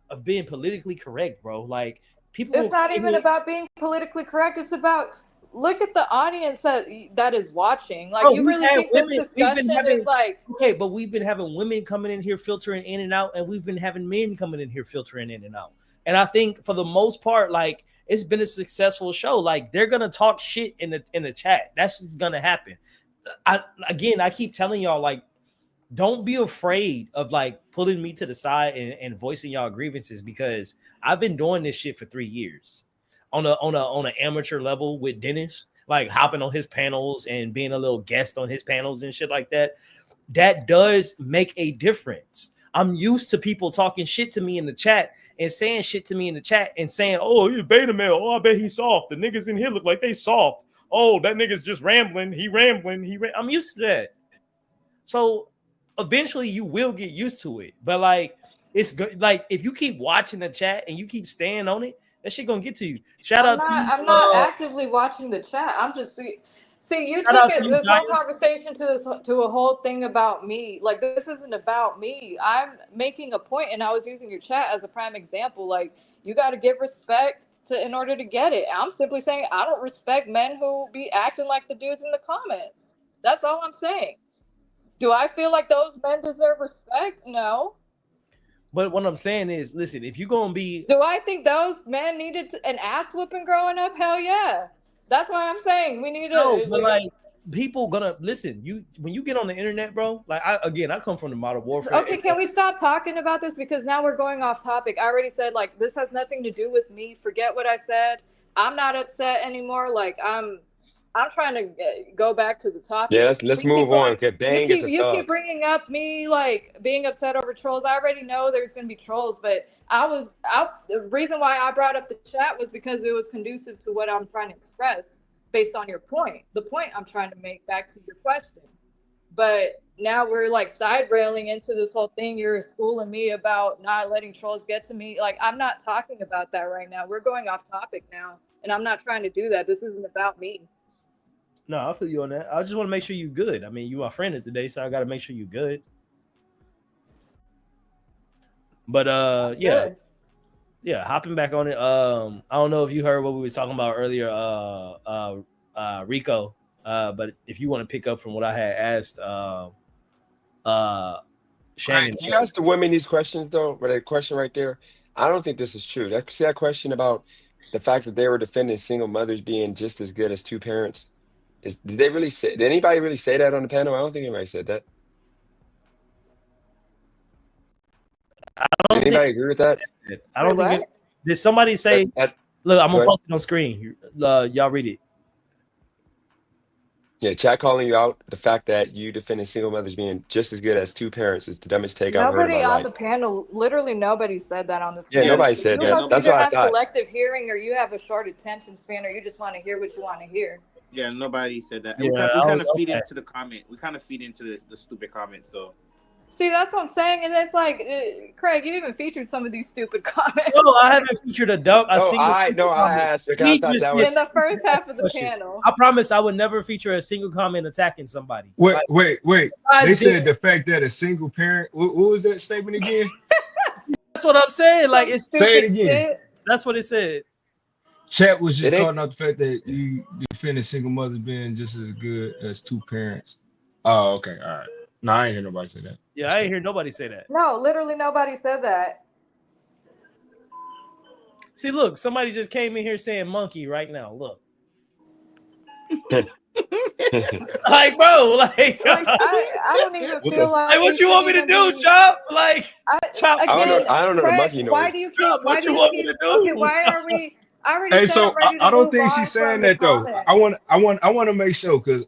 of being politically correct, bro. Like people. It's not even about being politically correct. It's about look at the audience that is watching. Like you really think this discussion is like okay, but we've been having women coming in here filtering in and out, and we've been having men coming in here filtering in and out. And I think for the most part, like it's been a successful show. Like they're gonna talk shit in the chat. That's just gonna happen. I keep telling y'all, like, don't be afraid of like pulling me to the side and voicing y'all grievances, because I've been doing this shit for 3 years on an amateur level with Dennis, like hopping on his panels and being a little guest on his panels and shit like that. That does make a difference. I'm used to people talking shit to me in the chat and saying shit to me in the chat and saying, "Oh, he's a beta male. Oh, I bet he's soft. The niggas in here look like they soft. Oh, that nigga's just rambling. I'm used to that. So eventually you will get used to it. But like it's good. Like if you keep watching the chat and you keep staying on it, That shit gonna get to you. Shout out to you. I'm not actively watching the chat. I'm just see you Shout took out to it you, this whole Giant. conversation to a whole thing about me. Like this isn't about me. I'm making a point, and I was using your chat as a prime example. Like you got to give respect to in order to get it. I'm simply saying I don't respect men who be acting like the dudes in the comments. That's all I'm saying. Do I feel like those men deserve respect? No. But what I'm saying is, listen, if you're gonna be, Do I think those men needed an ass whooping growing up? Hell yeah. That's why I'm saying we need no, but to. like people gonna listen. You when you get on the internet, bro. Like I come from the modern warfare. Okay, can we stop talking about this because now we're going off topic? I already said like this has nothing to do with me. Forget what I said. I'm not upset anymore. Like I'm trying to go back to the topic. Yeah, let's move on. Okay, Bang is a You keep thug. bringing up me like being upset over trolls. I already know there's gonna be trolls, but the reason why I brought up the chat was because it was conducive to what I'm trying to express based on your point. The point I'm trying to make back to your question. But now we're like side railing into this whole thing. You're schooling me about not letting trolls get to me. Like I'm not talking about that right now. We're going off topic now, and I'm not trying to do that. This isn't about me. No, I feel you on that. I just want to make sure you're good. I mean, you my friend today, so I got to make sure you're good. But Good. yeah, hopping back on it. I don't know if you heard what we were talking about earlier, Rico. But if you want to pick up from what I had asked, Shannon, Can you ask the women these questions though? But that question right there, I don't think this is true. See that question about the fact that they were defending single mothers being just as good as two parents. Did anybody really say that on the panel? I don't think anybody said that. Did anybody agree with that? I don't think did somebody say look, I'm gonna post it on screen. Y'all read it. Yeah, chat calling you out. The fact that you defending single mothers being just as good as two parents is the dumbest take I've heard in my Nobody on life. the panel, literally nobody said that on this. Yeah, panel. nobody said that. You must That's either what I have thought. selective hearing, or you have a short attention span, or you just want to hear what you want to hear. Yeah, nobody said that. Yeah, we kind of feed into the comment. We kind of feed into the stupid comment. So see, that's what I'm saying, and it's like, Craig, you even featured some of these stupid comments. No, I haven't featured a dumb. I asked. I thought that was in the first half of the panel. I promise I would never feature a single comment attacking somebody. Wait. They said the fact that a single parent. What was that statement again? That's what I'm saying. Like it's say it again. That's what it said. Chat was just calling out the fact that you defended single mothers being just as good as two parents. Oh, okay, all right. No, I ain't hear nobody say that. Yeah, I ain't hear nobody say that. No, literally nobody said that. See, look, somebody just came in here saying monkey right now. Look. Like, bro, like I don't even feel like what you want me to do, Chop? Like, Chop. I don't know the monkey noise. Why do you keep? What you want me to do? Okay, why are we? I already Hey, said so I'm ready to I don't move think on she's saying from the that though. comment. I want to make sure because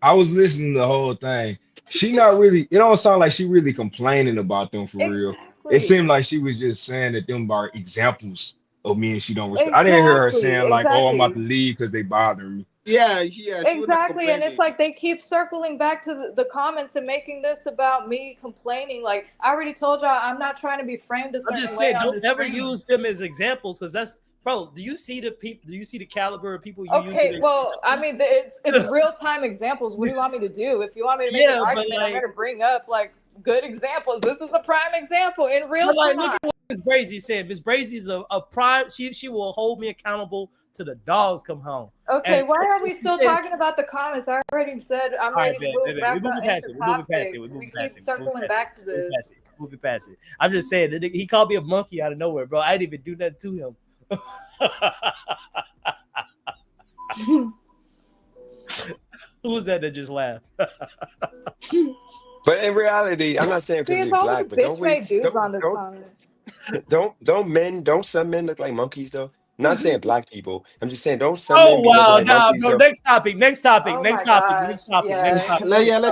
I was listening to the whole thing. She not really. It don't sound like she really complaining about them for real. It seemed like she was just saying that them are examples of me and she don't respect. I didn't hear her saying like, "Oh, I'm about to leave because they bother me." Yeah, exactly. And it's like they keep circling back to the comments and making this about me complaining. Like I already told y'all, I'm not trying to be framed a certain way. I'm just saying, don't ever use them as examples because that's, bro. Do you see the people? Do you see the caliber of people? Okay, well, I mean, it's real time examples. What do you want me to do? If you want me to make an argument, I'm gonna bring up like good examples. This is a prime example in real time. Look at what Miss Brazy said. Miss Brazy's a prime. She will hold me accountable to the dogs come home. Okay, why are we still talking about the comments? I already said I'm ready to move back into topic. We keep circling back to this. Moving past it. I'm just saying that he called me a monkey out of nowhere, bro. I didn't even do nothing to him. Who was that just laughed? But in reality, I'm not saying because he's black, but don't some men look like monkeys though? I'm not saying black people. I'm just saying don't some men wow, like monkeys, no, next topic. Let's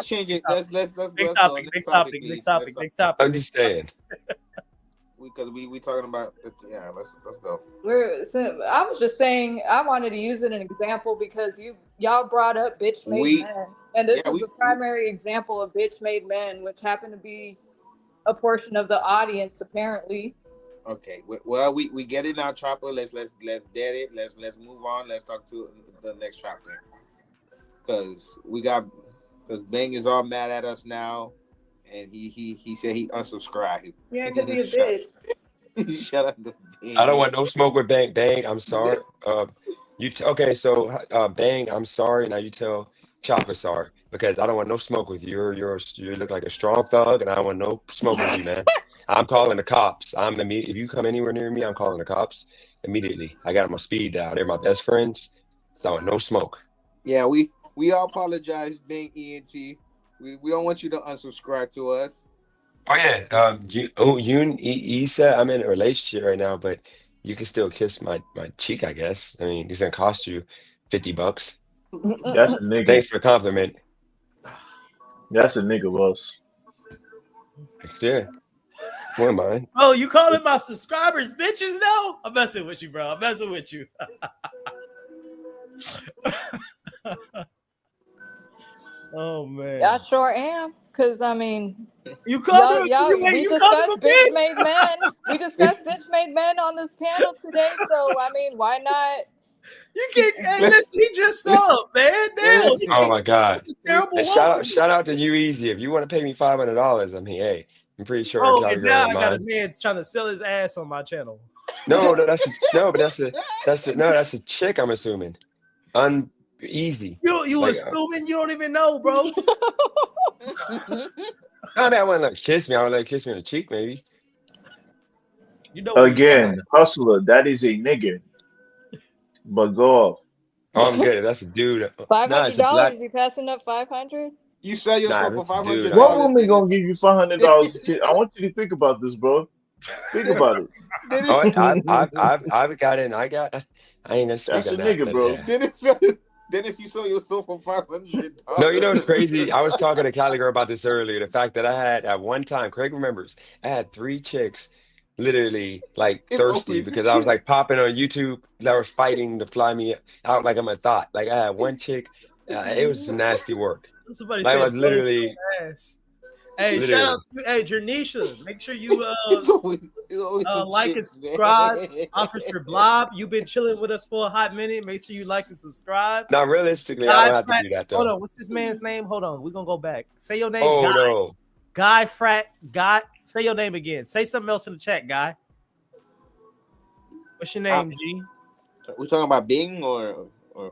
change it. Let's next topic. I'm just saying. Because we talking about let's go. I was just saying I wanted to use it an example because y'all brought up bitch made men, and this is the primary example of bitch made men, which happened to be a portion of the audience apparently. Okay. Well, we get it now, Chopper. Let's dead it. Let's move on. Let's talk to the next chapter. Because Bang is all mad at us now, and he said he unsubscribed. Yeah, because he a bitch. Shut up, Bang. I don't want no smoke with Bang. Bang, I'm sorry. Okay, so Bang, I'm sorry. Now you tell Chopper sorry because I don't want no smoke with you. You look like a strong thug, and I don't want no smoke with you, man. I'm calling the cops. If you come anywhere near me, I'm calling the cops immediately. I got my speed dial. They're my best friends, so no smoke. Yeah, we all apologize, Bang ENT. We don't want you to unsubscribe to us. Oh yeah, you said I'm in a relationship right now, but you can still kiss my cheek, I guess. I mean, it's gonna cost you $50. That's a nigga. Thanks for the compliment. That's a nigga, boss. Yeah, one mine. Oh, you calling my subscribers bitches now? I'm messing with you, bro. I'm messing with you. Oh man. I sure am. Cause I mean, You called we discussed bitch made men. We discussed bitch made men on this panel today. So I mean, why not? You can't. Hey, listen, he just saw it, man. Damn. Oh my God. That's a terrible And woman. shout out to you, Easy. If you want to pay me $500, I mean, hey, I'm pretty sure. Oh, Cali and Girl now I would got a mind. man trying to sell his ass on my channel. That's a chick. I'm assuming. Easy. You Like, assuming you don't even know, bro. I mean, I wouldn't let her kiss me. I would let her kiss me on the cheek, maybe. You know. Again, hustler, that is a nigga. But go off. Oh, I'm good. That's a dude. $500. You passing up 500? You sell yourself for $500. What woman gonna give you $500? I want you to think about this, bro. Think about it. I've got it. I ain't gonna speak That's on a that. nigga, bro. Dennis, you sold yourself for $500. No, you know what's crazy? I was talking to Cali Girl about this earlier. The fact that I had at one time, Craig remembers, I had 3 chicks literally like thirsty because I was like popping on YouTube that were fighting to fly me out like I'm a thought. Like I had one chick, it was nasty work. Somebody Like, said I was literally. Hey, literally. shout out to Jernisha. Make sure you It's always like and subscribe. Officer Blob, you've been chilling with us for a hot minute. Make sure you like and subscribe. Now, realistically, I don't have to do that though. Hold on, what's this man's name? Hold on, we're gonna go back. Say your name. Oh Guy. no. Guy Frat. Guy. Say your name again. Say something else in the chat, Guy. What's your name, G? We talking about Bing or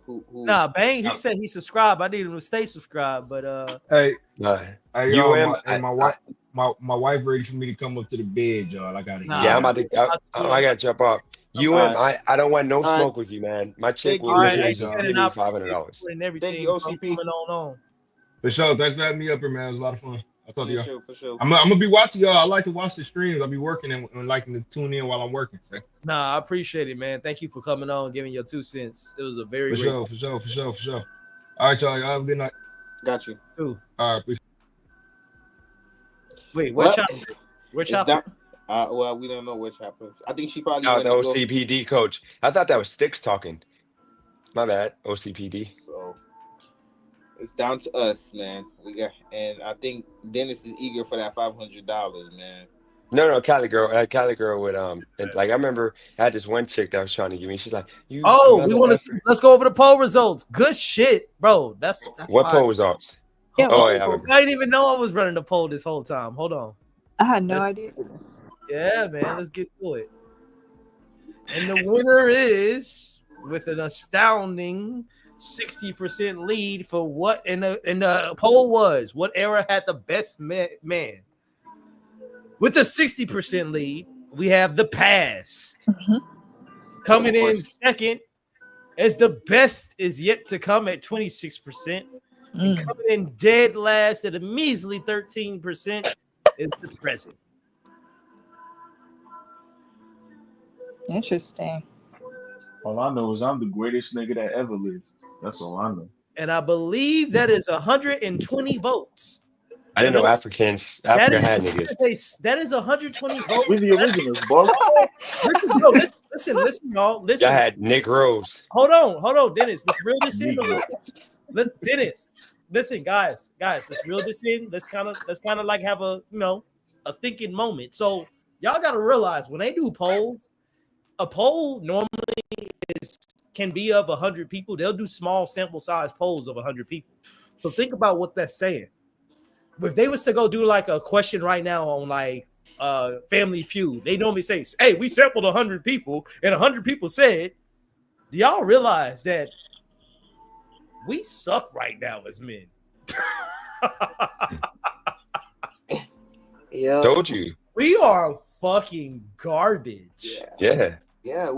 who? Nah, Bang. He said he subscribed. I need him to stay subscribed, but Hey, UM, my wife ready for me to come up to the bed, y'all. I gotta. Yeah, I'm about to. I gotta jump off. I don't want no smoke with you, man. My chick will literally just give me $500. And everything. Thank you, OCP. For sure. Thanks for having me up here, man. It was a lot of fun. I'll talk to y'all. For sure. I'm gonna be watching y'all. I like to watch the streams. I'll be working and liking to tune in while I'm working. So. Nah, I appreciate it, man. Thank you for coming on and giving your 2 cents. It was a very For sure. All right, y'all. Y'all have a good night. Got you. Too. All right. Wait, what chapter? Which chapter? Well, we don't know which chapter. I think she probably. Oh, the OCPD coach. I thought that was Sticks talking. My bad, OCPD. So it's down to us, man. And I think Dennis is eager for that $500, man. No, Cali girl would and like I remember I had this one chick that was trying to give me. She's like, we want to let's go over the poll results. Good shit, bro. That's what poll results? Yeah, I didn't even know I was running the poll this whole time. Hold on. I had no idea. Yeah, man. Let's get to it. And the winner is with an astounding 60% lead for what in the poll was. What era had the best man? With a 60% lead, we have the past. Coming in second as the best is yet to come at 26%. And coming in dead last at a measly 13% is the present. Interesting. All I know is I'm the greatest nigga that ever lived. That's all I know. And I believe that is 120 votes. I didn't know Africa had niggas. That is 120 votes. We're the originals, boss. Listen, y'all. Listen. I had Nick Rose. Hold on, Dennis. Let's reel this in. Dennis. Listen, guys. Let's reel this in. Let's kind of like have a thinking moment. So Y'all got to realize when they do polls, a poll normally can be of 100 people. They'll do small sample size polls of 100 people. So think about what that's saying. If they was to go do like a question right now on like Family Feud, they normally say, hey, we sampled 100 people and 100 people said, do y'all realize that we suck right now as men? Yeah. Told you. We are fucking garbage. Yeah. Yeah,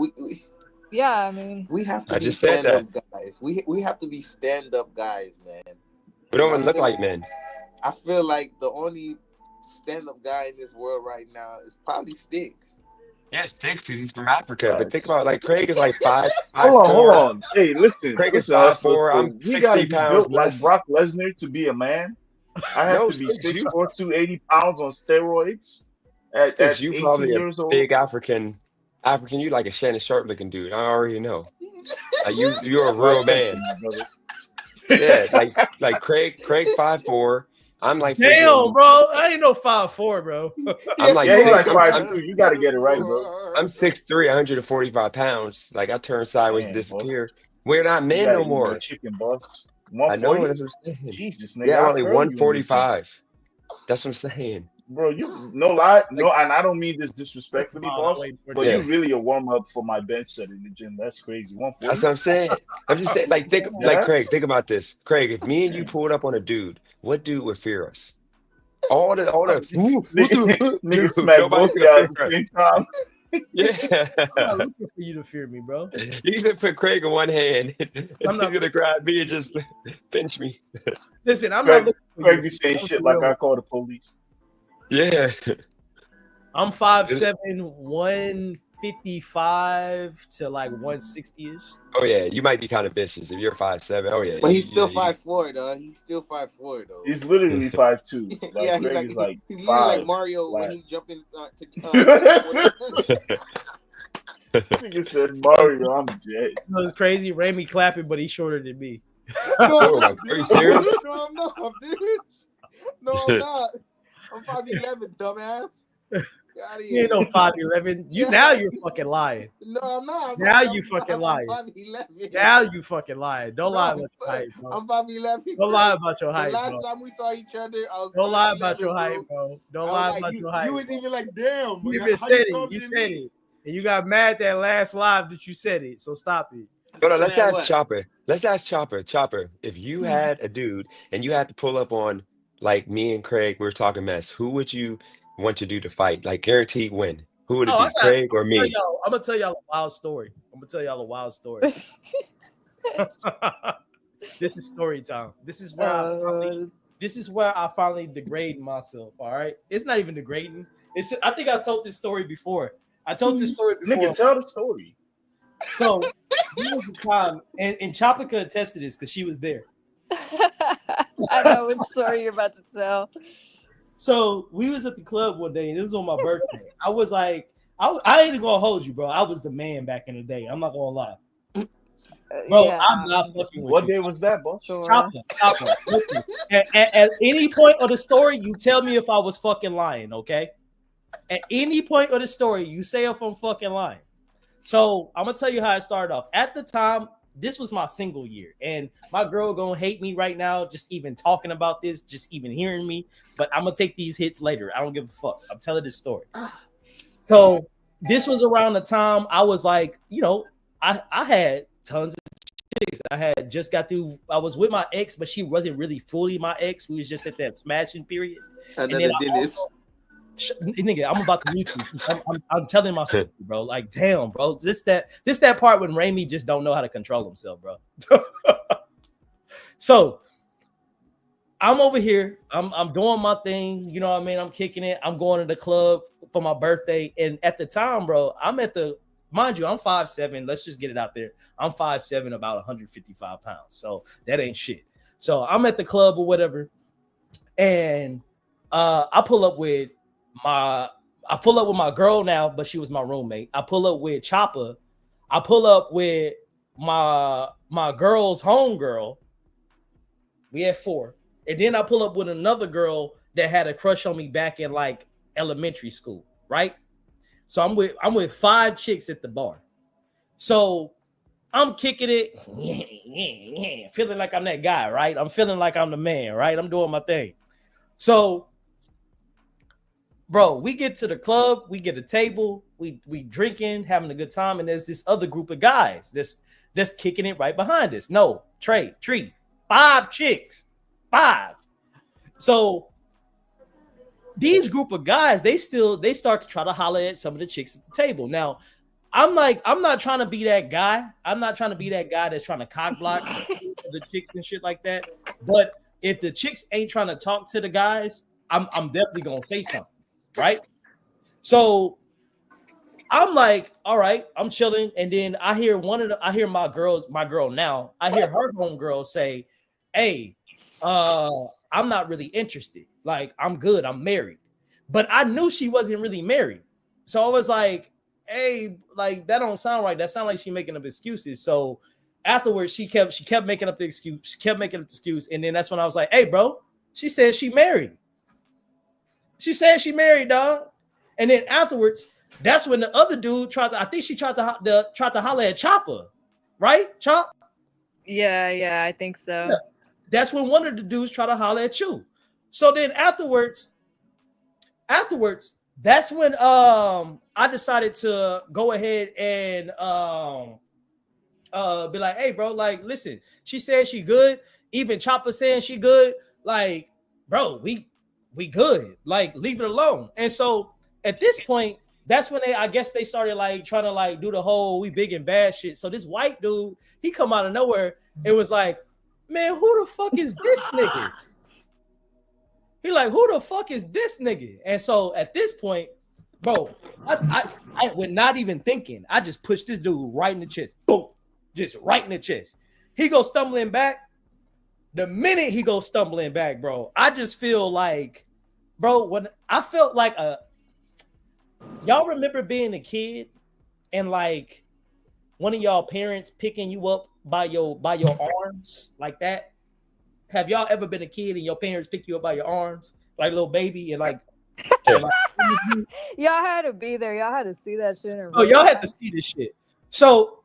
Yeah, I mean, we have to I be just said stand-up guys. We have to be stand-up guys, man. We don't And I even look feel- like men. I feel like the only stand-up guy in this world right now is probably Sticks. Yeah, Sticks, he's from Africa. But think about like Craig is like five Hold on. Hey, listen, Craig is listen, hustlers. 5'4". I'm We gotta 60 be pounds built like less. Brock Lesnar to be a man. I have No, to be Sticks, 6'4", 280 pounds on steroids at Sticks, you 18 probably a years old. big African. You like a Shannon Sharp looking dude. I already know. Like you're a real man. Yeah, like Craig 5'4". I'm like Damn, bro. I ain't no 5'4", bro. I'm like Yeah, he's like 6'. 5'2". You gotta get it right, bro. I'm 6'3", 145 pounds. Like I turn sideways, Man, disappear. We're not You men gotta no eat more. that chicken, boss. I know 140? that's what I'm saying. Jesus, nigga, Yeah, I'm I'll only curl you in the gym. 145. That's what I'm saying. Bro, you no lie, no, and I don't mean this disrespectfully, boss, but Yeah. you really a warm up for my bench set in the gym. That's crazy. 140. That's what I'm saying. I'm just saying, like, think, like Craig, think about this. Craig, if me and you pulled up on a dude, what dude would fear us? All the Nigga smack both of y'all at the same time. Yeah. I'm not looking for you to fear me, bro. You can put Craig in one hand. I'm not He's gonna grab me and just pinch me. Listen, I'm Craig, not looking for Craig you. be saying I'm shit for like real. I call the police. Yeah. I'm 5'7", 155 to like 160-ish. Oh yeah, you might be kind of vicious if you're 5'7". Oh yeah. But he's still yeah, 5'4", though. He's still 5'4", though. He's literally 5'2". Like, yeah, Craig is like he's literally like 5. Mario when flat. he jumped in Nigga said Mario, I'm dead. You know, it's crazy. Raimi clapping, but he's shorter than me. Oh, are you serious? No, I'm not, dude. No, I'm not. I'm 5'11", dumbass. Get out of You here. ain't no 5'11". Yeah. Now you're fucking lying. No, I'm not. Now you fucking lying. 5'11". Now you fucking lying. Don't lie about your height, bro. I'm 5'11". Don't lie about your The height, last bro. time we saw each other, I was Don't lie 5'11", about your height, bro. bro. Don't I was lie like, about you, your height. You was even like, damn. You how even said it. taller You than said me? it. And you got mad that last live that you said it. So stop it. Hold on, let's Man, ask what? Chopper. Let's ask Chopper. Chopper, if you had a dude and you had to pull up on like me and Craig, we were talking mess, who would you want to do to fight? Like guaranteed win. Who would it be? Craig or me? I'm gonna tell y'all a wild story. This is story time. This is where I finally degrade myself. All right. It's not even degrading. I think I told this story before. I told this story before. Nigga, tell the story. So there was a time, and Chopper could attest to this because she was there. I know which story you're about to tell. So we was at the club one day, and it was on my birthday. I was like, I ain't gonna hold you, bro. I was the man back in the day. I'm not gonna lie, bro. Yeah. I'm not fucking with What you. day was that, boss? Chopper. Listen, at any point of the story, you tell me if I was fucking lying, okay? At any point of the story, you say if I'm fucking lying. So I'm gonna tell you how it started off. At the time, this was my single year, and my girl gonna hate me right now, just even talking about this, just even hearing me. But I'm gonna take these hits later. I don't give a fuck. I'm telling this story. So this was around the time I was like, you know, I had tons of chicks. I had just got through. I was with my ex, but she wasn't really fully my ex. We was just at that smashing period. Another Dennis. Nigga, I'm about to mute you. I'm telling my story, bro. Like, damn, bro. This that part when Raimi just don't know how to control himself, bro. So I'm over here. I'm doing my thing. You know what I mean? I'm kicking it. I'm going to the club for my birthday. And at the time, bro, mind you, I'm 5'7". Let's just get it out there. I'm 5'7", about 155 pounds. So that ain't shit. So I'm at the club or whatever. And I pull up with my girl now, but she was my roommate. I pull up with Chopper. I pull up with my girl's homegirl. We had 4. And then I pull up with another girl that had a crush on me back in like elementary school, right? So I'm with 5 chicks at the bar. So I'm kicking it, feeling like I'm that guy, right? I'm feeling like I'm the man, right? I'm doing my thing. So, bro, we get to the club, we get a table, we drinking, having a good time, and there's this other group of guys that's kicking it right behind us. No, Trey, 5 chicks, 5. So these group of guys, they start to try to holler at some of the chicks at the table. Now, I'm not trying to be that guy. I'm not trying to be that guy that's trying to cock block the chicks and shit like that. But if the chicks ain't trying to talk to the guys, I'm definitely gonna say something, right? So I'm like, all right, I'm chilling, and then I hear my girl now. I hear her homegirl say, "Hey, I'm not really interested. Like, I'm good. I'm married." But I knew she wasn't really married, so I was like, "Hey, like that don't sound right. That sounds like she making up excuses." So afterwards, she kept making up the excuse. She kept making up the excuse, and then that's when I was like, "Hey, bro," she said she married. She said she married, dog. And then afterwards, that's when the other dude tried to holler at Chopper, right? Chop. Yeah, I think so. Yeah. That's when one of the dudes tried to holler at you. So then afterwards, that's when I decided to go ahead and be like, "Hey, bro, like, listen, she said she good. Even Chopper saying she good. Like, bro, we good. Like, leave it alone." And so at this point, that's when I guess they started like trying to like do the whole we big and bad shit. So this white dude, he come out of nowhere. It was like, "Man, who the fuck is this nigga?" He like, "Who the fuck is this nigga?" And so at this point, bro, I went not even thinking. I just pushed this dude right in the chest. Boom. Just right in the chest. He goes stumbling back. The minute he goes stumbling back, bro, I just feel like, bro, when I felt like y'all remember being a kid and like one of y'all parents picking you up by your arms like that? Have y'all ever been a kid and your parents pick you up by your arms like a little baby and like, y'all had to be there. Y'all had to see that shit. Oh, y'all had to see this shit. So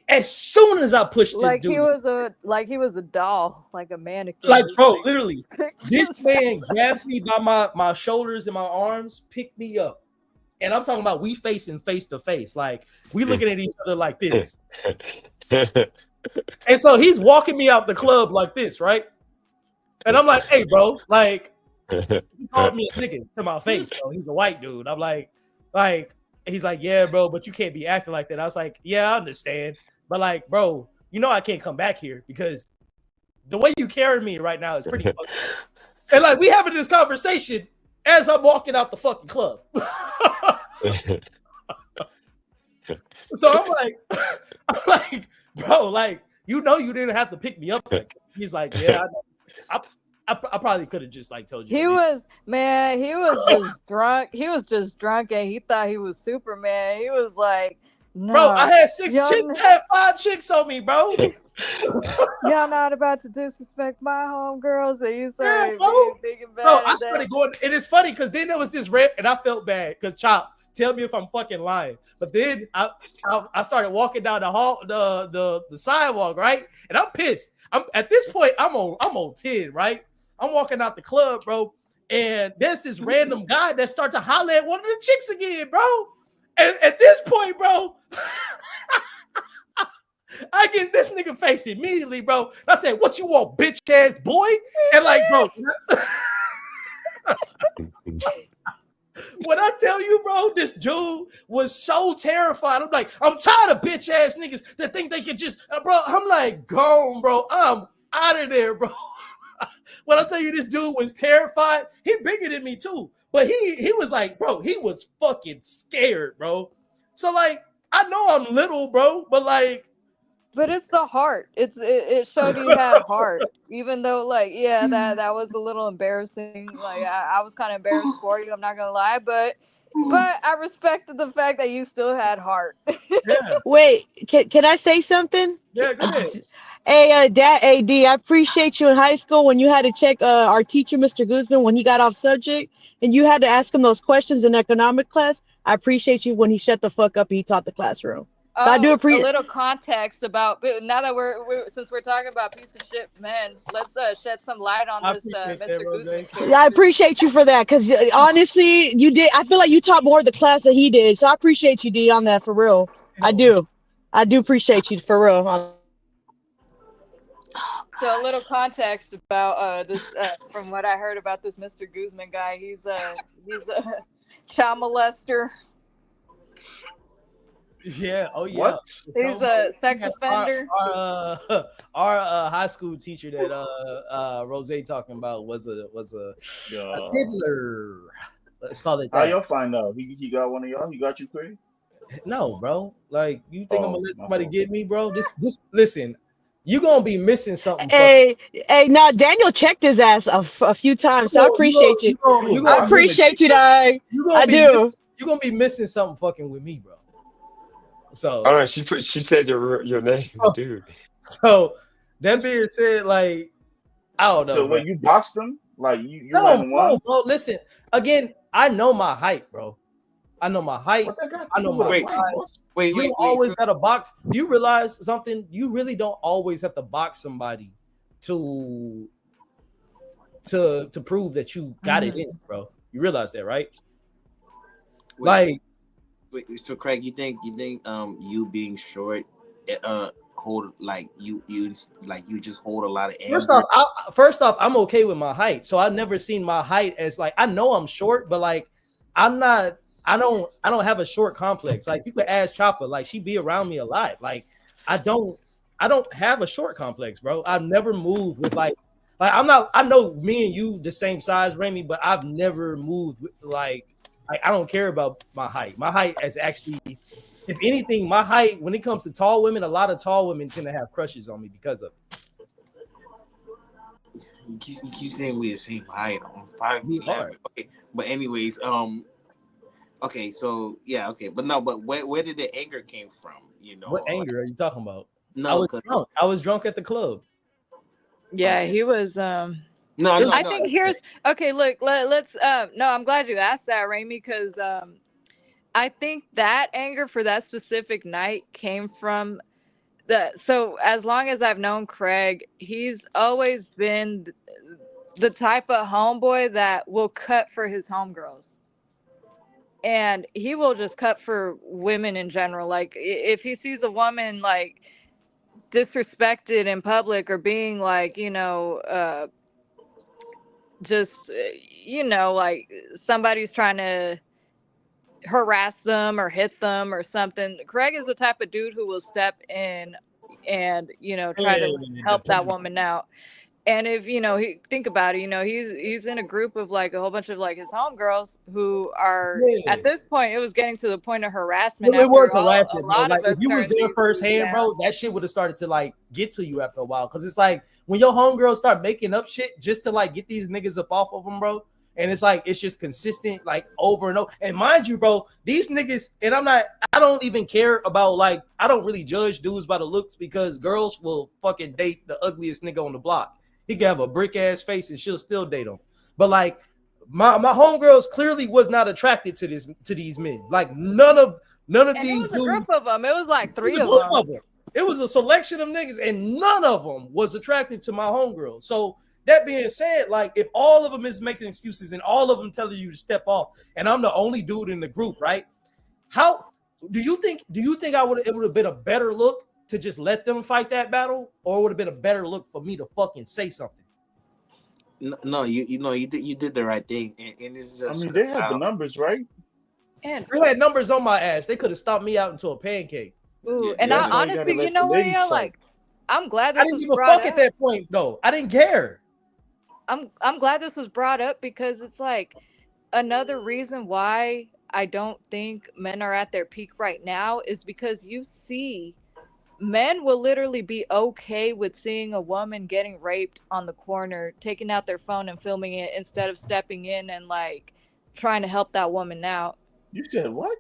as soon as I pushed this like dude, he was a doll, like a mannequin. like, bro, literally, this man grabs me by my shoulders and my arms, picked me up. And I'm talking about we facing face to face. Like, we looking at each other like this. And so he's walking me out the club like this, right? And I'm like, "Hey, bro, like, he called me a nigga to my face, bro. He's a white dude." I'm like, he's like, "Yeah, bro, but you can't be acting like that." I was like, "Yeah, I understand. But like, bro, you know I can't come back here because the way you carry me right now is pretty fucking." And like, we having this conversation as I'm walking out the fucking club. So I'm like, "Bro, like, you know you didn't have to pick me up." He's like, "Yeah, I probably could have just like told you." He was just drunk. He was just drunk and he thought he was Superman. He was like, "No, bro, I had 6 chicks. I had 5 chicks on me, bro." Y'all not about to disrespect my homegirls. And you started big and bad. Bro, I started going, and it's funny because then there was this rip, and I felt bad because Chop, tell me if I'm fucking lying. But then I started walking down the hall, the sidewalk, right? And I'm pissed. I'm at this point, I'm on 10, right? I'm walking out the club, bro, and there's this random guy that starts to holler at one of the chicks again, bro. And at this point, bro, I get this nigga face immediately, bro. I said, "What you want, bitch ass boy?" And like, bro, when I tell you, bro, this dude was so terrified. I'm like, "I'm tired of bitch ass niggas that think they can just, bro." I'm like, "Gone, bro. I'm out of there, bro." When I tell you this dude was terrified, he bigger than me too. But he was like, bro, he was fucking scared, bro. So like, I know I'm little, bro, but like, but it's the heart. It showed you had heart, even though like, yeah, that was a little embarrassing. Like I was kind of embarrassed for you. I'm not gonna lie, but I respected the fact that you still had heart. yeah, Wait, can I say something? yeah, go ahead. Hey, AD, I appreciate you in high school when you had to check our teacher, Mr. Guzman, when he got off subject, and you had to ask him those questions in economic class. I appreciate you when he shut the fuck up and he taught the classroom. So I do Oh, a appreciate. little context about now that since we're talking about piece of shit men, let's shed some light on I this appreciate that, Mr. Rose. Guzman Yeah, I character. appreciate you for that because honestly, you did. I feel like you taught more of the class than he did. So I appreciate you, D, on that for real. I Hell, do. I do appreciate you for real. So a little context about this from what I heard about this Mr. Guzman guy. He's a child molester. yeah. Oh yeah. What? He's a sex Yeah, offender. our high school teacher that Rose talking about was a Yeah. diddler. Let's call it How that. y'all find out? He got one of y'all? He got you, Craig? No, bro. Like you think I'm gonna Oh, let my somebody fault. get me, bro? This listen. You gonna be missing something. Hey, now Daniel checked his ass a few times, so I appreciate you. Who, I Gonna be Daniel? appreciate you, dog. you I gonna be do. missing, you gonna be missing something fucking with me, bro. So Oh, she said your name, Oh. dude. so that being said, like I don't know. So bro. when you boxed him, like you No, ran one? bro. Listen, again, I know my height, bro. I know my height. What that got I to know do with my a size. fight, boy? Wait, You don't always got to box. Do you realize something? You really don't always have to box somebody to prove that you got it in, bro. You realize that, right? Like, so Craig, you think you being short, hold like you just hold a lot of anger? first off, I'm okay with my height, so I've never seen my height as like I know I'm short, but like I'm not. I don't have a short complex. Like you could ask Chopper, like she be around me a lot. Like I don't have a short complex, bro. I've never moved with like I'm not. I know me and you the same size, Remy, but I've never moved with like I don't care about my height. My height is actually, if anything, my height when it comes to tall women, a lot of tall women tend to have crushes on me because of it. You keep saying we the same height. I'm 5'11". Okay, but anyways, okay, so yeah, okay, but no, but where did the anger came from? You know, What anger are you talking about? No, I was drunk. I was drunk at the club. Yeah, he was. No, I think here's okay. Look, let's. No, I'm glad you asked that, Raimi, because I think that anger for that specific night came from so as long as I've known Craig, he's always been the type of homeboy that will cut for his homegirls. And he will just cut for women in general. Like if he sees a woman like disrespected in public or being like, just, like somebody's trying to harass them or hit them or something. Craig is the type of dude who will step in and try to help that woman out. And if he think about it, he's in a group of like a whole bunch of like his homegirls who are at this point. It was getting to the point of harassment. It was harassment, a bro. lot Like of us if you was there firsthand, bro, that shit would have started to like get to you after a while. Because it's like when your homegirls start making up shit just to like get these niggas up off of them, bro. And it's like it's just consistent, like over and over. And mind you, bro, these niggas, and I don't even care about like I don't really judge dudes by the looks because girls will fucking date the ugliest nigga on the block. He can have a brick ass face and she'll still date him. But like my homegirls clearly was not attracted to these men. Like none of and these it was a group of them. It was like three of them. It was a selection of niggas, and none of them was attracted to my homegirl. So that being said, like if all of them is making excuses and all of them telling you to step off, and I'm the only dude in the group, right? How do you think it would have been a better look to just let them fight that battle, or would have been a better look for me to fucking say something? No, you did the right thing, and it's just. I mean, they had the numbers, right? And they had numbers on my ass. They could have stopped me out into a pancake. Ooh, and I honestly, you know what, yeah, like I'm glad this was brought up. I didn't give a fuck at that point, though. I didn't care. I'm glad this was brought up because it's like another reason why I don't think men are at their peak right now is because you see men will literally be okay with seeing a woman getting raped on the corner, taking out their phone and filming it instead of stepping in and like trying to help that woman out. You said what?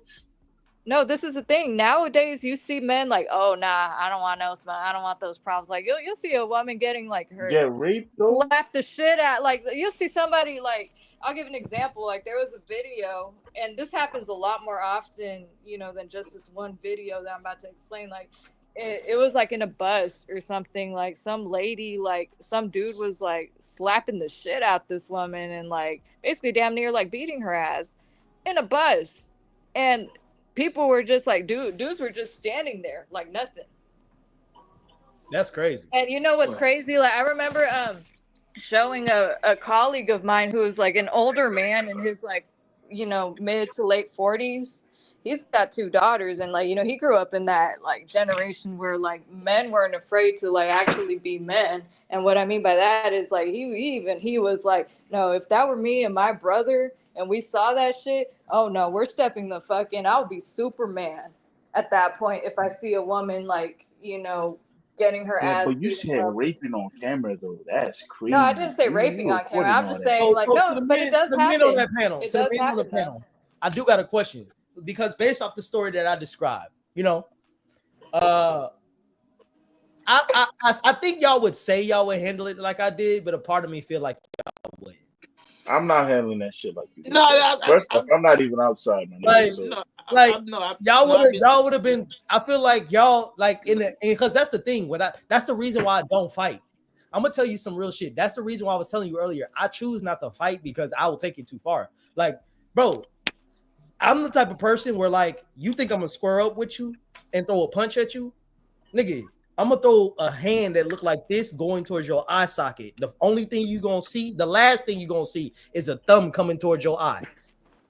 No, this is the thing. Nowadays, you see men like, oh, nah, I don't want I don't want those problems. Like, you'll see a woman getting like her get raped, though? slap the shit out. Like, you'll see somebody like I'll give an example. Like there was a video, and this happens a lot more often, than just this one video that I'm about to explain. Like it was like in a bus or something. Like some lady, like some dude was like slapping the shit out this woman and like basically damn near like beating her ass in a bus, and people were just like, dudes were just standing there like nothing. That's crazy. And you know what's crazy? Like I remember showing a colleague of mine who was like an older man in his like, mid to late 40s. He's got 2 daughters, and like, he grew up in that like generation where like men weren't afraid to like actually be men. And what I mean by that is like he was like, no, if that were me and my brother and we saw that shit, oh no, we're stepping the fuck in. I would be Superman at that point if I see a woman like, getting her Yeah, ass but you beaten said up. raping on camera though. That's crazy. No, I didn't say You raping on camera. recording I'm all just that. saying, like, To no, the but it men, does to the men happen. on that panel, It to the does men on the happen, though. panel, I do got a question because based off the story that I described, I think y'all would say y'all would handle it like I did, but a part of me feel like y'all would. I'm not handling that shit like you did. No, First off, I'm not even outside, man. Like, So y'all would have been. I feel like y'all like because that's the thing. That's the reason why I don't fight. I'm gonna tell you some real shit. That's the reason why I was telling you earlier. I choose not to fight because I will take it too far. Like, bro, I'm the type of person where like you think I'm gonna square up with you and throw a punch at you, nigga. I'm gonna throw a hand that look like this going towards your eye socket. The only thing you gonna see, the last thing you gonna see, is a thumb coming towards your eye.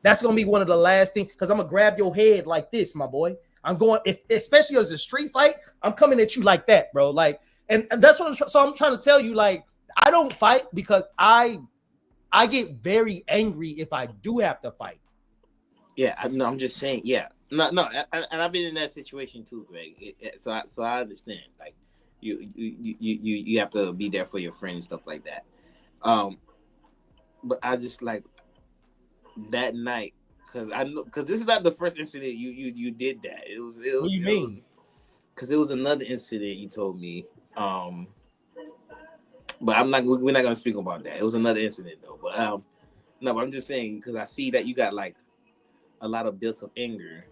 That's gonna be one of the last things because I'm gonna grab your head like this, my boy. I'm going, especially as a street fight, I'm coming at you like that, bro. Like, and that's what I'm trying to tell you. Like, I don't fight because I get very angry if I do have to fight. Yeah, I'm just saying. Yeah, no, and I've been in that situation too, Greg. So I understand. Like, you have to be there for your friends, stuff like that. But I just like that night because this is not the first incident you did that. It was. What do you mean? Because it was another incident you told me. But we're not gonna speak about that. It was another incident though. But no, but I'm just saying because I see that you got like a lot of built up anger.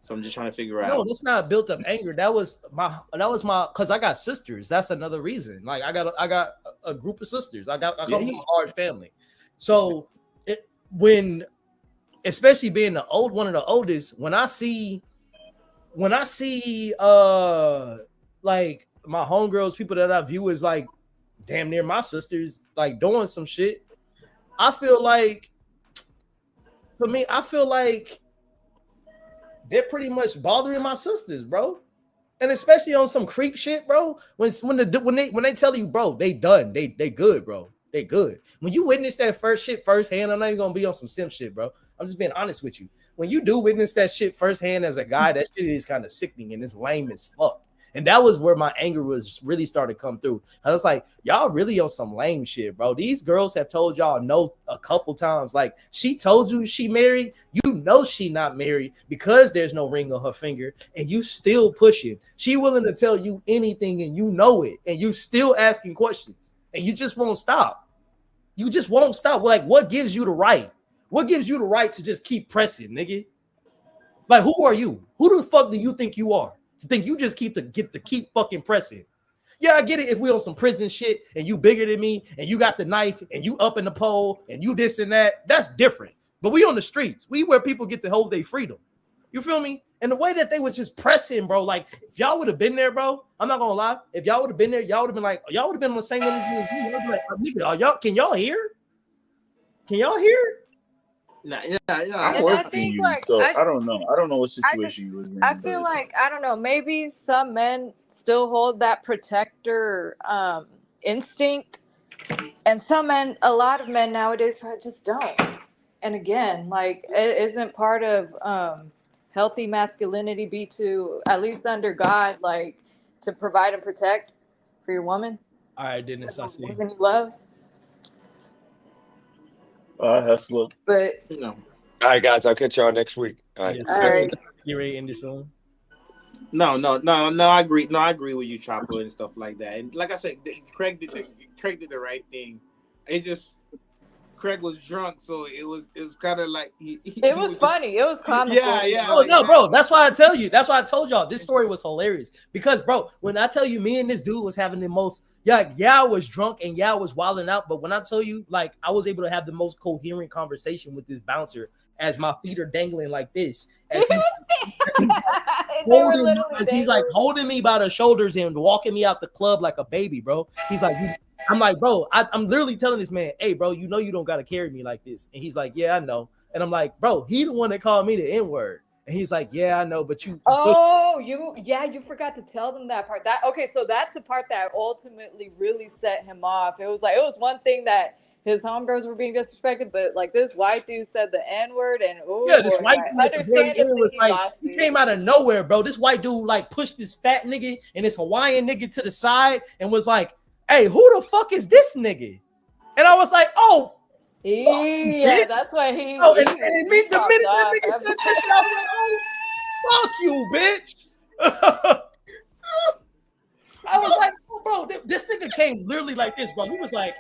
So I'm just trying to figure out. No, that's not built up anger. That was my because I got sisters. That's another reason. Like I got a group of sisters. I come from a large family. So especially being one of the oldest, when I see like my homegirls, people that I view as like damn near my sisters, like doing some shit, I feel like they're pretty much bothering my sisters, bro. And especially on some creep shit, bro. When they tell you, bro, they done, they good, bro. They good. When you witness that first shit firsthand, I'm not even gonna be on some simp shit, bro. I'm just being honest with you. When you do witness that shit firsthand as a guy, that shit is kind of sickening and it's lame as fuck. And that was where my anger was really starting to come through. I was like, y'all really on some lame shit, bro. These girls have told y'all no a couple times. Like, she told you she married. You know she not married because there's no ring on her finger. And you still pushing. She willing to tell you anything and you know it. And you still asking questions. And you just won't stop. You just won't stop. Like, what gives you the right? What gives you the right to just keep pressing, nigga? Like, who are you? Who the fuck do you think you are? To think you just keep fucking pressing. Yeah, I get it if we on some prison shit and you bigger than me and you got the knife and you up in the pole and you this and that. That's different. But we on the streets. We where people get to hold their freedom. You feel me? And the way that they was just pressing, bro, like if y'all would have been there, bro, I'm not gonna lie. If y'all would have been there, y'all would have been like, y'all would have been on the same energy as me. Y'all be like, nigga, y'all, can y'all hear? Can y'all hear? I'm worse than you, like, so I don't know. I don't know what situation you was in. I feel like, I don't know, maybe some men still hold that protector instinct, and a lot of men nowadays probably just don't. And again, like, it isn't part of healthy masculinity be to, at least under God, like, to provide and protect for your woman. All right, Dennis, I see. Women you love. Hustler. But all right, guys, I'll catch y'all next week. All right. All right. You ready to end this soon? No. I agree. No, I agree with you, Chopper, and stuff like that. And like I said, Craig did the right thing. It just Craig was drunk, so it was kind of like it was funny. It was comical. Yeah. Oh no, bro. That's why I tell you. That's why I told y'all this story was hilarious. Because, bro, when I tell you, me and this dude was having the most. Yeah, I was drunk and I was wilding out. But when I tell you, like, I was able to have the most coherent conversation with this bouncer as my feet are dangling like this, as he's like holding me by the shoulders and walking me out the club like a baby, bro. He's like, I'm like, bro, I'm literally telling this man, hey, bro, you know you don't gotta carry me like this. And he's like, yeah, I know. And I'm like, bro, he the one that called me the N-word. And he's like, yeah, I know, but you. Oh, you forgot to tell them that part. So that's the part that ultimately really set him off. It was one thing that his homegirls were being disrespected, but like this white dude said the N-word, and this white dude he came out of nowhere, bro. This white dude like pushed this fat nigga and this Hawaiian nigga to the side and was like, hey, who the fuck is this nigga? And I was like, oh. Yeah, that's why he. Oh, and the minute that nigga said that shit, I was like, oh, fuck you, bitch. I was like, oh, bro, this nigga came literally like this, bro. He was like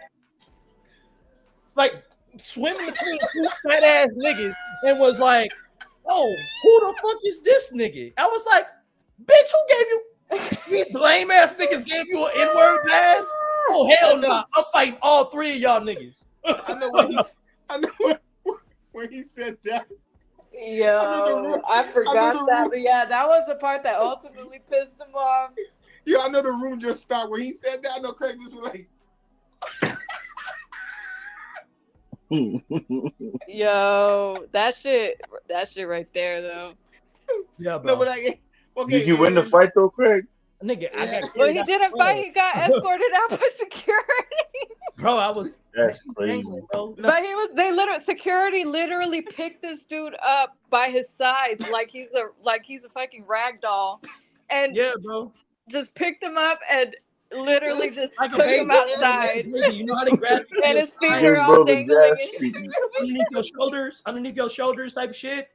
swimming between two fat ass niggas and was like, oh, who the fuck is this nigga? I was like, bitch, who gave you these lame ass niggas gave you an N-word pass? Oh, hell no. I'm fighting all three of y'all niggas. I know when he said that. Yo, I forgot that. But yeah, that was the part that ultimately pissed him off. Yeah, I know the room just stopped when he said that. I know Craig just was like. Yo, that shit right there though. Yeah, bro. No, but like, okay, did you win the fight though, Craig? Nigga, I got. Well, he didn't fight. He got escorted out by security. Bro, I was. That's crazy. Bro. But security literally picked this dude up by his sides like he's a fucking rag doll, and yeah, bro, just picked him up and literally just took him outside. You know how they grab you and his feet are all dangling underneath your shoulders type shit.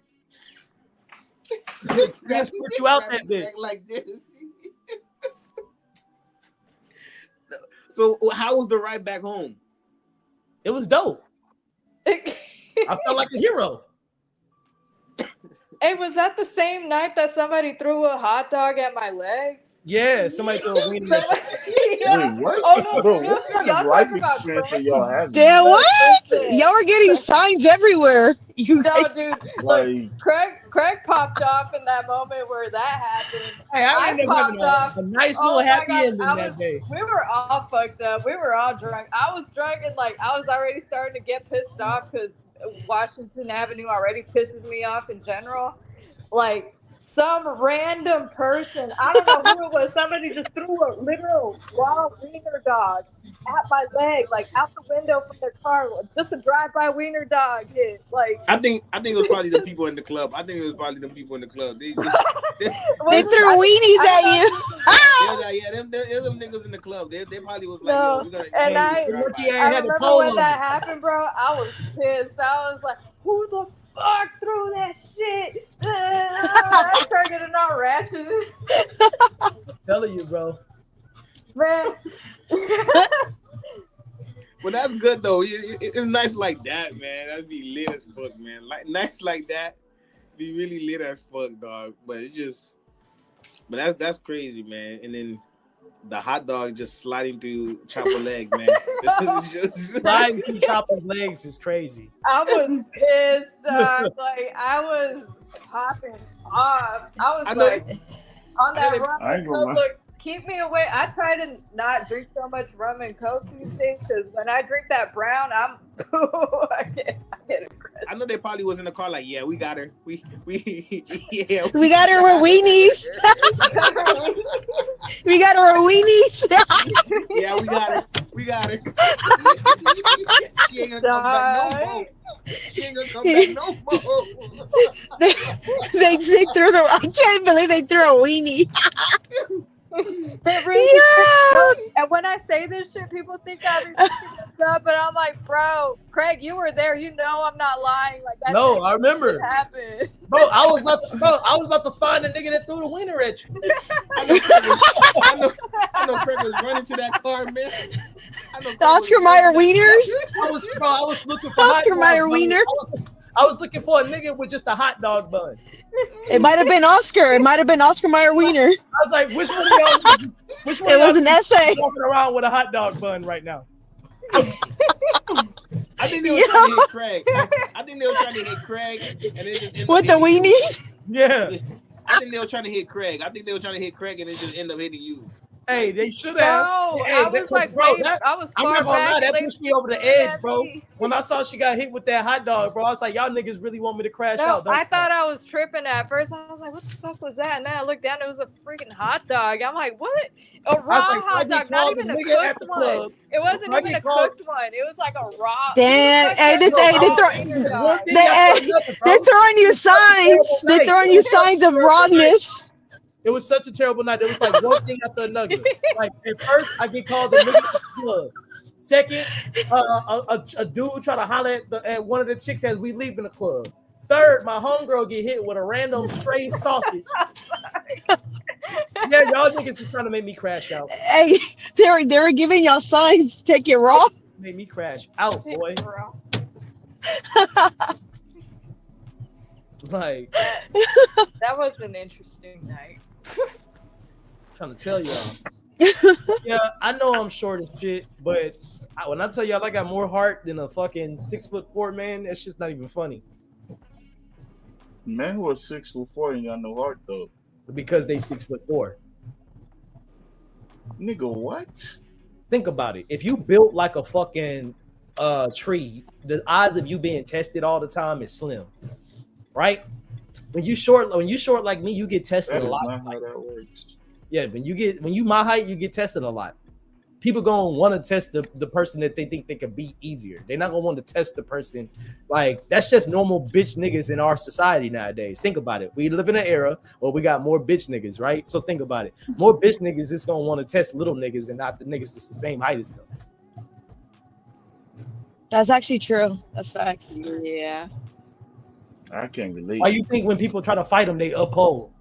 Transport you out that bitch like this. So how was the ride back home? It was dope. I felt like a hero. Hey, was that the same night that somebody threw a hot dog at my leg? Yeah, somebody threw a weenie at Wait, what? Oh no, bro, what kind of life experience are y'all having? Damn, what? Y'all were getting signs everywhere. No, dude. Look, Craig popped off in that moment where that happened. Hey, I popped off. A nice little happy ending that day. We were all fucked up. We were all drunk. I was drunk and I was already starting to get pissed off because Washington Avenue already pisses me off in general. Like some random person, I don't know who it was, somebody just threw a literal raw wiener dog at my leg, like out the window from their car, just a drive-by wiener dog hit. Like I think it was probably the people in the club. They threw weenies at you. Them niggas in the club. They probably was like, no, yo, we gotta. And I remember when that happened, bro. I was pissed. I was like, who the fuck threw that shit? I started getting all ratchet. I'm telling you, bro. Man. Well, that's good though. It's nice like that, man. That'd be lit as fuck, man. Like nice like that, be really lit as fuck, dog. But that's crazy, man. And then the hot dog just sliding through Chopper's leg, man. just sliding through Chopper's legs is crazy. I was pissed. I was popping off. I was on that rum. Look, keep me away. I try to not drink so much rum and coke these days because when I drink that brown, I get aggressive. I know they probably was in the car like, yeah, we got her. We got her with weenies. We got her with weenies. Yeah, we got her. She ain't gonna come back no more. They threw I can't believe they threw a weenie. They really and when I say this shit, people think I'm making this up, but I'm like, bro, Craig, you were there. You know I'm not lying. Like that. No, I remember. Happened. Bro, I was about to find the nigga that threw the winner at you. I know Craig was running to that car, man. The Oscar Mayer wieners. I was looking for Oscar hot Mayer dog wiener. I was looking for a nigga with just a hot dog bun. It might have been Oscar. It might have been Oscar Mayer wiener. I was like, which one of y'all? Which one It of y'all was an essay. walking around with a hot dog bun right now? I think they were trying to hit Craig. I think they were trying to hit Craig, and it just ended With the up hitting you. weenies. Yeah. I think they were trying to hit Craig. And it just ended up hitting you. Hey, they should have. No, Hey, I was like, bro, wait, I was I'm far not gonna lie, back. that Like, pushed me over the edge, bro. When I saw she got hit with that hot dog, bro, I was like, y'all niggas really want me to crash no, out. Don't I you? thought I was tripping at first. I was like, what the fuck was that? And then I looked down, it was a freaking hot dog. I'm like, what? A raw like, so I hot get dog, not called even the a nigga at cooked the one. club. It wasn't So I even get a called- cooked one. It was like a raw. Damn. Hey, Who the fuck they says throw. raw wiener dog? One thing after another, bro. They're throwing you signs. They're night. throwing you signs of rawness. It was such a terrible night. It was like one thing after another. Like at first, I get called the nigga at the club. Second, a dude try to holler at one of the chicks as we leaving the club. Third, my homegirl get hit with a random stray sausage. Yeah, y'all niggas is trying to make me crash out. Hey, they were giving y'all signs. Take it raw. Made me crash out, boy. Like That was an interesting night. trying to tell y'all. Yeah, I know I'm short as shit, but when I tell y'all I got more heart than a fucking 6'4" man, that's just not even funny. Men who are 6'4" ain't got no heart though. Because they 6'4". Nigga, what? Think about it. If you built like a fucking tree, the odds of you being tested all the time is slim, right? When you short like me, you get tested That a is lot. not how that works. Yeah, when you my height, you get tested a lot. People gonna want to test the person that they think they can beat easier. They're not gonna want to test the person like that's just normal bitch niggas in our society nowadays. Think about it. We live in an era where we got more bitch niggas, right? So think about it. More bitch niggas is gonna want to test little niggas and not the niggas that's the same height as them. That's actually true. That's facts. Yeah. I can't relate. Why you think when people try to fight them, they uphold?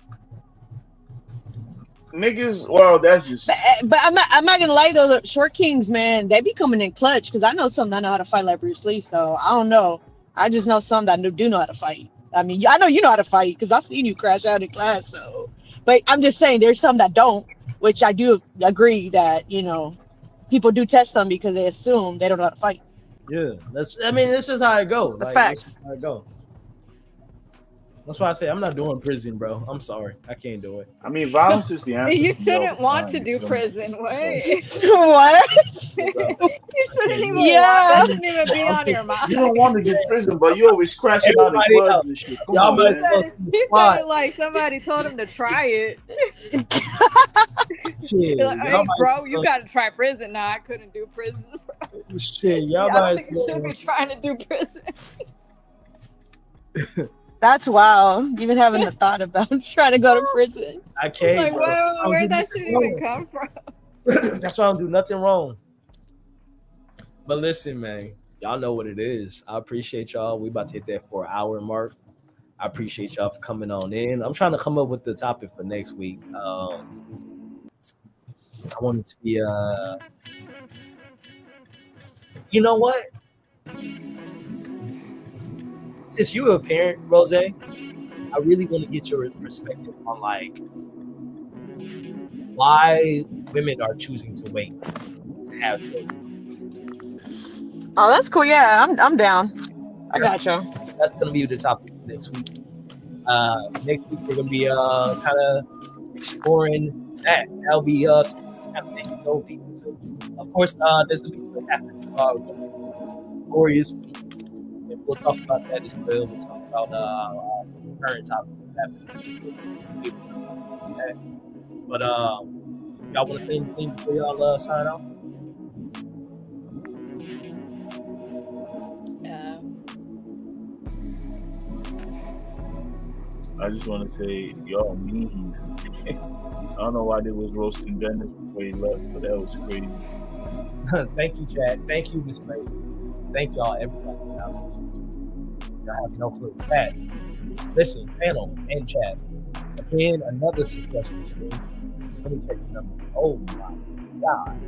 Niggas, well, that's just. But I'm not gonna lie though. The short kings, man, they be coming in clutch because I know some that know how to fight like Bruce Lee. So I don't know. I just know some that do know how to fight. I mean, I know you know how to fight because I've seen you crash out in class. So, but I'm just saying there's some that don't, which I do agree that people do test them because they assume they don't know how to fight. Yeah, that's just how it go. That's Like, facts. that's just how it go. That's why I say I'm not doing prison, bro. I'm sorry, I can't do it. I mean, violence is the answer. You all the shouldn't want time, to do you feel me? prison. Wait. What? You shouldn't even Yeah. that shouldn't even be on your You mind. don't want to get prison, but you always crashing out in Everybody clubs else. and shit. Come Y'all on, might man. as well He squad. said it like somebody told him to try it. Shit, Like, y'all hey, might bro, as you well- gotta try prison. No, I couldn't do prison. Shit, y'all I might don't as think you should well. be trying to do prison. That's wild. Even having the thought about trying to go to prison. I can't. Like, bro. I don't where'd do that nothing shit even wrong. come from? That's why I don't do nothing wrong. But listen, man, y'all know what it is. I appreciate y'all. We about to hit that 4-hour mark. I appreciate y'all for coming on in. I'm trying to come up with the topic for next week. I want it to be you know what? Since you're a parent, Rose, I really want to get your perspective on like why women are choosing to wait to have children. Oh, that's cool. Yeah, I'm down. I got you. That's gonna be the topic for next week. Next week we're gonna be kind of exploring that. That'll be us kind of taking those people too. Of course, there's gonna be some happening glorious week. And we'll talk about that as well. We'll talk about some current topics that happen. But y'all want to say anything before y'all sign off? I just want to say, y'all mean. I don't know why they was roasting Dennis before he left, but that was crazy. Thank you, Chad. Thank you, Miss Ray. Thank y'all, everybody. Y'all have no clue. Chad, listen, panel and chat. Again, another successful stream. Let me check the numbers. Oh my God,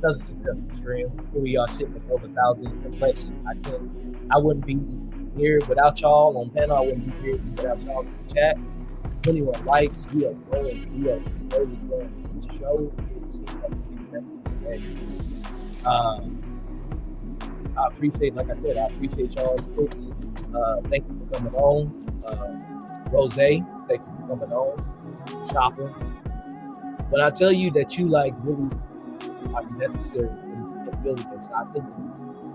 another successful stream. Here we are sitting at over thousands and blessings. I wouldn't be here without y'all on panel. I wouldn't be here without y'all in the chat. 21 likes. We are growing. We are slowly growing. Each show is seeing that I appreciate, like I said, I appreciate y'all's sticks. Thank you for coming on. Rose, thank you for coming on. Chopper. When I tell you that you like really are necessary in building this, I think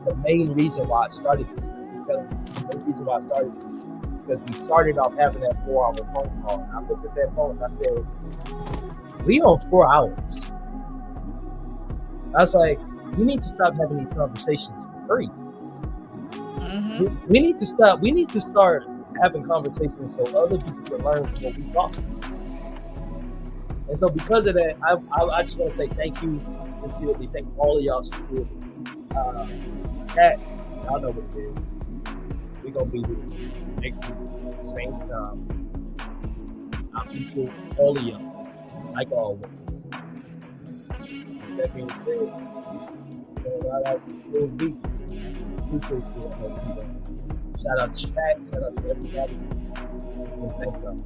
the main reason why I started this, the main reason why I started this is because we started off having that 4-hour phone call. And I looked at that phone and I said, we on 4 hours. I was like, we need to stop having these conversations for free. Mm-hmm. We need to stop. We need to start having conversations so other people can learn from what we talk about. And so because of that, I just want to say thank you sincerely. Thank all of y'all sincerely. Chat, y'all know what it is. We're going to be here next week, same time. I appreciate all of y'all, like always. With that being said, shout out to Still Beats. Appreciate you. Shout out to Shaq. Shout out to everybody. And thank y'all.